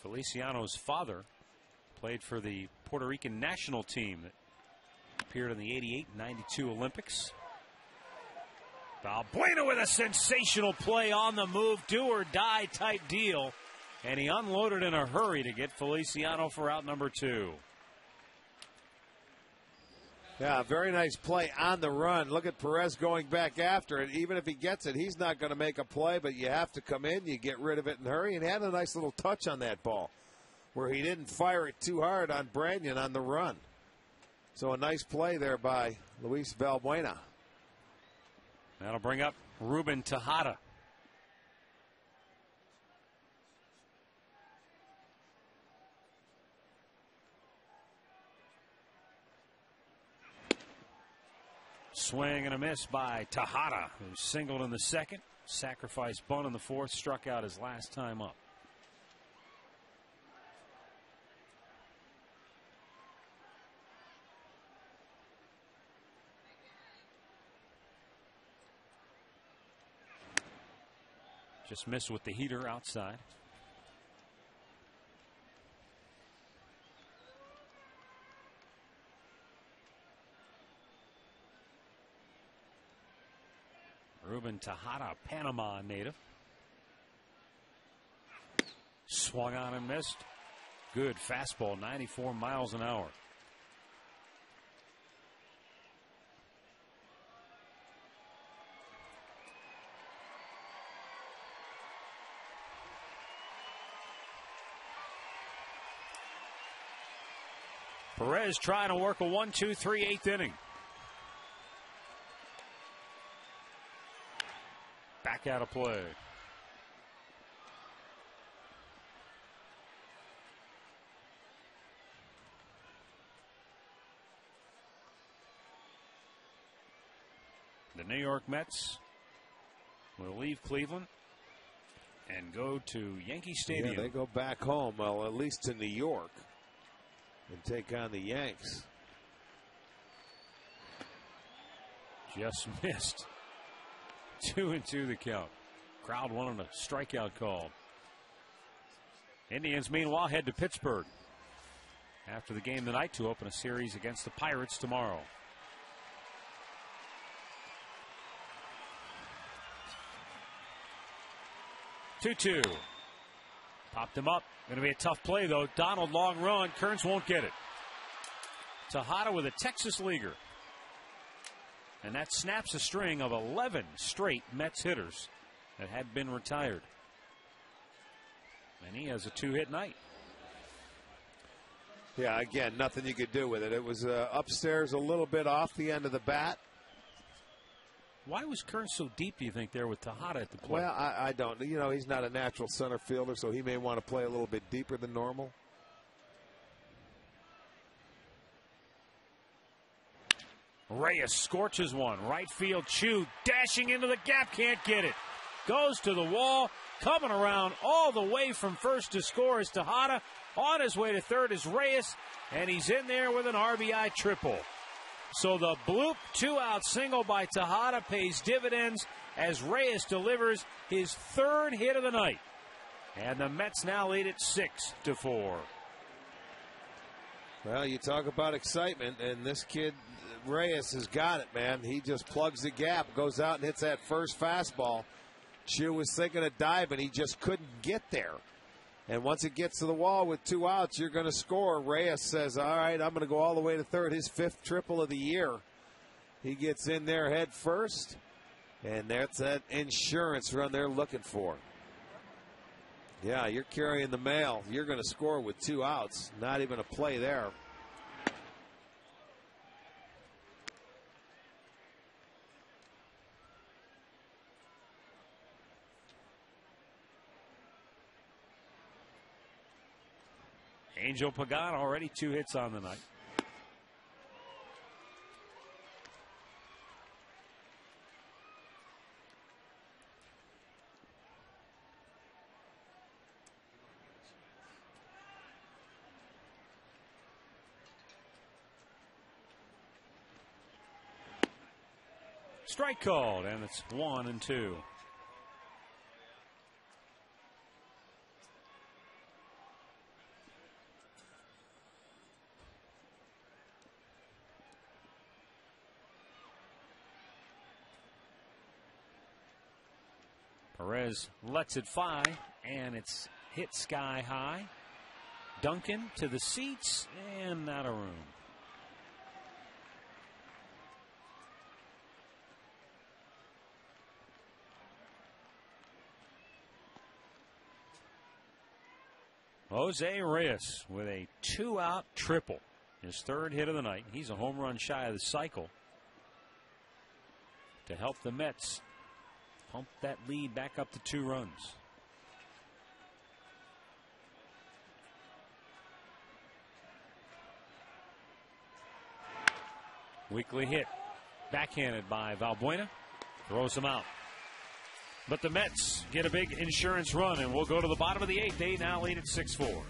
Feliciano's father played for the Puerto Rican national team that appeared in the 88 and 92 Olympics. Balbuena with a sensational play on the move, do or die type deal. And he unloaded in a hurry to get Feliciano for out number two. Yeah, very nice play on the run. Look at Perez going back after it. Even if he gets it, he's not going to make a play, but you have to come in, you get rid of it in a hurry. And he had a nice little touch on that ball where he didn't fire it too hard on Branyan on the run. So a nice play there by Luis Balbuena. That'll bring up Ruben Tejada. Swing and a miss by Tejada, who singled in the second, sacrificed bunt in the fourth, struck out his last time up. Just missed with the heater outside. Ruben Tejada, Panama native. Swung on and missed. Good fastball, 94 miles an hour. Perez trying to work a 1-2-3 eighth inning. Back out of play. The New York Mets will leave Cleveland and go to Yankee Stadium. Yeah, they go back home, well, at least to New York, and take on the Yanks. Just missed. 2-2 the count. Crowd wanted a strikeout call. Indians, meanwhile, head to Pittsburgh after the game tonight to open a series against the Pirates tomorrow. Two. Popped him up. Going to be a tough play, though. Donald, long run. Kearns won't get it. Tejada with a Texas leaguer. And that snaps a string of 11 straight Mets hitters that had been retired. And he has a two-hit night. Yeah, again, nothing you could do with it. It was upstairs a little bit off the end of the bat. Why was Kearns so deep, do you think, there with Tejada at the plate? Well, I don't. You know, he's not a natural center fielder, so he may want to play a little bit deeper than normal. Reyes scorches one. Right field, Chu dashing into the gap, can't get it. Goes to the wall, coming around all the way from first to score is Tejada. On his way to third is Reyes, and he's in there with an RBI triple. So the bloop two-out single by Tejada pays dividends as Reyes delivers his third hit of the night. And the Mets now lead it 6-4. Well, you talk about excitement, and this kid, Reyes, has got it, man. He just plugs the gap, goes out and hits that first fastball. Chu was thinking of diving, he just couldn't get there. And once it gets to the wall with two outs, you're going to score. Reyes says, all right, I'm going to go all the way to third. His fifth triple of the year. He gets in there head first And that's that insurance run they're looking for. Yeah, you're carrying the mail. You're going to score with 2 outs. Not even a play there. Angel Pagan already 2 hits on the night. Strike called, and it's 1-2. Perez lets it fly, and it's hit sky high. Duncan to the seats, and out of room. Jose Reyes with a 2-out triple. His 3rd hit of the night. He's a home run shy of the cycle to help the Mets pump that lead back up to 2 runs. Weekly hit. Backhanded by Valbuena. Throws him out. But the Mets get a big insurance run, and we'll go to the bottom of the 8th. They now lead at 6-4.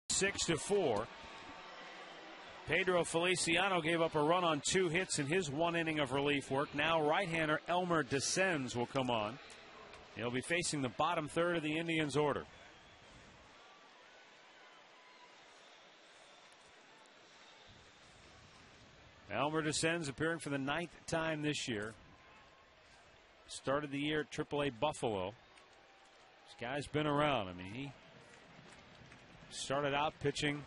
Six to 4. Pedro Feliciano gave up a run on 2 hits in his 1 inning of relief work. Now right-hander Elmer Descends will come on. He'll be facing the bottom 3rd of the Indians' order. Elmer Descends appearing for the 9th time this year. Started the year at AAA Buffalo. This guy's been around. I mean, he started out pitching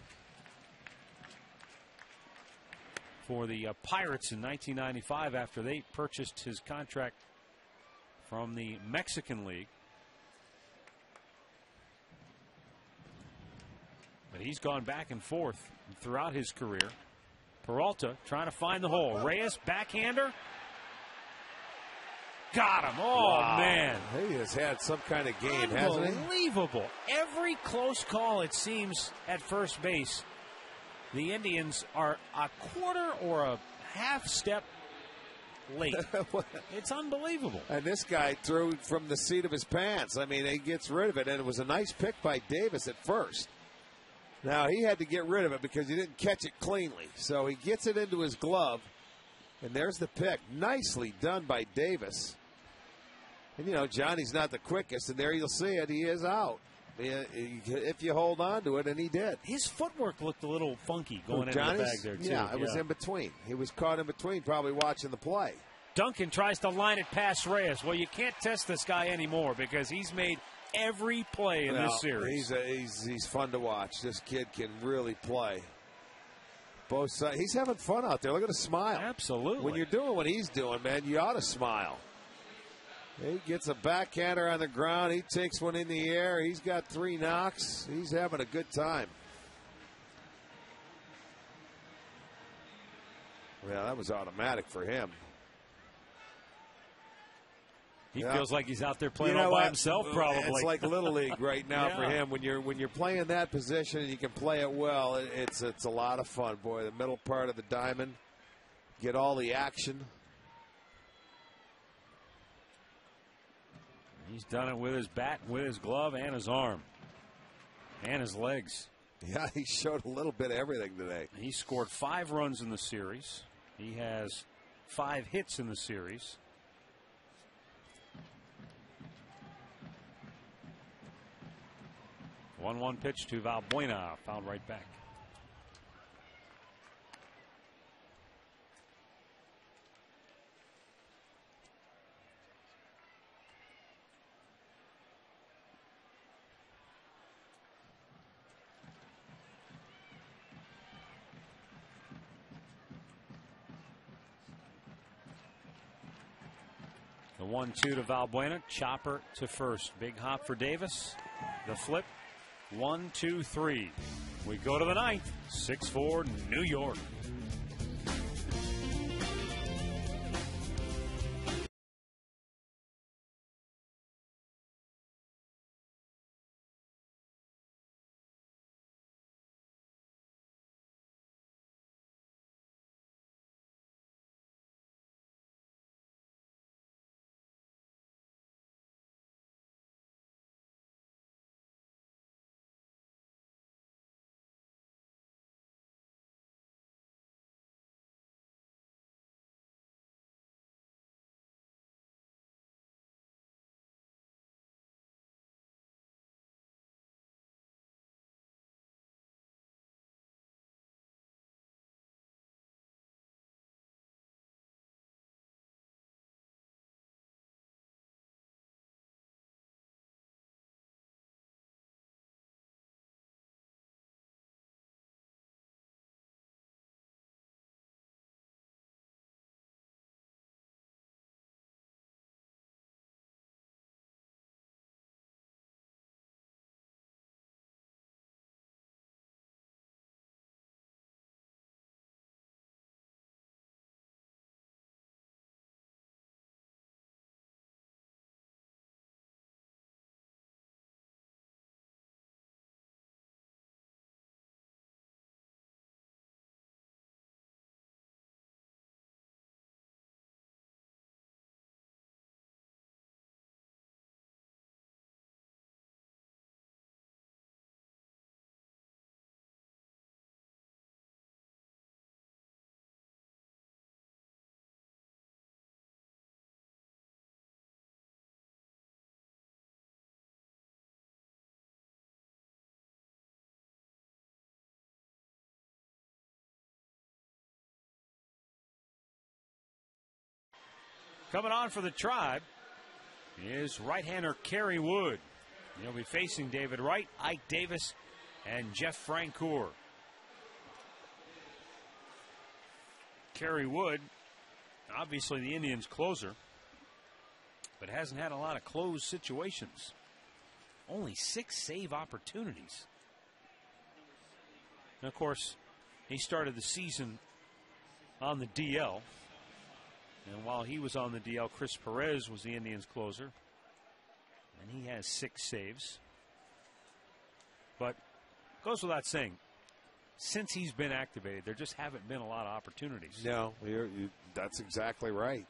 for the Pirates in 1995 after they purchased his contract from the Mexican League. But he's gone back and forth throughout his career. Peralta trying to find the hole. Reyes, backhander. Got him. Oh, wow. Man. He has had some kind of game, hasn't he? Unbelievable. Every close call, it seems, at first base, the Indians are a quarter or a half step late. It's unbelievable. And this guy threw from the seat of his pants. I mean, he gets rid of it, and it was a nice pick by Davis at first. Now, he had to get rid of it because he didn't catch it cleanly. So he gets it into his glove, and there's the pick. Nicely done by Davis. And, you know, Johnny's not the quickest, and there you'll see it. He is out. If you hold on to it, and he did. His footwork looked a little funky going into Johnny's? the bag there, too. Yeah, it was in between. He was caught in between, probably watching the play. Duncan tries to line it past Reyes. Well, you can't test this guy anymore because he's made every play in this series. He's fun to watch. This kid can really play. Both sides. He's having fun out there. Look at the smile. Absolutely. When you're doing what he's doing, man, you ought to smile. He gets a backhander on the ground. He takes one in the air. He's got 3 knocks. He's having a good time. Well, that was automatic for him. He feels like he's out there playing all by himself, probably. It's like Little League right now for him. When you're playing that position and you can play it well, it's a lot of fun, boy. The middle part of the diamond, get all the action. He's done it with his bat, with his glove, and his arm. And his legs. Yeah, he showed a little bit of everything today. He scored 5 runs in the series. He has 5 hits in the series. One pitch to Valbuena, fouled right back. The 1-2 to Valbuena, chopper to first. Big hop for Davis. The flip. 1, 2, 3. We go to the 9th. 6-4 New York. Coming on for the Tribe is right-hander Kerry Wood. He'll be facing David Wright, Ike Davis, and Jeff Francoeur. Kerry Wood, obviously the Indians' closer, but hasn't had a lot of close situations. Only 6 save opportunities. And of course, he started the season on the DL. And while he was on the DL, Chris Perez was the Indians' closer. And he has 6 saves. But goes without saying, since he's been activated, there just haven't been a lot of opportunities. No, that's exactly right.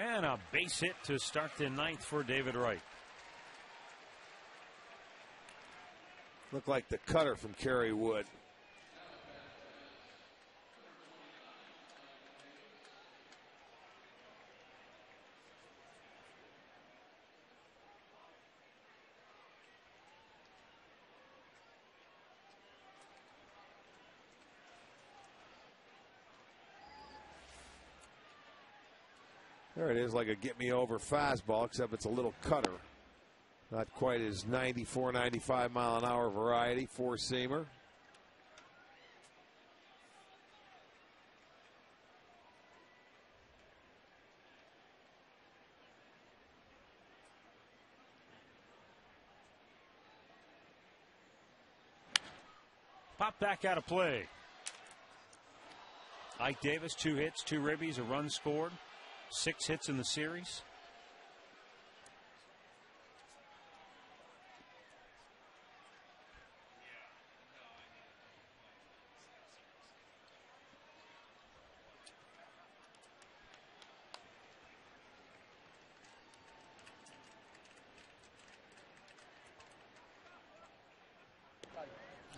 And a base hit to start the ninth for David Wright. Looked like the cutter from Kerry Wood. There it is, like a get-me-over fastball, except it's a little cutter. Not quite as 94, 95 mile an hour variety, four-seamer. Pop back out of play. Ike Davis, 2 hits, 2 ribbies, a run scored. 6 hits in the series.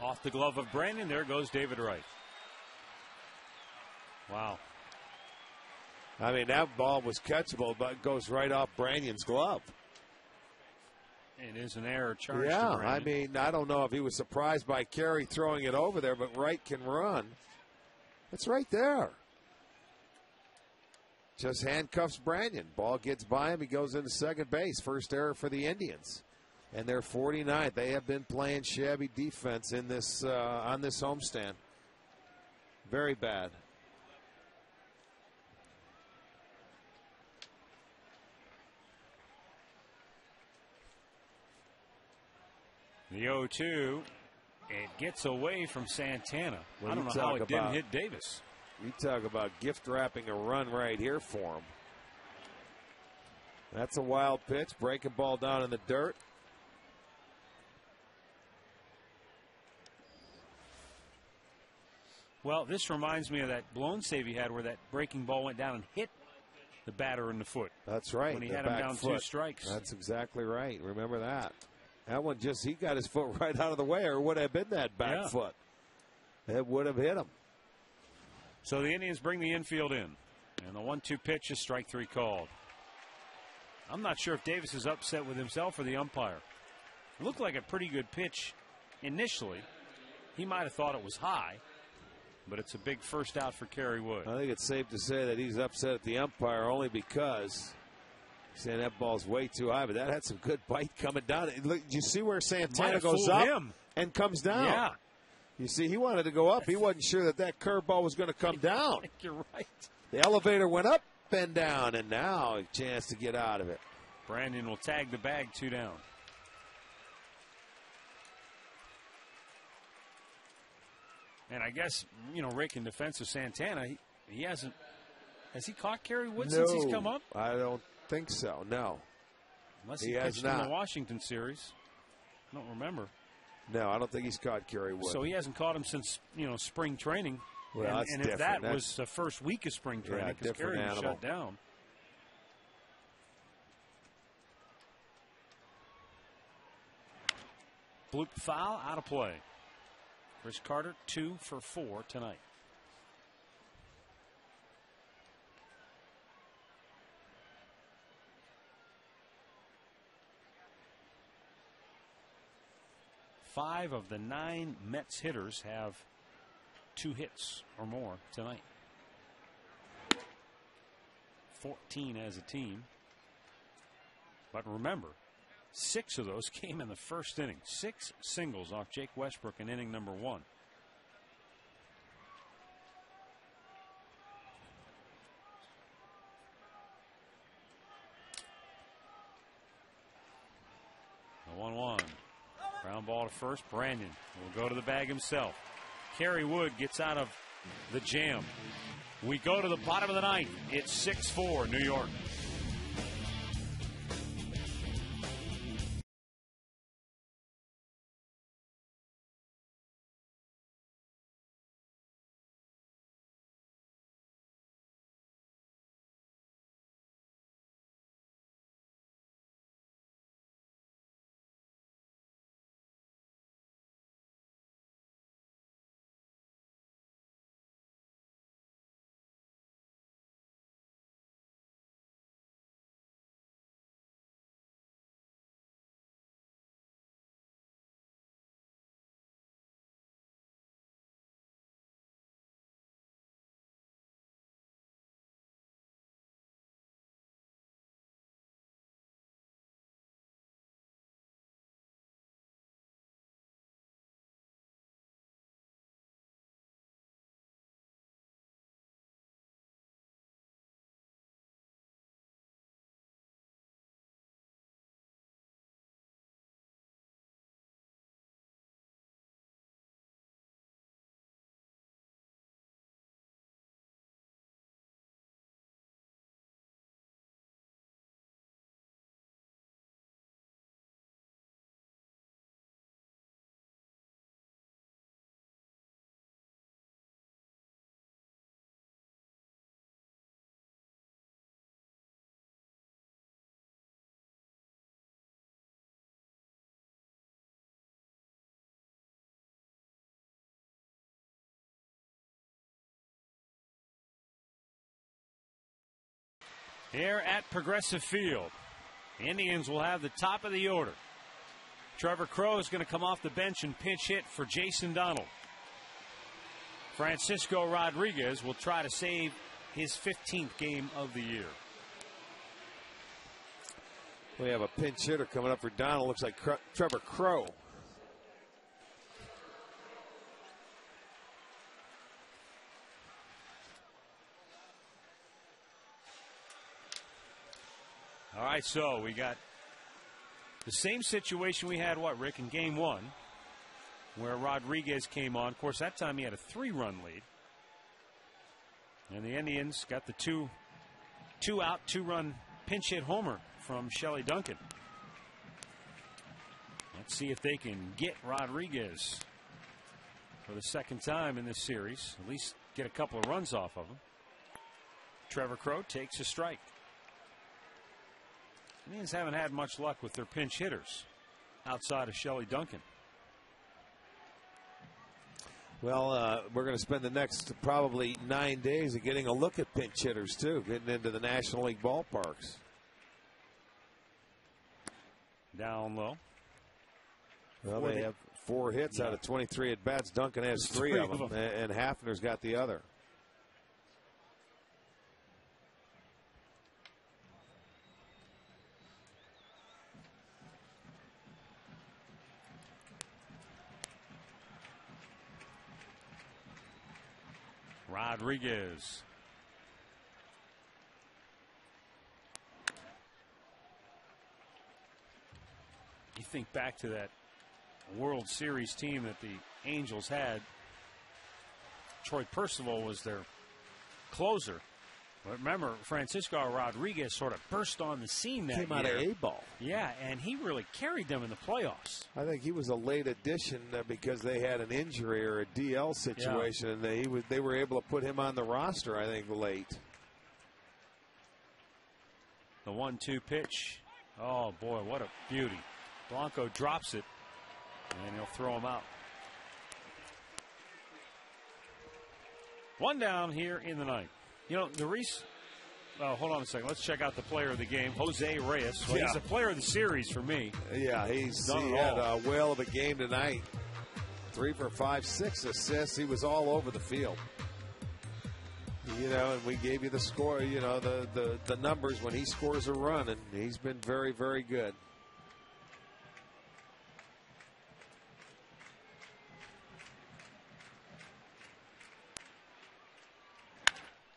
Off the glove of Brandon, there goes David Wright. Wow. I mean, that ball was catchable, but it goes right off Brannon's glove. It is an error charge. Yeah, I mean, I don't know if he was surprised by Kerry throwing it over there, but Wright can run. It's right there. Just handcuffs Brannon. Ball gets by him. He goes into second base. First error for the Indians. And they're 49th. They have been playing shabby defense in this on this homestand. Very bad. The 0-2, it gets away from Santana. Well, I don't know how it didn't hit Davis. You talk about gift wrapping a run right here for him. That's a wild pitch. Breaking ball down in the dirt. Well, this reminds me of that blown save he had where that breaking ball went down and hit the batter in the foot. That's right. When he had him down foot. 2 strikes. That's exactly right. Remember that. That one he got his foot right out of the way, or it would have been that back foot. It would have hit him. So the Indians bring the infield in. And the 1-2 pitch is strike 3 called. I'm not sure if Davis is upset with himself or the umpire. It looked like a pretty good pitch initially. He might have thought it was high, but it's a big first out for Kerry Wood. I think it's safe to say that he's upset at the umpire only because he's saying that ball's way too high, but that had some good bite coming down. Look, you see where Santana goes up and comes down? Yeah. You see, he wanted to go up. He wasn't sure that that curveball was going to come down. I think you're right. The elevator went up and down, and now a chance to get out of it. Brandon will tag the bag, 2 down. And I guess, Rick, in defense of Santana, he hasn't. Has he caught Kerry Wood since he's come up? I don't think so, no. Unless he pitched in the Washington series. I don't remember. No, I don't think he's caught Kerry Wood. So he hasn't caught him since, spring training. Well, that's and different. if that was the first week of spring training, because Kerry was shut down. Bloop foul, out of play. Chris Carter, 2 for 4 tonight. Five of the 9 Mets hitters have 2 hits or more tonight. 14 as a team. But remember, 6 of those came in the first inning. 6 singles off Jake Westbrook in inning number 1. The 1-1. Ground ball to first. Brandon will go to the bag himself. Kerry Wood gets out of the jam. We go to the bottom of the 9th. It's 6-4 New York. Here at Progressive Field, the Indians will have the top of the order. Trevor Crowe is going to come off the bench and pinch hit for Jason Donald. Francisco Rodriguez will try to save his 15th game of the year. We have a pinch hitter coming up for Donald. Looks like Trevor Crowe. All right, so we got the same situation we had, Rick, in game one, where Rodriguez came on. Of course, that time he had a 3-run lead. And the Indians got the two-out, 2-run pinch hit homer from Shelley Duncan. Let's see if they can get Rodriguez for the second time in this series. At least get a couple of runs off of him. Trevor Crowe takes a strike. Indians haven't had much luck with their pinch hitters outside of Shelley Duncan. Well, we're going to spend the next probably 9 days of getting a look at pinch hitters, too, getting into the National League ballparks. Down low. Well, they have 4 hits out of 23 at bats. Duncan has 3 of them, and Hafner's got the other. Rodriguez. You think back to that World Series team that the Angels had. Troy Percival was their closer. But remember, Francisco Rodriguez sort of burst on the scene that year. Came out of A-ball. Yeah, and he really carried them in the playoffs. I think he was a late addition because they had an injury or a DL situation, and they were able to put him on the roster, I think, late. The 1-2 pitch. Oh, boy, what a beauty. Blanco drops it, and he'll throw him out. 1 down here in the ninth. You know, the Reese. Oh, hold on a second. Let's check out the player of the game, Jose Reyes. Well, he's the player of the series for me. Yeah, he had a whale of a game tonight. 3 for 5, 6 assists. He was all over the field. You know, and we gave you the score. You know, the numbers when he scores a run, and he's been very, very good.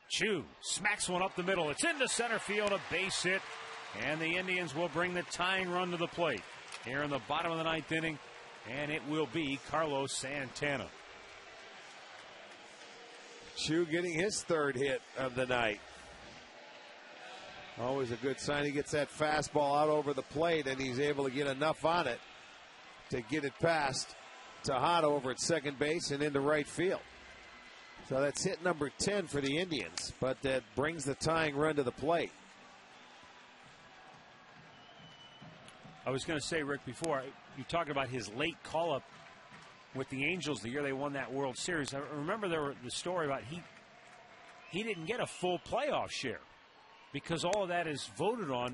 Chu smacks one up the middle. It's into center field, a base hit, and the Indians will bring the tying run to the plate here in the bottom of the ninth inning, and it will be Carlos Santana. Chu getting his 3rd hit of the night. Always a good sign. He gets that fastball out over the plate, and he's able to get enough on it to get it past Tejada over at second base and into right field. So that's hit number 10 for the Indians, but that brings the tying run to the plate. I was going to say, Rick, before, you talked about his late call-up with the Angels the year they won that World Series. I remember there was the story about he didn't get a full playoff share because all of that is voted on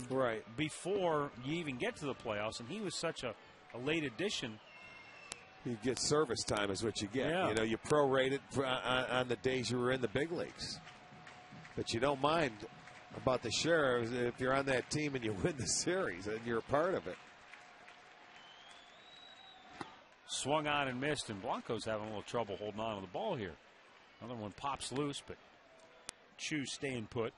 before you even get to the playoffs, and he was such a late addition. You get service time is what you get. Yeah. You know, you prorate it on the days you were in the big leagues. But you don't mind about the share if you're on that team and you win the series and you're a part of it. Swung on and missed, and Blanco's having a little trouble holding on to the ball here. Another one pops loose, but Chu staying put.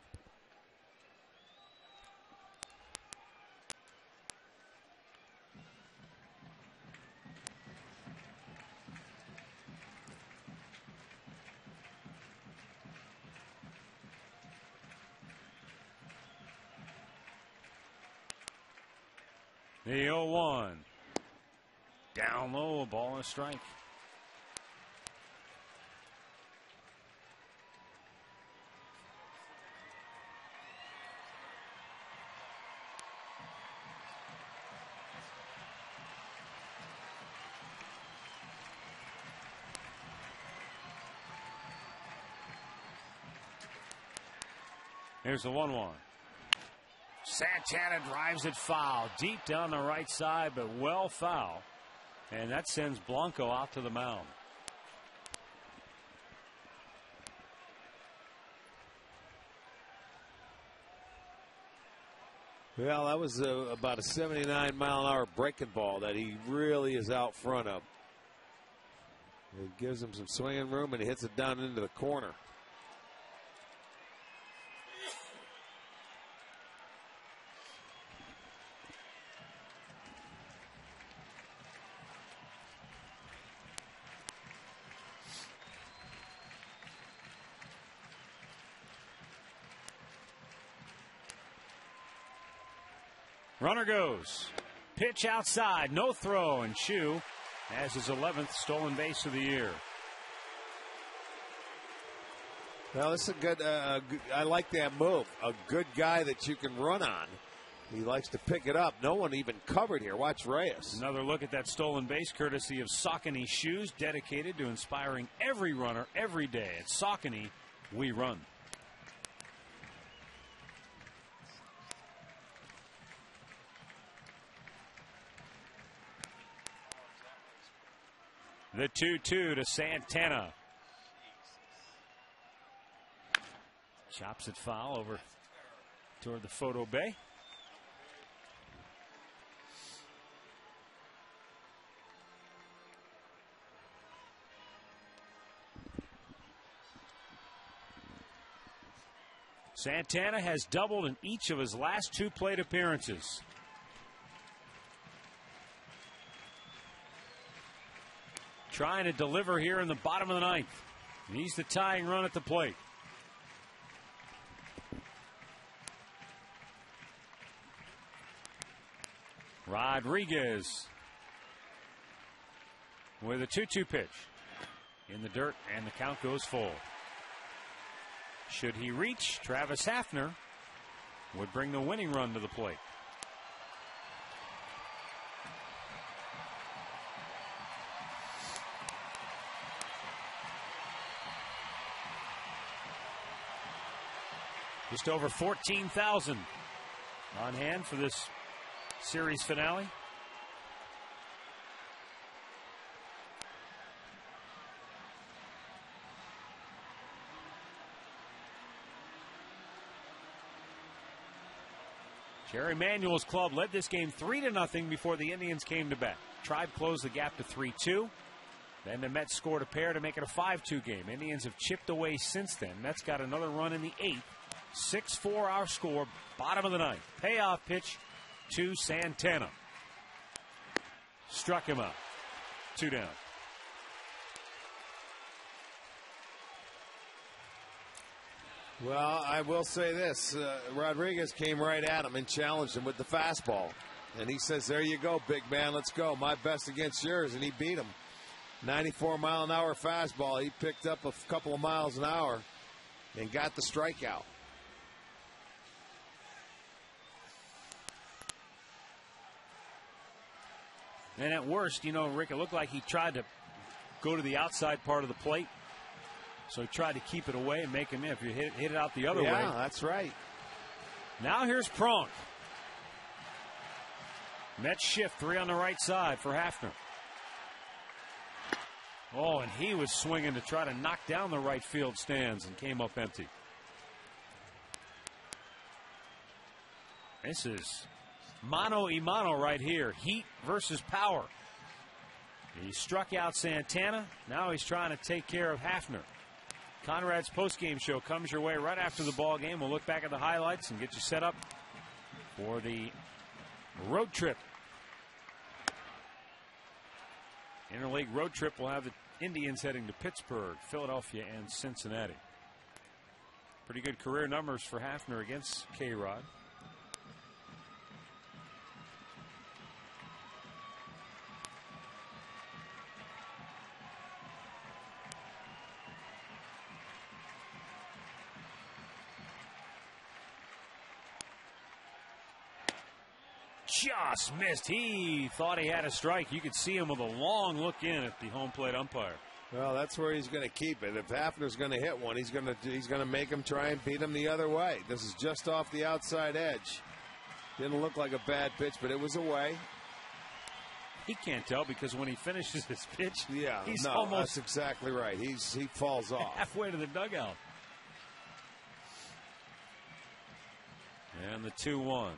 The 0-1. Down low, a ball and a strike. Here's the 1-1. Santana drives it foul. Deep down the right side, but well foul. And that sends Blanco out to the mound. Well, that was about a 79-mile-an-hour breaking ball that he really is out front of. It gives him some swinging room, and he hits it down into the corner. Runner goes. Pitch outside. No throw. And Chu has his 11th stolen base of the year. Well, this is a good. I like that move. A good guy that you can run on. He likes to pick it up. No one even covered here. Watch Reyes. Another look at that stolen base courtesy of Saucony Shoes, dedicated to inspiring every runner every day. At Saucony, we run. The 2-2 to Santana. Chops it foul over toward the photo bay. Santana has doubled in each of his last 2 plate appearances. Trying to deliver here in the bottom of the 9th. He's the tying run at the plate. Rodriguez with a 2-2 pitch in the dirt, and the count goes full. Should he reach, Travis Hafner would bring the winning run to the plate. Just over 14,000 on hand for this series finale. Jerry Manuel's club led this game 3-0 before the Indians came to bat. Tribe closed the gap to 3-2. Then the Mets scored a pair to make it a 5-2 game. Indians have chipped away since then. Mets got another run in the 8th. 6-4 our score, bottom of the 9th. Payoff pitch to Santana. Struck him out. 2 down. Well, I will say this. Rodriguez came right at him and challenged him with the fastball. And he says, there you go, big man, let's go. My best against yours. And he beat him. 94-mile-an-hour fastball. He picked up a couple of miles an hour and got the strikeout. And at worst, you know, Rick, it looked like he tried to go to the outside part of the plate. So he tried to keep it away and make him in. If you hit it out the other way. Yeah, that's right. Now here's Pronk. Mets shift 3 on the right side for Hafner. Oh, and he was swinging to try to knock down the right field stands and came up empty. This is mano a mano right here. Heat versus power. He struck out Santana. Now he's trying to take care of Hafner. Conrad's postgame show comes your way right after the ball game. We'll look back at the highlights and get you set up for the road trip. Interleague road trip will have the Indians heading to Pittsburgh, Philadelphia, and Cincinnati. Pretty good career numbers for Hafner against K-Rod. Just missed. He thought he had a strike. You could see him with a long look in at the home plate umpire. Well, that's where he's going to keep it. If Hafner's going to hit one, he's going to make him try and beat him the other way. This is just off the outside edge. Didn't look like a bad pitch, but it was away. He can't tell because when he finishes his pitch, he's no, almost that's exactly right. He falls off. halfway to the dugout. And the 2-1.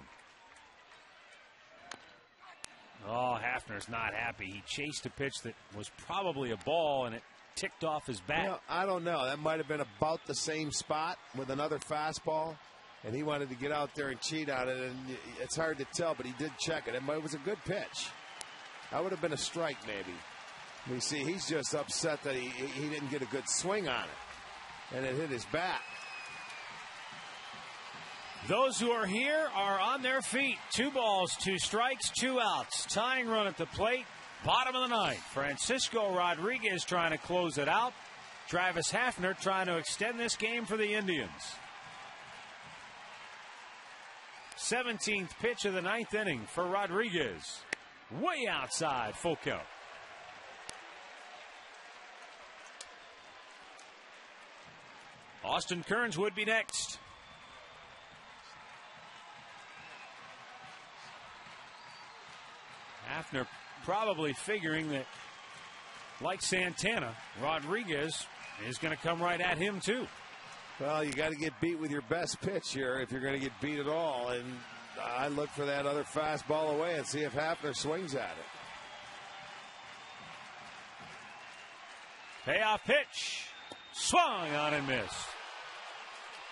Oh, Hafner's not happy. He chased a pitch that was probably a ball, and it ticked off his bat. Well, I don't know. That might have been about the same spot with another fastball, and he wanted to get out there and cheat on it, and it's hard to tell, but he did check it. It was a good pitch. That would have been a strike, maybe. You see, he's just upset that he didn't get a good swing on it, and it hit his bat. Those who are here are on their feet. 2 balls, 2 strikes, 2 outs. Tying run at the plate. Bottom of the ninth. Francisco Rodriguez trying to close it out. Travis Hafner trying to extend this game for the Indians. 17th pitch of the 9th inning for Rodriguez. Way outside, full count. Austin Kearns would be next. Hafner probably figuring that, like Santana, Rodriguez is going to come right at him too. Well, you got to get beat with your best pitch here if you're going to get beat at all. And I look for that other fastball away and see if Hafner swings at it. Payoff pitch. Swung on and missed.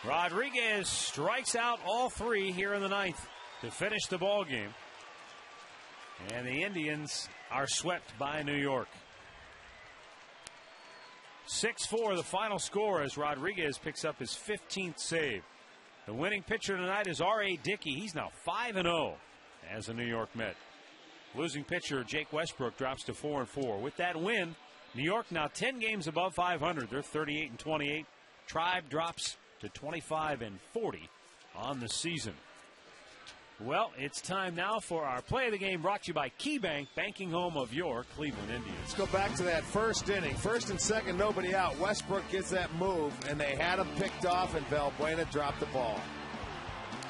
Rodriguez strikes out all 3 here in the 9th to finish the ball game. And the Indians are swept by New York. 6-4 the final score as Rodriguez picks up his 15th save. The winning pitcher tonight is R.A. Dickey. He's now 5-0 as a New York Met. Losing pitcher Jake Westbrook drops to 4-4. With that win, New York now 10 games above 500. They're 38-28. Tribe drops to 25-40 on the season. Well, it's time now for our play of the game, brought to you by KeyBank, banking home of your Cleveland Indians. Let's go back to that first inning. First and second, nobody out. Westbrook gets that move, and they had him picked off, and Valbuena dropped the ball.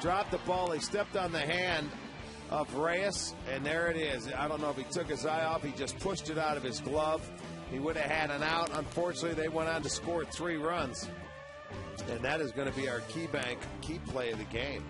Dropped the ball. He stepped on the hand of Reyes, and there it is. I don't know if he took his eye off. He just pushed it out of his glove. He would have had an out. Unfortunately, they went on to score 3 runs. And that is going to be our KeyBank key play of the game.